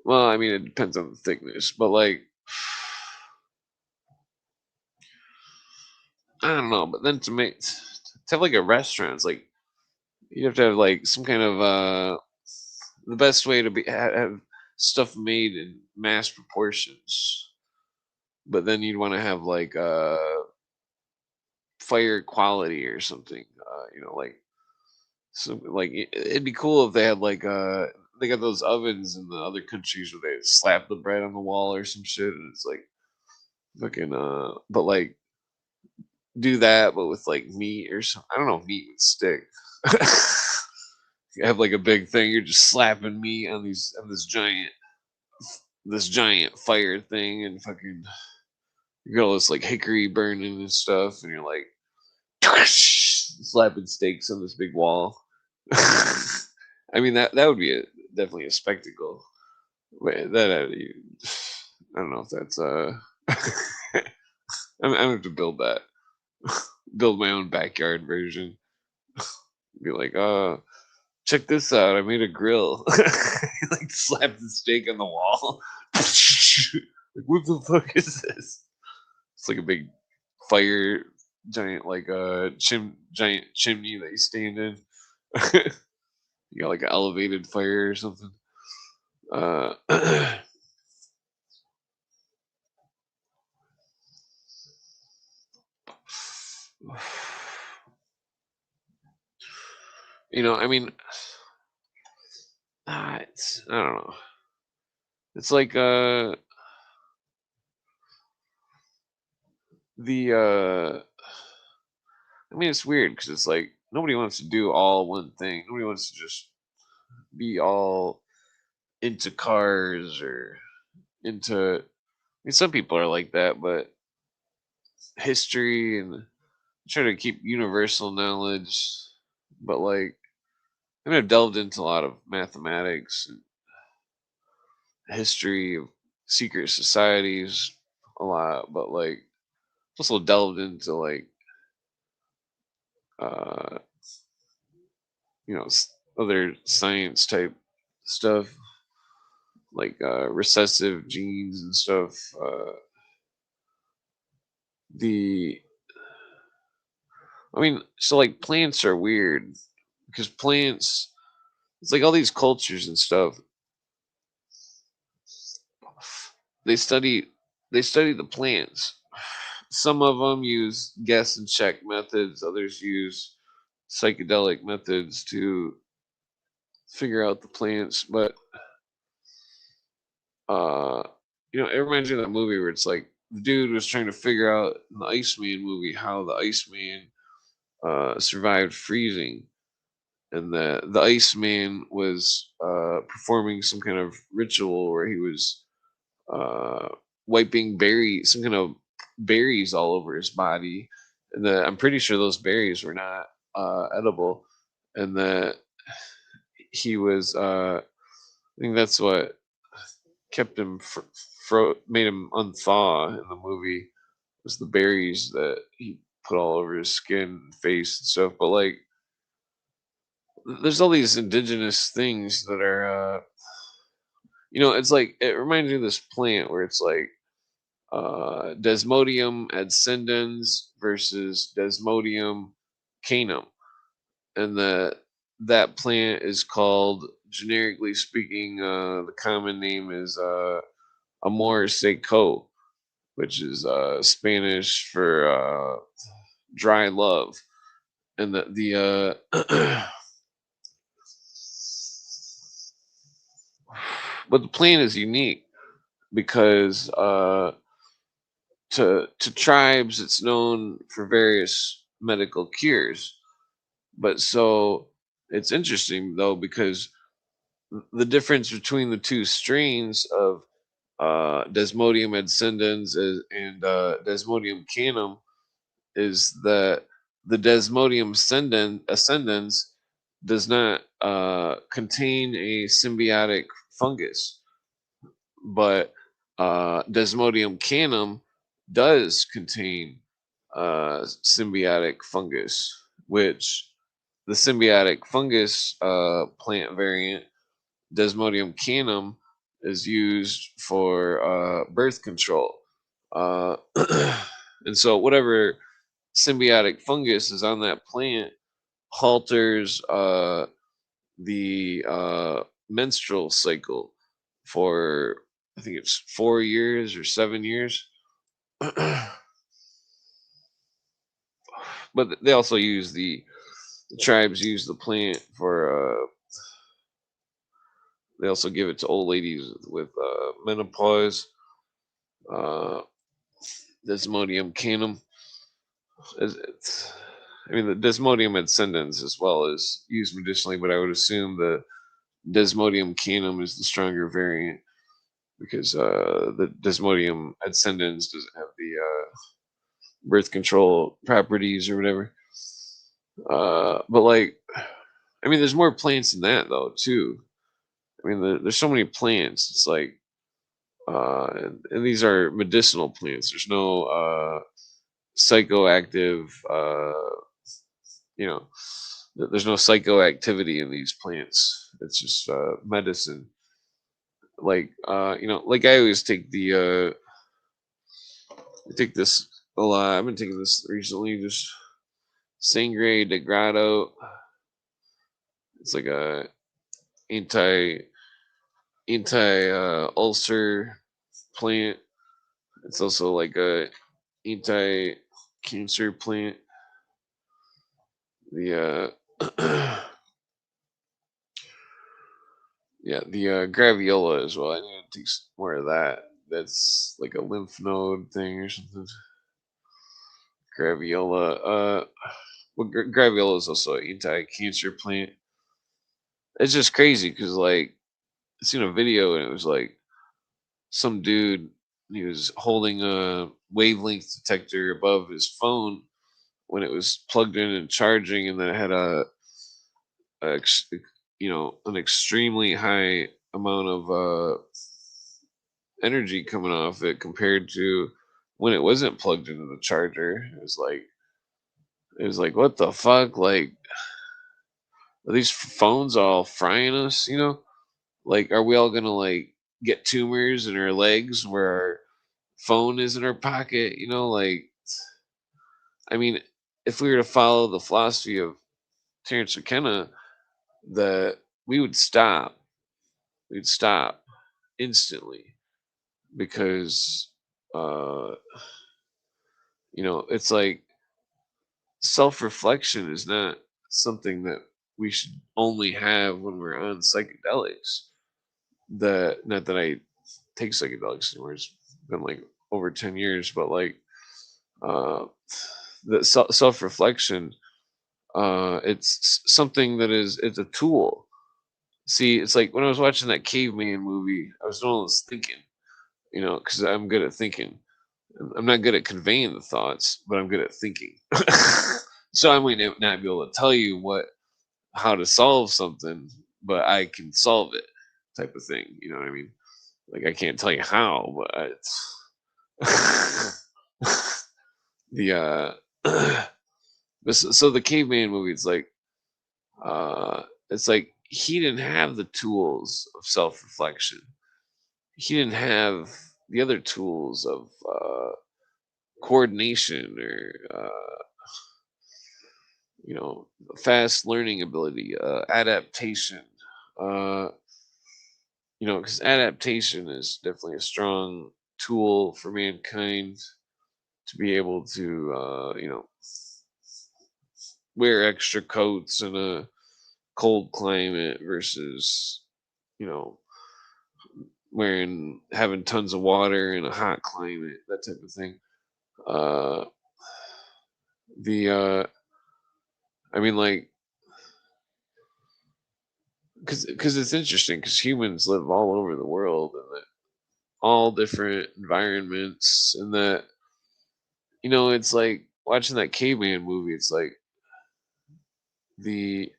Well, I mean, it depends on the thickness, but like, I don't know. But then to have like a restaurant, it's like you have to have like some kind of the best way to have stuff made in mass proportions. But then you'd want to have like fire quality or something. Like like it'd be cool if they had like they got those ovens in the other countries where they slap the bread on the wall or some shit, and it's like fucking but like do that, but with like meat or something. I don't know, meat would stick. You have like a big thing, you're just slapping meat on this giant fire thing, and fucking you got all this like hickory burning and stuff, and you're like slapping steaks on this big wall. I mean that would be definitely a spectacle. Wait, I don't know if that's I'm gonna have to build that, build my own backyard version. Be like, check this out, I made a grill. Like slap the steak on the wall. Like, what the fuck is this? It's like a big fire, giant like giant chimney that you stand in. You got like an elevated fire or something. Uh, I mean, I don't know. It's like the I mean, it's weird because it's like nobody wants to do all one thing. Nobody wants to just be all into cars or into. I mean, some people are like that, but history and try to keep universal knowledge. But like, I've delved into a lot of mathematics and history of secret societies a lot, but like also delved into like uh other science type stuff like recessive genes and stuff. The I mean, so like plants are weird because plants, it's like all these cultures and stuff. They study they study the plants. Some of them use guess and check methods. Others use psychedelic methods to figure out the plants. But uh, it reminds me of that movie where it's like the dude was trying to figure out in the Iceman movie how the Iceman survived freezing, and the Iceman was performing some kind of ritual where he was uh, wiping some kind of berries all over his body, and I'm pretty sure those berries were not edible, and that he was. I think that's what kept him made him unthaw in the movie was the berries that he put all over his skin and face and stuff. But like, there's all these indigenous things that are, it's like it reminds me of this plant where it's like Desmodium ascendens versus Desmodium canum, and that plant is called, generically speaking, the common name is Amor seco, which is Spanish for dry love, and but the plant is unique because to tribes it's known for various medical cures, but so it's interesting though because the difference between the two strains of Desmodium ascendens and Desmodium canum is that the Desmodium ascendens does not contain a symbiotic fungus, but Desmodium canum does contain symbiotic fungus, which the symbiotic fungus plant variant Desmodium canum is used for birth control. Uh, and so whatever symbiotic fungus is on that plant halters the menstrual cycle for, I think it's 4 years or 7 years. But they also use the tribes use the plant for they also give it to old ladies with menopause. Uh, Desmodium canum. I mean, the Desmodium ascendens as well is used medicinally, but I would assume the Desmodium canum is the stronger variant because the Desmodium ascendens doesn't have the birth control properties or whatever. But like, I mean, there's more plants than that though too. I mean, there's so many plants. It's like, and these are medicinal plants. There's no psychoactive, you know, there's no psychoactivity in these plants. It's just medicine. Like, like I always take I take this a lot. I've been taking this recently. Just Sangre de Grado. It's like a anti ulcer plant. It's also like a anti cancer plant. The yeah, the graviola as well. I need to take more of that. That's like a lymph node thing or something. Graviola. Well, graviola is also an anti-cancer plant. It's just crazy because like I seen a video and it was like some dude, he was holding a wavelength detector above his phone when it was plugged in and charging, and then it had a an extremely high amount of energy coming off it compared to when it wasn't plugged into the charger. It was like what the fuck? Like, are these phones all frying us? Like, are we all gonna like get tumors in our legs where our phone is in our pocket? Like, I mean, if we were to follow the philosophy of Terrence McKenna, that we would stop. We'd stop instantly because, uh, it's like self-reflection is not something that we should only have when we're on psychedelics. Not that I take psychedelics anymore. It's been like over 10 years, but like uh, the self-reflection, it's something that it's a tool. See, it's like when I was watching that caveman movie, I was doing all this thinking, because I'm good at thinking. I'm not good at conveying the thoughts, but I'm good at thinking. So I might not be able to tell you how to solve something, but I can solve it, type of thing. You know what I mean? Like, I can't tell you how, but it's the so the caveman movie. It's like he didn't have the tools of self-reflection. He didn't have the other tools of coordination or fast learning ability, adaptation. Uh, because adaptation is definitely a strong tool for mankind to be able to, wear extra coats in a cold climate versus, you know, having tons of water in a hot climate, that type of thing. Uh, the, I mean, like, because it's interesting because humans live all over the world and that all different environments, and that it's like watching that caveman movie. It's like the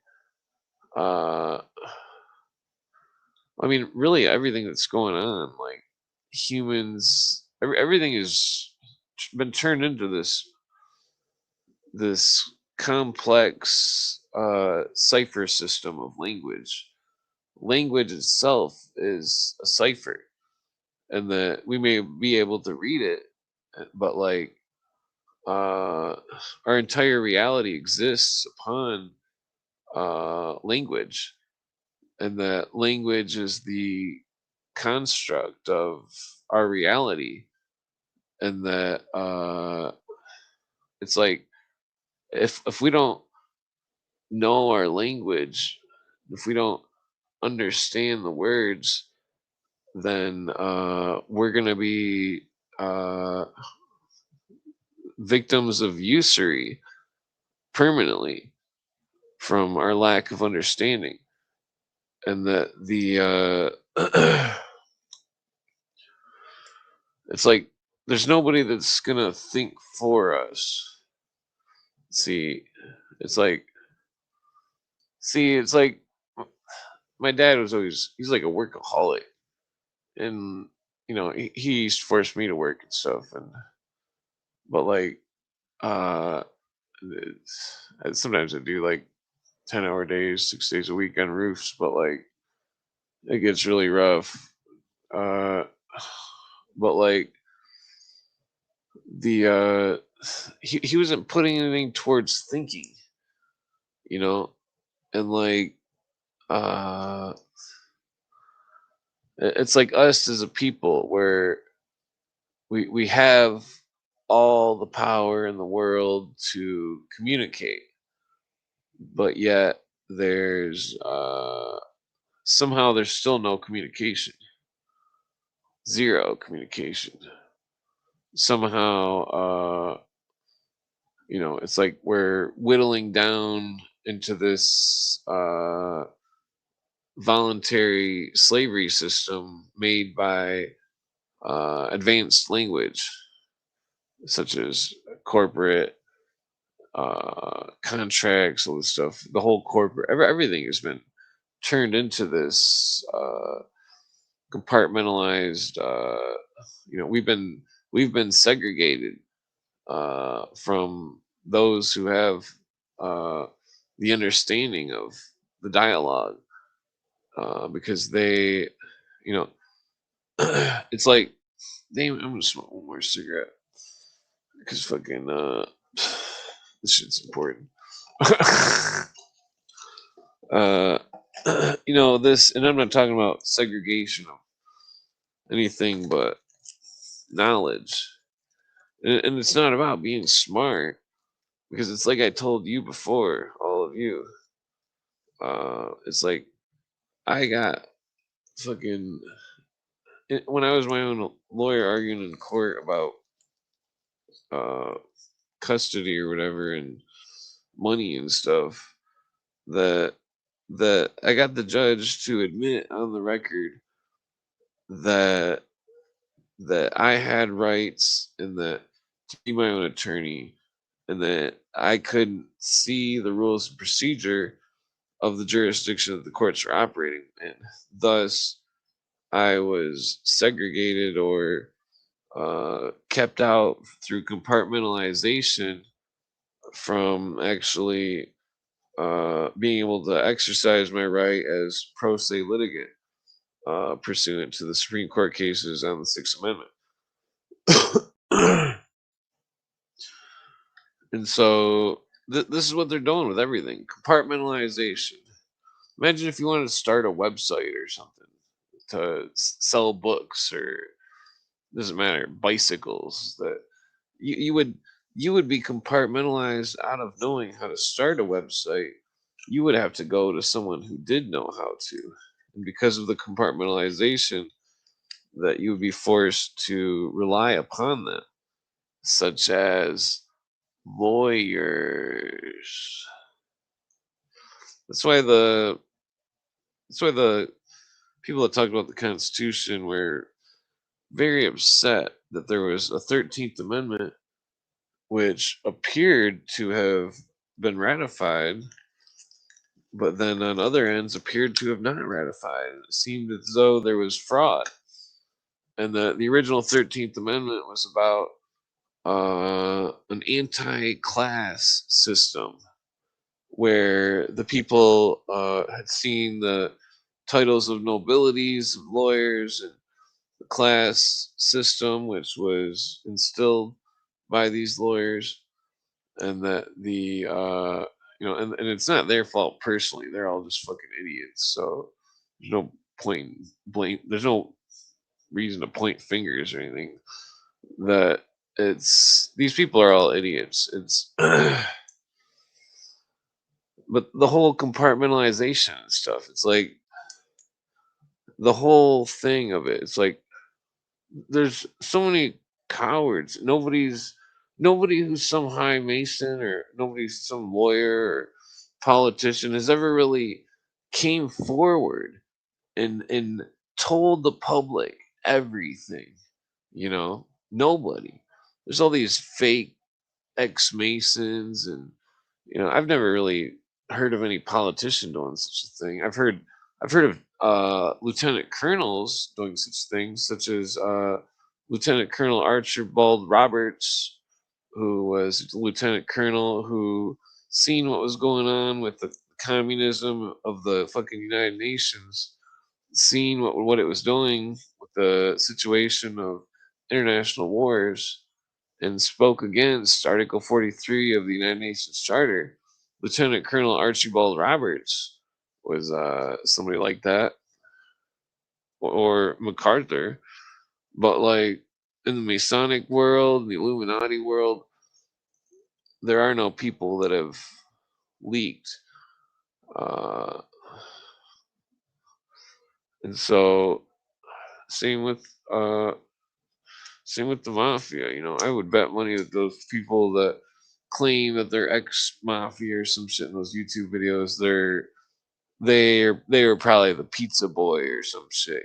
uh I mean, really everything that's going on, like humans, everything is been turned into this complex cipher system of language. Language itself is a cipher, and that we may be able to read it, but like our entire reality exists upon language, and that language is the construct of our reality, and that it's like if we don't know our language, if we don't understand the words, then we're gonna be victims of usury permanently from our lack of understanding, and that the it's like there's nobody that's gonna think for us. See, it's like it's like my dad was always he's like a workaholic, and he used to force me to work and stuff, and but like uh sometimes I do like 10-hour days, 6 days a week on roofs, but like it gets really rough. Uh, but like the he wasn't putting anything towards thinking, you know, and like uh, it's like us as a people where we have all the power in the world to communicate, but yet there's somehow there's still no communication, zero communication. Somehow, it's like we're whittling down into this voluntary slavery system made by advanced language, such as corporate contracts, all this stuff. The whole corporate, everything has been turned into this compartmentalized. We've been segregated from those who have uh, the understanding of the dialogue, because they, you know, it's like, damn, I'm gonna smoke one more cigarette because fucking this shit's important. uh, this, and I'm not talking about segregation of anything but knowledge, and it's not about being smart, because it's like I told you before, all of you. It's like I got fucking when I was my own lawyer arguing in court about uh, custody or whatever and money and stuff, that I got the judge to admit on the record that I had rights, and that to be my own attorney, and that I couldn't see the rules and procedure of the jurisdiction that the courts are operating in. Thus, I was segregated or kept out through compartmentalization from actually being able to exercise my right as pro se litigant, pursuant to the Supreme Court cases on the Sixth Amendment. And so this is what they're doing with everything: compartmentalization. Imagine if you wanted to start a website or something to sell books, or doesn't matter, bicycles, that you would be compartmentalized out of knowing how to start a website. You would have to go to someone who did know how to, and because of the compartmentalization, that you would be forced to rely upon them, such as lawyers. That's why the people that talked about the Constitution were very upset that there was a 13th Amendment which appeared to have been ratified, but then on other ends appeared to have not ratified. It seemed as though there was fraud, and that the original 13th Amendment was about an anti-class system where the people had seen the titles of nobilities, of lawyers, and the class system, which was instilled by these lawyers, and that and it's not their fault personally. They're all just fucking idiots. So there's no point in blame. There's no reason to point fingers or anything. That it's these people are all idiots. It's but the whole compartmentalization and stuff. It's like the whole thing of it. It's like there's so many cowards. Nobody who's some high mason or nobody's some lawyer or politician has ever really came forward and told the public everything. Nobody. There's all these fake ex masons, and I've never really heard of any politician doing such a thing. I've heard of lieutenant colonels doing such things, such as Lieutenant Colonel Archibald Roberts, who was a lieutenant colonel who seen what was going on with the communism of the fucking United Nations, seen what it was doing with the situation of international wars, and spoke against Article 43 of the United Nations Charter. Lieutenant Colonel Archibald Roberts was somebody like that, or MacArthur. But like in the Masonic world, the Illuminati world, there are no people that have leaked. Uh, and so same with uh, same with the mafia. I would bet money that those people that claim that they're ex mafia or some shit in those YouTube videos, they were probably the pizza boy or some shit.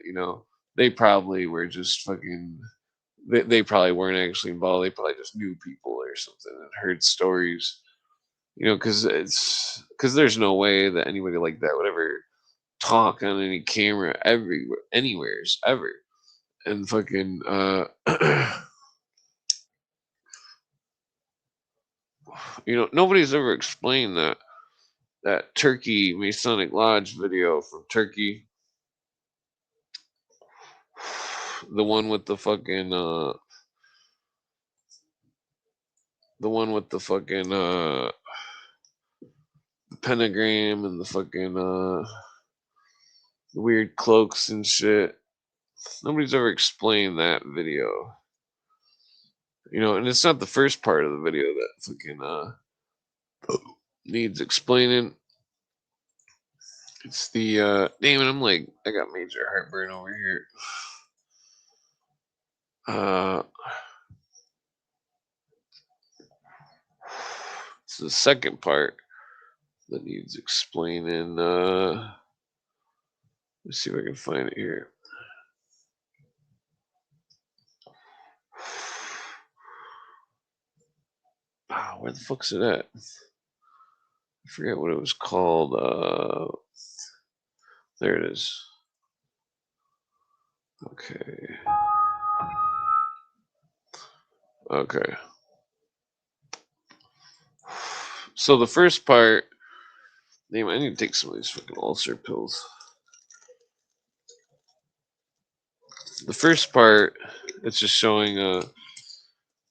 They probably were just fucking. They probably weren't actually involved. They probably just knew people or something and heard stories. Because there's no way that anybody like that would ever talk on any camera everywhere, anywheres ever, and fucking nobody's ever explained that Turkey Masonic Lodge video from Turkey, the one with the fucking the pentagram and the fucking weird cloaks and shit. Nobody's ever explained that video. And it's not the first part of the video that fucking needs explaining. It's the damn it, I got major heartburn over here. It's the second part that needs explaining. Let's see if I can find it here. Where the fuck's it at? I forget what it was called. There it is. Okay. Okay. So the first part, damn, I need to take some of these fucking ulcer pills. The first part, it's just showing a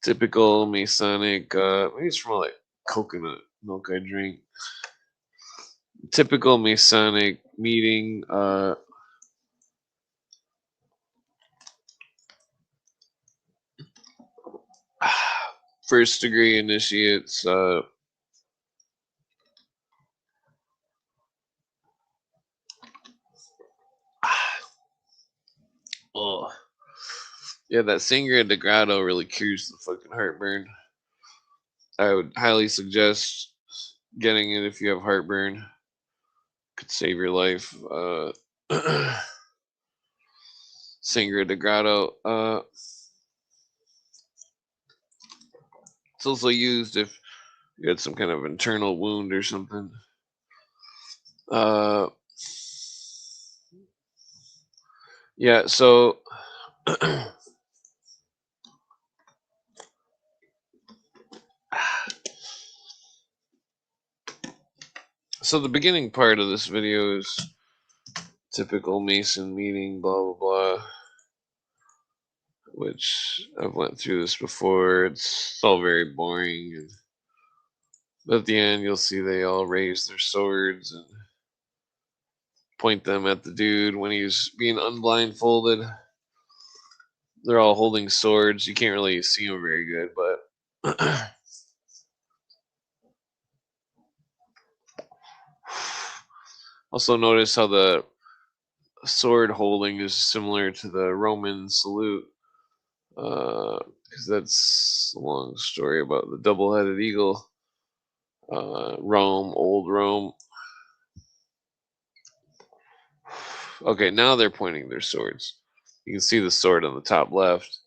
typical Masonic, maybe it's from like coconut milk I drink. Typical Masonic meeting, first degree initiates, oh, yeah, that Sangria de Grotto really cures the fucking heartburn. I would highly suggest getting it if you have heartburn. Could save your life. Sangria de Grotto. It's also used if you had some kind of internal wound or something. Yeah, so So the beginning part of this video is typical Mason meeting, blah blah blah, which I've went through this before. It's all very boring, and at the end you'll see they all raise their swords and point them at the dude when he's being unblindfolded. They're all holding swords. You can't really see them very good, but also notice how the sword holding is similar to the Roman salute, because that's a long story about the double-headed eagle. Rome, old Rome. Okay, now they're pointing their swords. You can see the sword on the top left.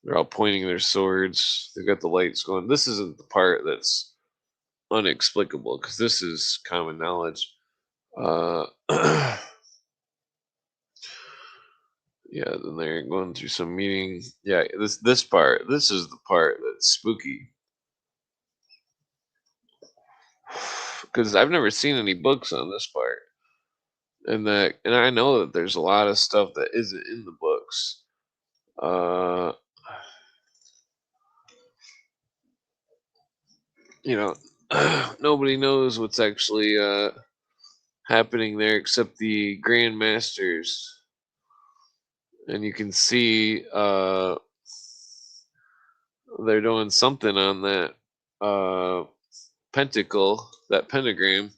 They're all pointing their swords. They've got the lights going. This isn't the part that's unexplicable, because this is common knowledge. Yeah, then they're going through some meeting. Yeah, this part, this is the part that's spooky, because I've never seen any books on this part, and I know that there's a lot of stuff that isn't in the books. You know, nobody knows what's actually happening there except the Grand Masters, and you can see they're doing something on that pentacle, that pentagram.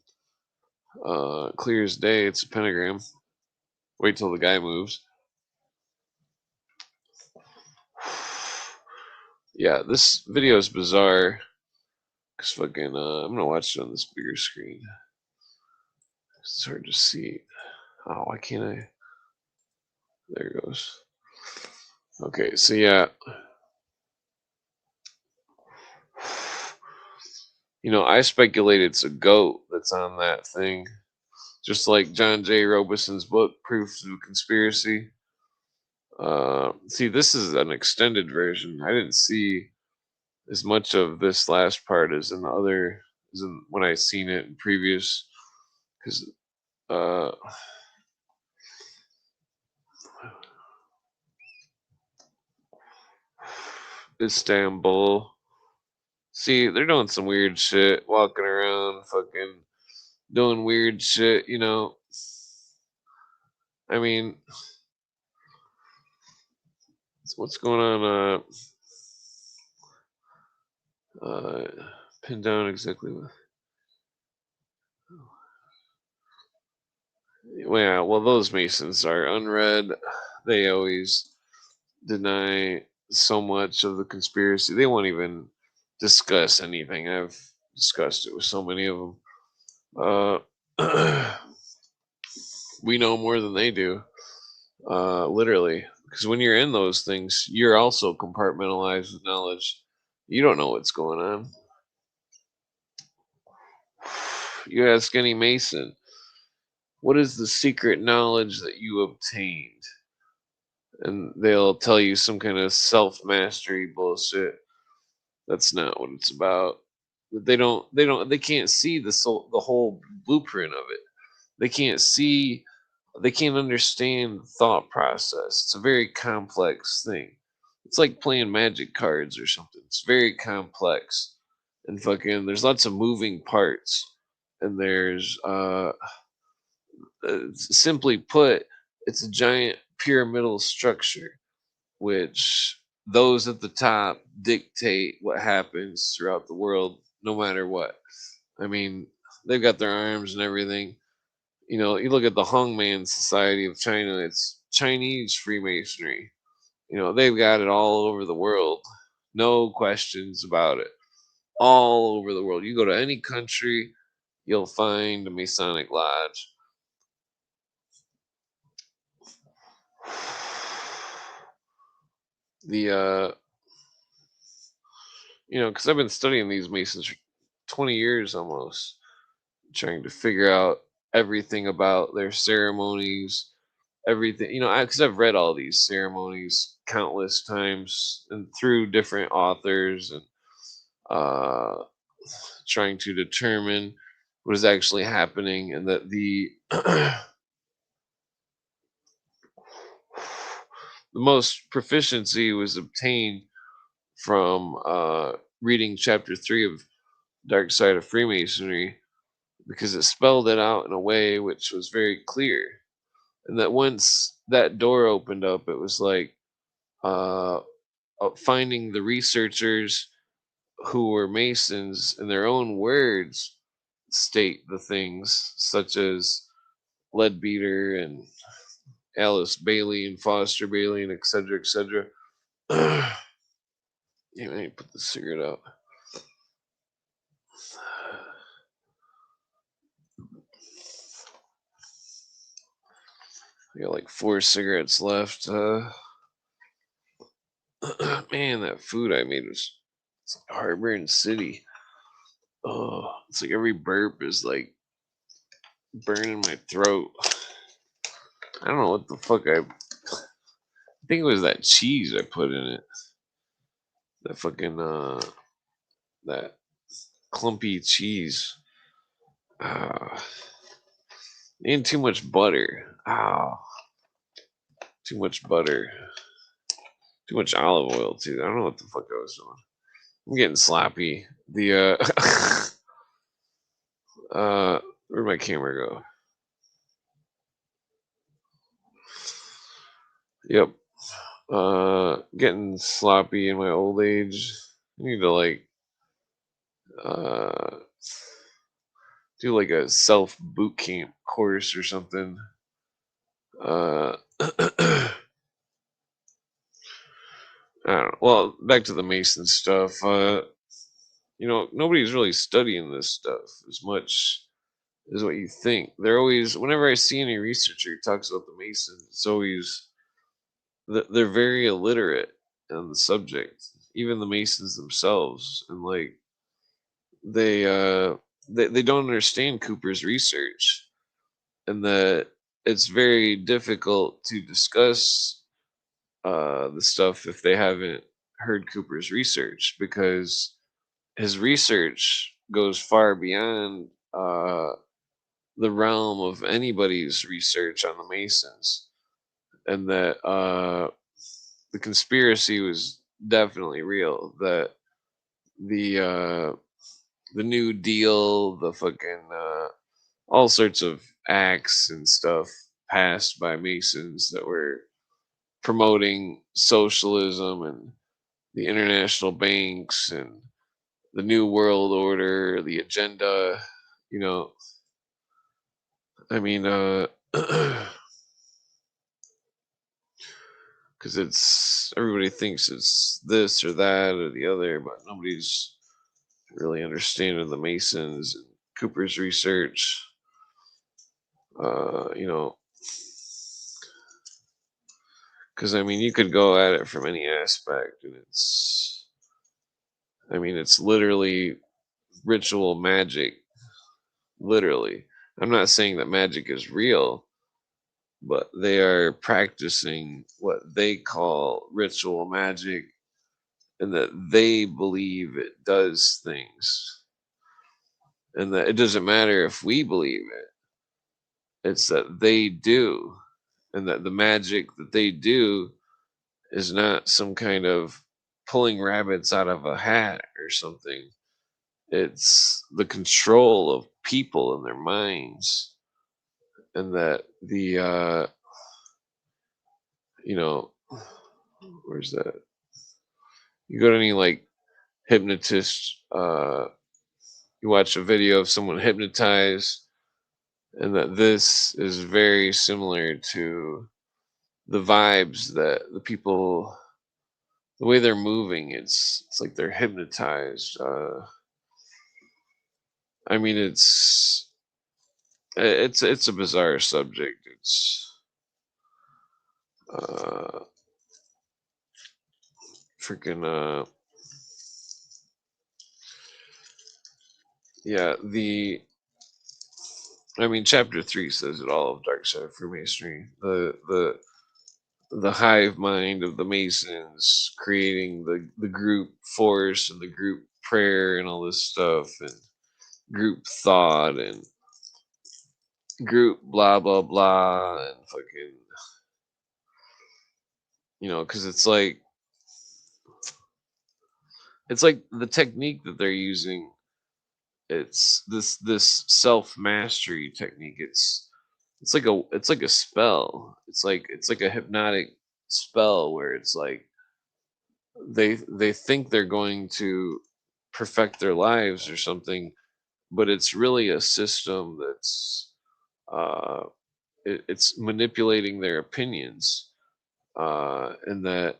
Clear as day, it's a pentagram. Wait till the guy moves. Yeah, this video is bizarre. Cause fucking, I'm gonna watch it on this bigger screen. It's hard to see. Oh, why can't I? There it goes. Okay, so yeah. I speculate it's a goat that's on that thing. Just like John J. Robison's book, Proofs of Conspiracy. See, this is an extended version. I didn't see as much of this last part as in the other, as in when I seen it in previous, because Istanbul. See, they're doing some weird shit, walking around, fucking doing weird shit. I mean, what's going on? Pin down exactly. Well, those Masons are unread. They always deny so much of the conspiracy. They won't even discuss anything. I've discussed it with so many of them. We know more than they do, literally. Because when you're in those things, you're also compartmentalized with knowledge. You don't know what's going on. You ask any Mason, what is the secret knowledge that you obtained? And they'll tell you some kind of self-mastery bullshit. That's not what it's about. They can't see the whole blueprint of it. They can't understand the thought process. It's a very complex thing. It's like playing magic cards or something. It's very complex. And fucking there's lots of moving parts. And there's simply put, it's a giant pyramidal structure, which those at the top dictate what happens throughout the world, no matter what. I mean, they've got their arms and everything. You look at the Hongman Society of China, it's Chinese Freemasonry. They've got it all over the world. No questions about it. All over the world. You go to any country, you'll find a Masonic lodge. Because I've been studying these Masons for 20 years almost, trying to figure out everything about their ceremonies, everything, because I've read all these ceremonies countless times and through different authors, and trying to determine what is actually happening, and that the the most proficiency was obtained from reading chapter 3 of Dark Side of Freemasonry, because it spelled it out in a way which was very clear. And that once that door opened up, it was like uh, finding the researchers who were Masons in their own words state the things such as Leadbeater and Alice Bailey and Foster Bailey and etc. etc. Yeah, I need to put the cigarette out. I got like 4 cigarettes left. Man, that food I made was it's like Heartburn City. Oh, it's like every burp is like burning my throat. I don't know what the fuck I think it was that cheese I put in it. That fucking that clumpy cheese. And too much butter. Too much butter. Too much olive oil too. I don't know what the fuck I was doing. I'm getting sloppy. The where'd my camera go? Yep. Getting sloppy in my old age. I need to like uh do like a self boot camp course or something. I don't know. Well, back to the Mason stuff. Nobody's really studying this stuff as much as what you think. They're always, whenever I see any researcher who talks about the Masons, it's always they're very illiterate on the subject. Even the Masons themselves, and like they they don't understand Cooper's research, and that it's very difficult to discuss the stuff if they haven't heard Cooper's research, because his research goes far beyond the realm of anybody's research on the Masons, and that the conspiracy was definitely real. That the New Deal, the fucking all sorts of acts and stuff passed by Masons that were promoting socialism and the international banks and the New World Order, the agenda, you know, I mean, because it's everybody thinks it's this or that or the other, but nobody's really understanding the Masons and Cooper's research. You know, because I mean, you could go at it from any aspect, and it's literally ritual magic. Literally, I'm not saying that magic is real, but they are practicing what they call ritual magic, and that they believe it does things, and that it doesn't matter if we believe it's that they do, and that the magic that they do is not some kind of pulling rabbits out of a hat or something. It's the control of people and their minds, and that the you know where's that, you go to any like hypnotist, you watch a video of someone hypnotized, and that this is very similar to the vibes that the people, the way they're moving, it's like they're hypnotized. I mean, it's a bizarre subject. It's uh freaking yeah, the I mean, chapter 3 says it all of Dark Side of Freemasonry. The hive mind of the Masons creating the group force and the group prayer and all this stuff, and group thought and group blah blah blah and fucking, because it's like the technique that they're using. It's this self mastery technique. It's like a spell. It's like a hypnotic spell where it's like they think they're going to perfect their lives or something, but it's really a system that's uh it's manipulating their opinions, and that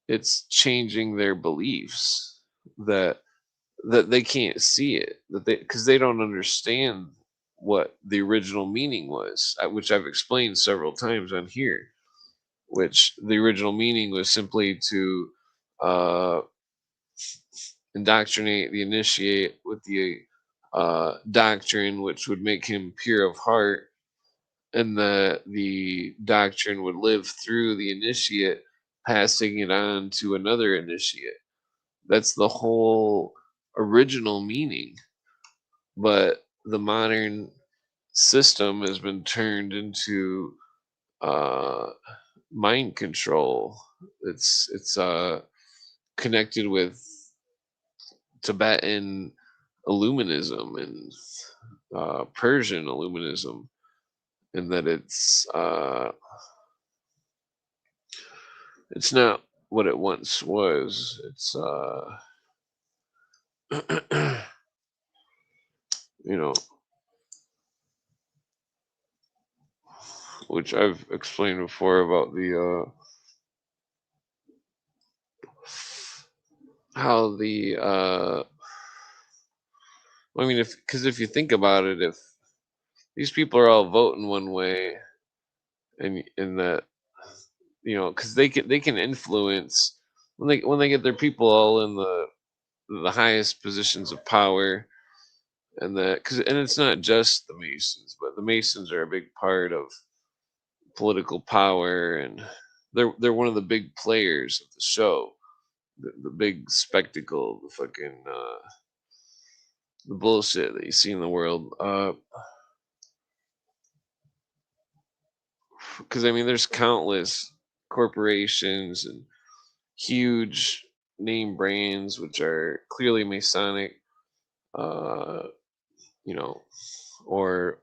it's changing their beliefs, that they can't see it, that they because they don't understand what the original meaning was, which I've explained several times on here. Which the original meaning was simply to uh, indoctrinate the initiate with the doctrine, which would make him pure of heart, and the doctrine would live through the initiate, passing it on to another initiate. That's the whole original meaning. But the modern system has been turned into uh, mind control. It's connected with Tibetan Illuminism and Persian Illuminism, in that it's not what it once was. It's you know, which I've explained before about the how the I mean, if you think about it, if these people are all voting one way, and in that, because they can influence when they get their people all in the highest positions of power, and it's not just the Masons, but the Masons are a big part of political power, and they're one of the big players of the show, the big spectacle, the fucking the bullshit that you see in the world. Because I mean, there's countless corporations and huge name brands which are clearly Masonic, uh, you know, or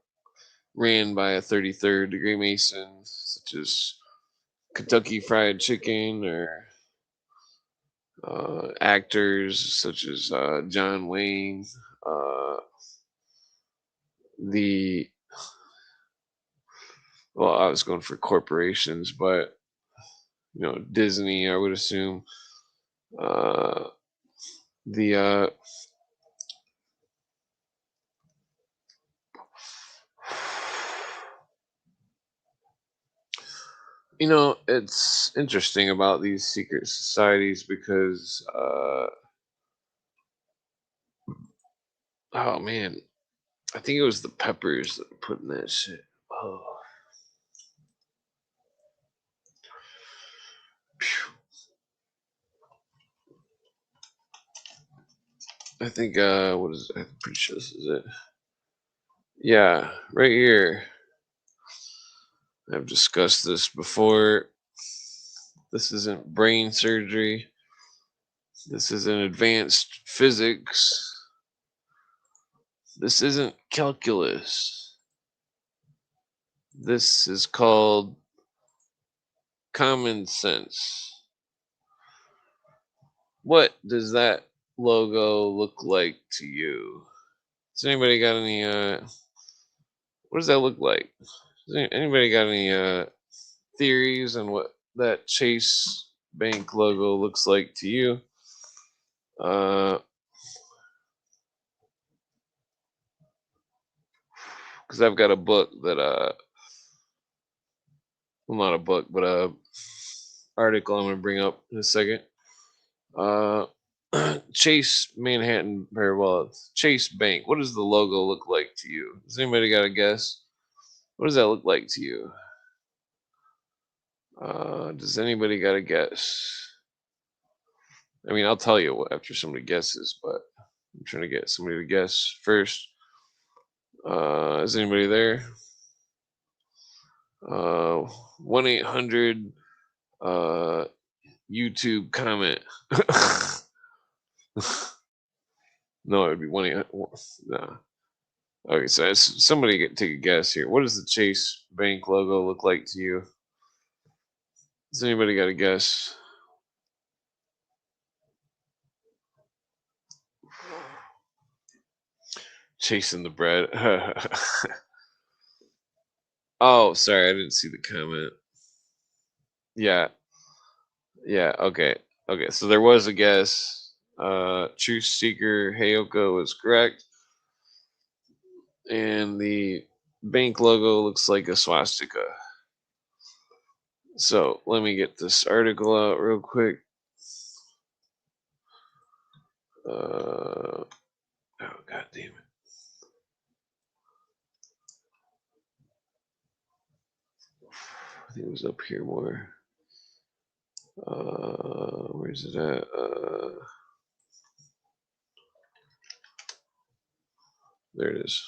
ran by a 33rd degree Mason, such as Kentucky Fried Chicken, or actors such as John Wayne, uh, the well, I was going for corporations, but Disney, I would assume, uh, the it's interesting about these secret societies because oh man, I think it was the Peppers that were putting that shit. Oh, phew. I think what is it? I'm pretty sure this is it. Yeah, right here. I've discussed this before. This isn't brain surgery. This isn't advanced physics. This isn't calculus. This is called common sense. What does that logo look like to you? Has anybody got any what does that look like? Anybody got any theories on what that Chase Bank logo looks like to you? Because I've got a book that well, not a book, but a article I'm going to bring up in a second. Uh, Chase Manhattan, or well, Chase Bank. What does the logo look like to you? Has anybody got a guess? What does that look like to you? Does anybody got a guess? I mean, I'll tell you after somebody guesses, but I'm trying to get somebody to guess first. Is anybody there? 1-800 YouTube comment. No, it would be 1-800. Nah. Okay, so somebody take a guess here. What does the Chase Bank logo look like to you? Has anybody got a guess? Chasing the bread. Oh, sorry, I didn't see the comment. Yeah. Yeah, okay. Okay, so there was a guess. Truth Seeker Hayoko was correct. And the bank logo looks like a swastika. So let me get this article out real quick. Oh, god damn it. I think it was up here more. Where's it at? There it is.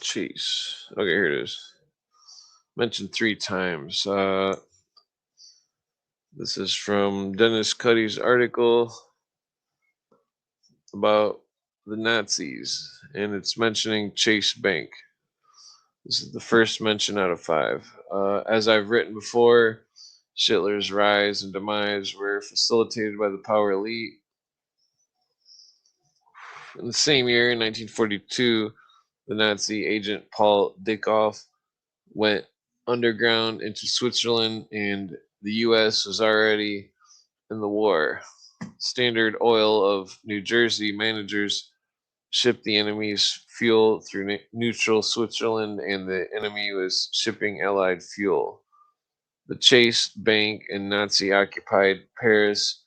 Chase. Okay, here it is. Mentioned 3 times. This is from Dennis Cuddy's article about the Nazis, and it's mentioning Chase Bank. This is the first mention out of 5. As I've written before, Hitler's rise and demise were facilitated by the power elite. In the same year, in 1942, the Nazi agent Paul Dickhoff went underground into Switzerland, and the U.S. was already in the war. Standard Oil of New Jersey managers shipped the enemy's fuel through neutral Switzerland, and the enemy was shipping Allied fuel. The Chase Bank in Nazi-occupied Paris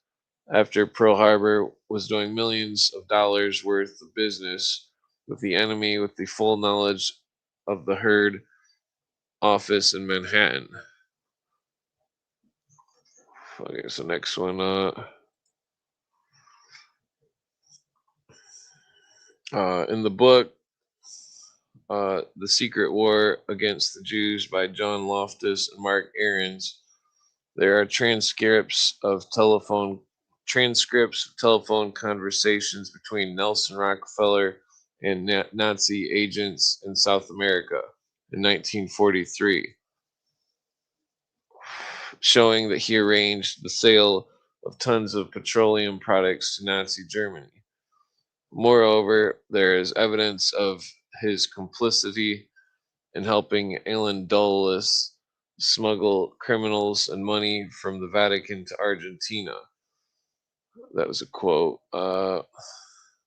after Pearl Harbor was doing millions of dollars worth of business with the enemy with the full knowledge of the Heard office in Manhattan. Okay, so next one. In the book, The Secret War Against the Jews by John Loftus and Mark Ahrens, there are transcripts of telephone conversations between Nelson Rockefeller and Nazi agents in South America in 1943, showing that he arranged the sale of tons of petroleum products to Nazi Germany. Moreover, there is evidence of his complicity in helping Alan Dulles smuggle criminals and money from the Vatican to Argentina. That was a quote.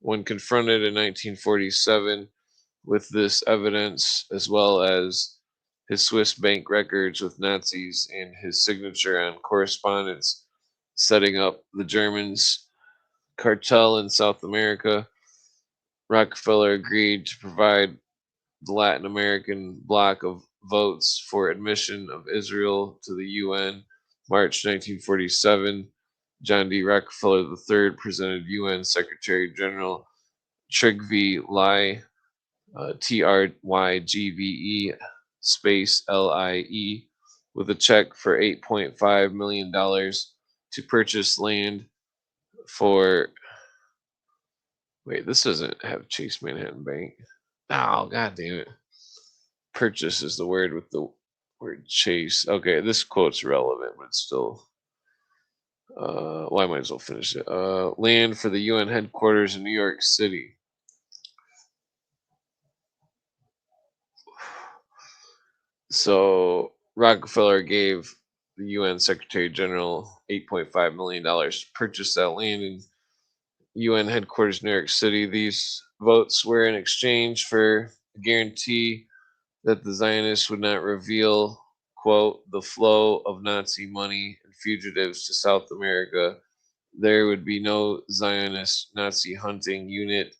When confronted in 1947 with this evidence, as well as his Swiss bank records with Nazis and his signature on correspondence setting up the Germans' cartel in South America, Rockefeller agreed to provide the Latin American bloc of votes for admission of Israel to the UN. March 1947, John D. Rockefeller III presented UN Secretary General Trygve Lie, TRYGVE space LIE, with a check for $8.5 million to purchase land for. Wait, this doesn't have Chase Manhattan Bank. Oh, god damn it. Purchase is the word with the word chase. Okay, this quote's relevant, but still. Well, I might as well finish it. Land for the UN headquarters in New York City. So Rockefeller gave the UN Secretary General $8.5 million to purchase that land in UN headquarters in New York City. These votes were in exchange for a guarantee that the Zionists would not reveal, quote, the flow of Nazi money and fugitives to South America. There would be no Zionist Nazi hunting unit,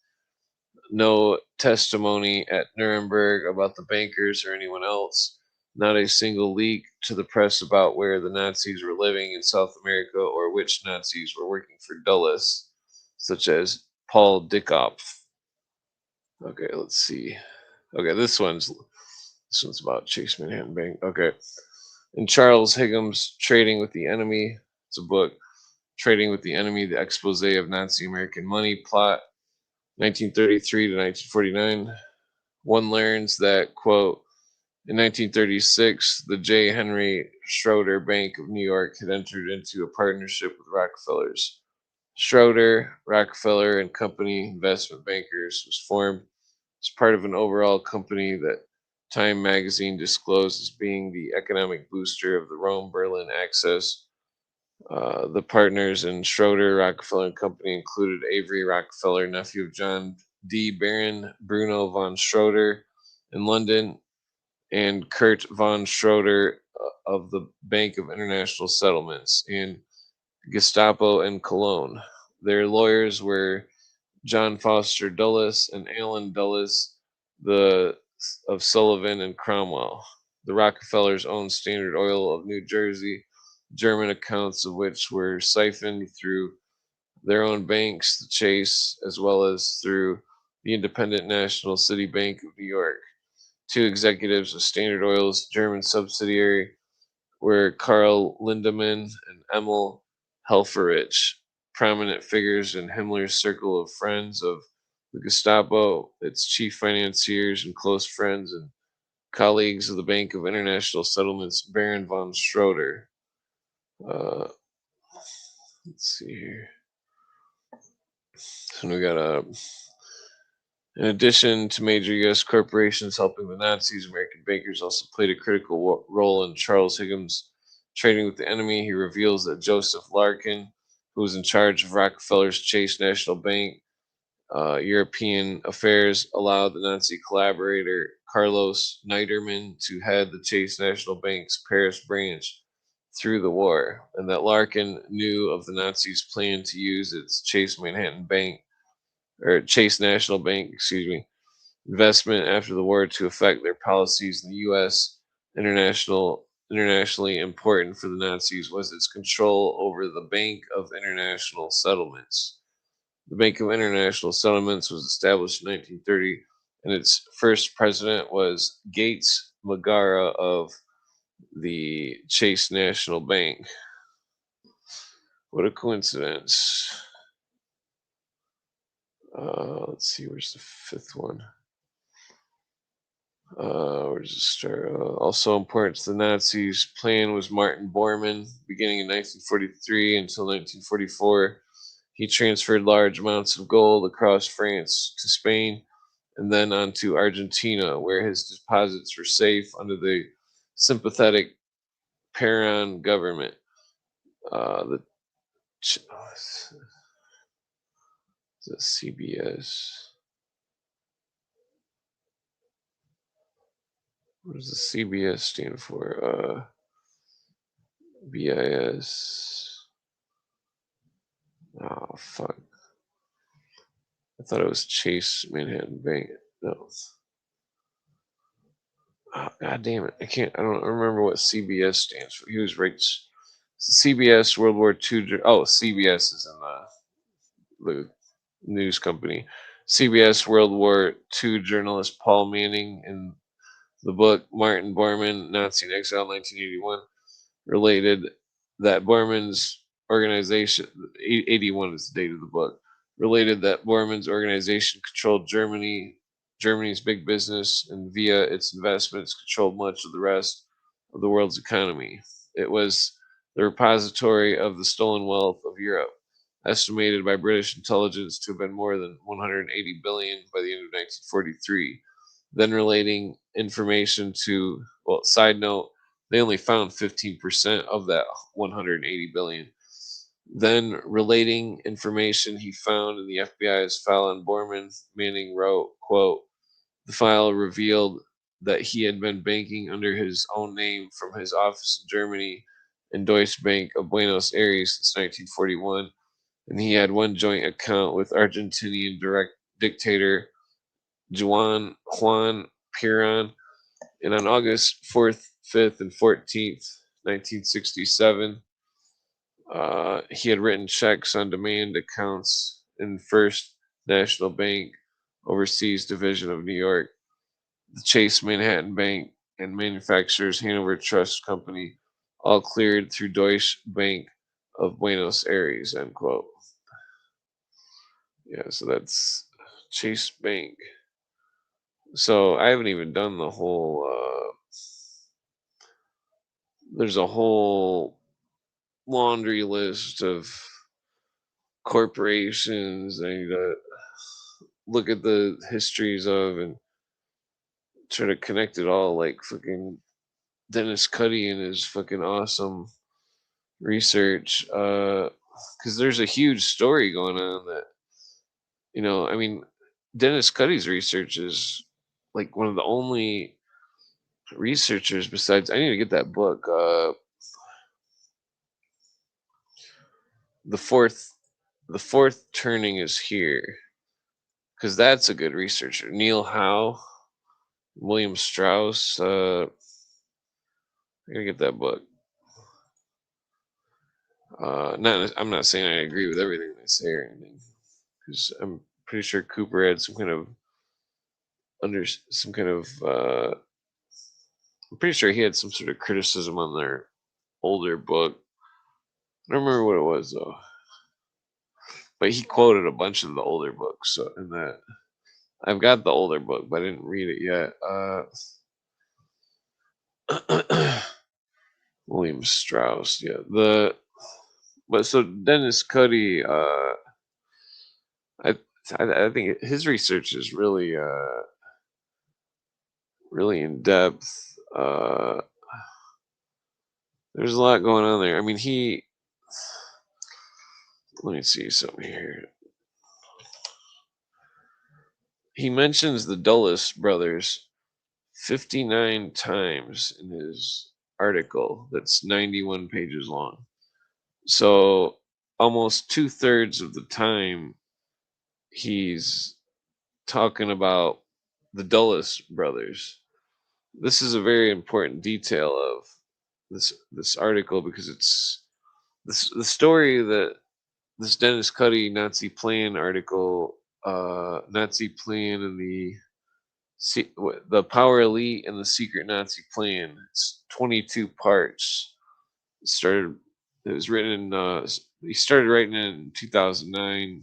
no testimony at Nuremberg about the bankers or anyone else, not a single leak to the press about where the Nazis were living in South America or which Nazis were working for Dulles, such as Paul Dickoff. Okay, let's see. Okay, this one's about Chase Manhattan Bank. Okay, and Charles Higgins, Trading with the Enemy. It's a book. Trading with the Enemy: The Expose of Nazi American Money Plot, 1933 to 1949. One learns that, quote, in 1936, the J. Henry Schroeder Bank of New York had entered into a partnership with Rockefellers. Schroeder, Rockefeller and Company Investment Bankers was formed as part of an overall company that Time magazine disclosed as being the economic booster of the Rome-Berlin axis. The partners in Schroeder, Rockefeller and Company included Avery Rockefeller, nephew of John D. Baron Bruno von Schroeder in London, and Kurt von Schroeder of the Bank of International Settlements, and Gestapo in Cologne. Their lawyers were John Foster Dulles and Allen Dulles the of Sullivan and Cromwell. The Rockefellers owned Standard Oil of New Jersey, German accounts of which were siphoned through their own banks, the Chase, as well as through the Independent National City Bank of New York. Two executives of Standard Oil's German subsidiary were Karl Lindemann and Emil Helfferich, prominent figures in Himmler's circle of friends of the Gestapo, its chief financiers and close friends and colleagues of the Bank of International Settlements, Baron von Schroeder. Uh, let's see here. So we got in addition to major U.S. corporations helping the Nazis, American bankers also played a critical role in Charles Higgins' Trading with the Enemy. He reveals that Joseph Larkin, who was in charge of Rockefeller's Chase National Bank European affairs, allowed the Nazi collaborator Carlos Niederman to head the Chase National Bank's Paris branch through the war, and that Larkin knew of the Nazis' plan to use its Chase National Bank, investment after the war to affect their policies in the U.S. Internationally important for the Nazis was its control over the Bank of International Settlements. The Bank of International Settlements was established in 1930, and its first president was Gates Magara of the Chase National Bank. What a coincidence. Let's see, where's the fifth one? Where does it start? Also important to the Nazis' plan was Martin Bormann. Beginning in 1943 until 1944, he transferred large amounts of gold across France to Spain and then on to Argentina, where his deposits were safe under the sympathetic Peron government. The CBS. What does the CBS stand for? BIS. Oh, fuck. I thought it was Chase Manhattan Bank. No. Oh, God damn it. I don't remember what CBS stands for. He was right. CBS World War II. Oh, CBS is in the news company. CBS World War II journalist Paul Manning in the book Martin Bormann, Nazi in Exile, 1981, related that Bormann's organization, 81 is the date of the book, related that Bormann's organization controlled Germany's big business, and via its investments controlled much of the rest of the world's economy. It was the repository of the stolen wealth of Europe, estimated by British intelligence to have been more than 180 billion by the end of 1943. Then relating information to, well, side note, they only found 15% of that 180 billion. Then relating information he found in the FBI's file on Bormann, Manning wrote, quote, the file revealed that he had been banking under his own name from his office in Germany in Deutsche Bank of Buenos Aires since 1941, and he had one joint account with Argentinian dictator Juan Perón. And on August 4th, 5th, and 14th, 1967, he had written checks on demand accounts in first National Bank, Overseas Division of New York, the Chase Manhattan Bank, and Manufacturers Hanover Trust Company, all cleared through Deutsche Bank of Buenos Aires, end quote. Yeah, so that's Chase Bank. So I haven't even done the whole, there's a whole laundry list of corporations I need to look at the histories of and try to connect it all, like fucking Dennis Cuddy and his fucking awesome research. Because there's a huge story going on that, I mean, Dennis Cuddy's research is like one of the only researchers besides. I need to get that book. The fourth turning is here, because that's a good researcher. Neil Howe, William Strauss. I gotta get that book. I'm not saying I agree with everything they say or anything, because I'm pretty sure Cooper had some kind of I'm pretty sure he had some sort of criticism on their older book. I don't remember what it was though, but he quoted a bunch of the older books. So in that, I've got the older book, but I didn't read it yet. William Strauss, yeah. But so Dennis Cuddy, I think his research is really really in depth. There's a lot going on there. I mean, let me see something here. He mentions the Dulles brothers 59 times in his article that's 91 pages long. So almost 2/3 of the time he's talking about the Dulles brothers. This is a very important detail of this article, because it's the story that this Dennis Cuddy Nazi plan article, Nazi plan and the power elite and the secret Nazi plan. It's 22 parts. It was written in, he started writing it in 2009.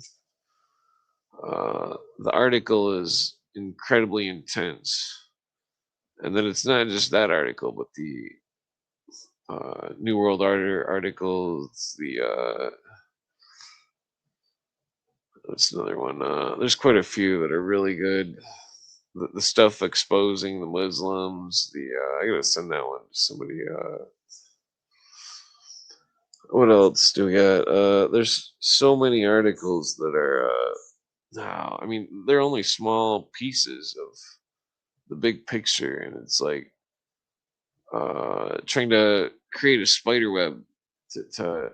The article is incredibly intense. And then it's not just that article, but the New World Order articles, that's another one. There's quite a few that are really good. The stuff exposing the Muslims. I gotta send that one to somebody. What else do we got? There's so many articles that are. No, I mean they're only small pieces of the big picture, and it's like trying to create a spider web to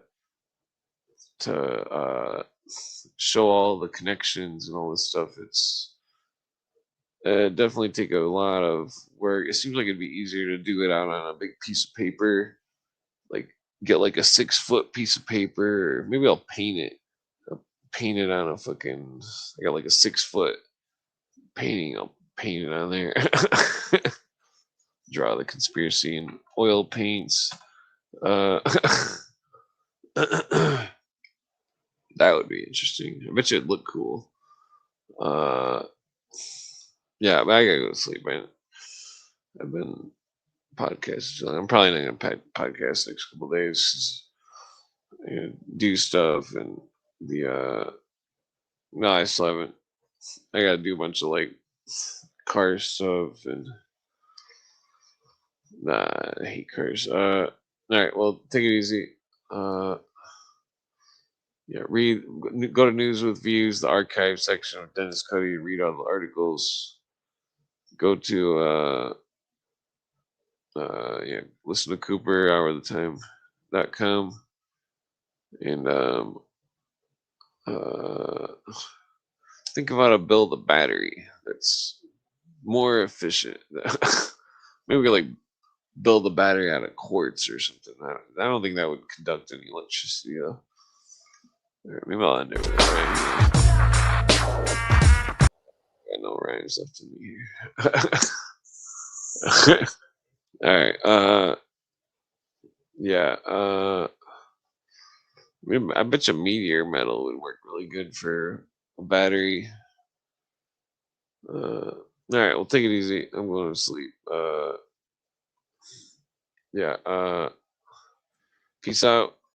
show all the connections and all this stuff. It's definitely take a lot of work. It seems like it'd be easier to do it out on a big piece of paper, like get like a 6-foot piece of paper, or maybe I'll paint it. I'll paint it on a fucking. I got like a 6-foot painting. I'll paint it on there. Draw the conspiracy in oil paints. That would be interesting. I bet you it'd look cool. Yeah, but I gotta go to sleep, man. I've been podcasting. I'm probably not gonna podcast next couple days. Do stuff and no, I still haven't. I gotta do a bunch of like car stuff and nah, I hate cars. All right, well, take it easy. Yeah, go to News with Views, the archive section of Dennis Cuddy, read all the articles. Go to listen to Cooper, hourthetime.com, and think of how to build a battery that's more efficient. Maybe we could like build a battery out of quartz or something. I don't think that would conduct any electricity though. Maybe I'll end it with that right here. rhymes left in me here. All right. Yeah. I bet you meteor metal would work really good for a battery. All right. Well, take it easy. I'm going to sleep. Yeah. Peace out.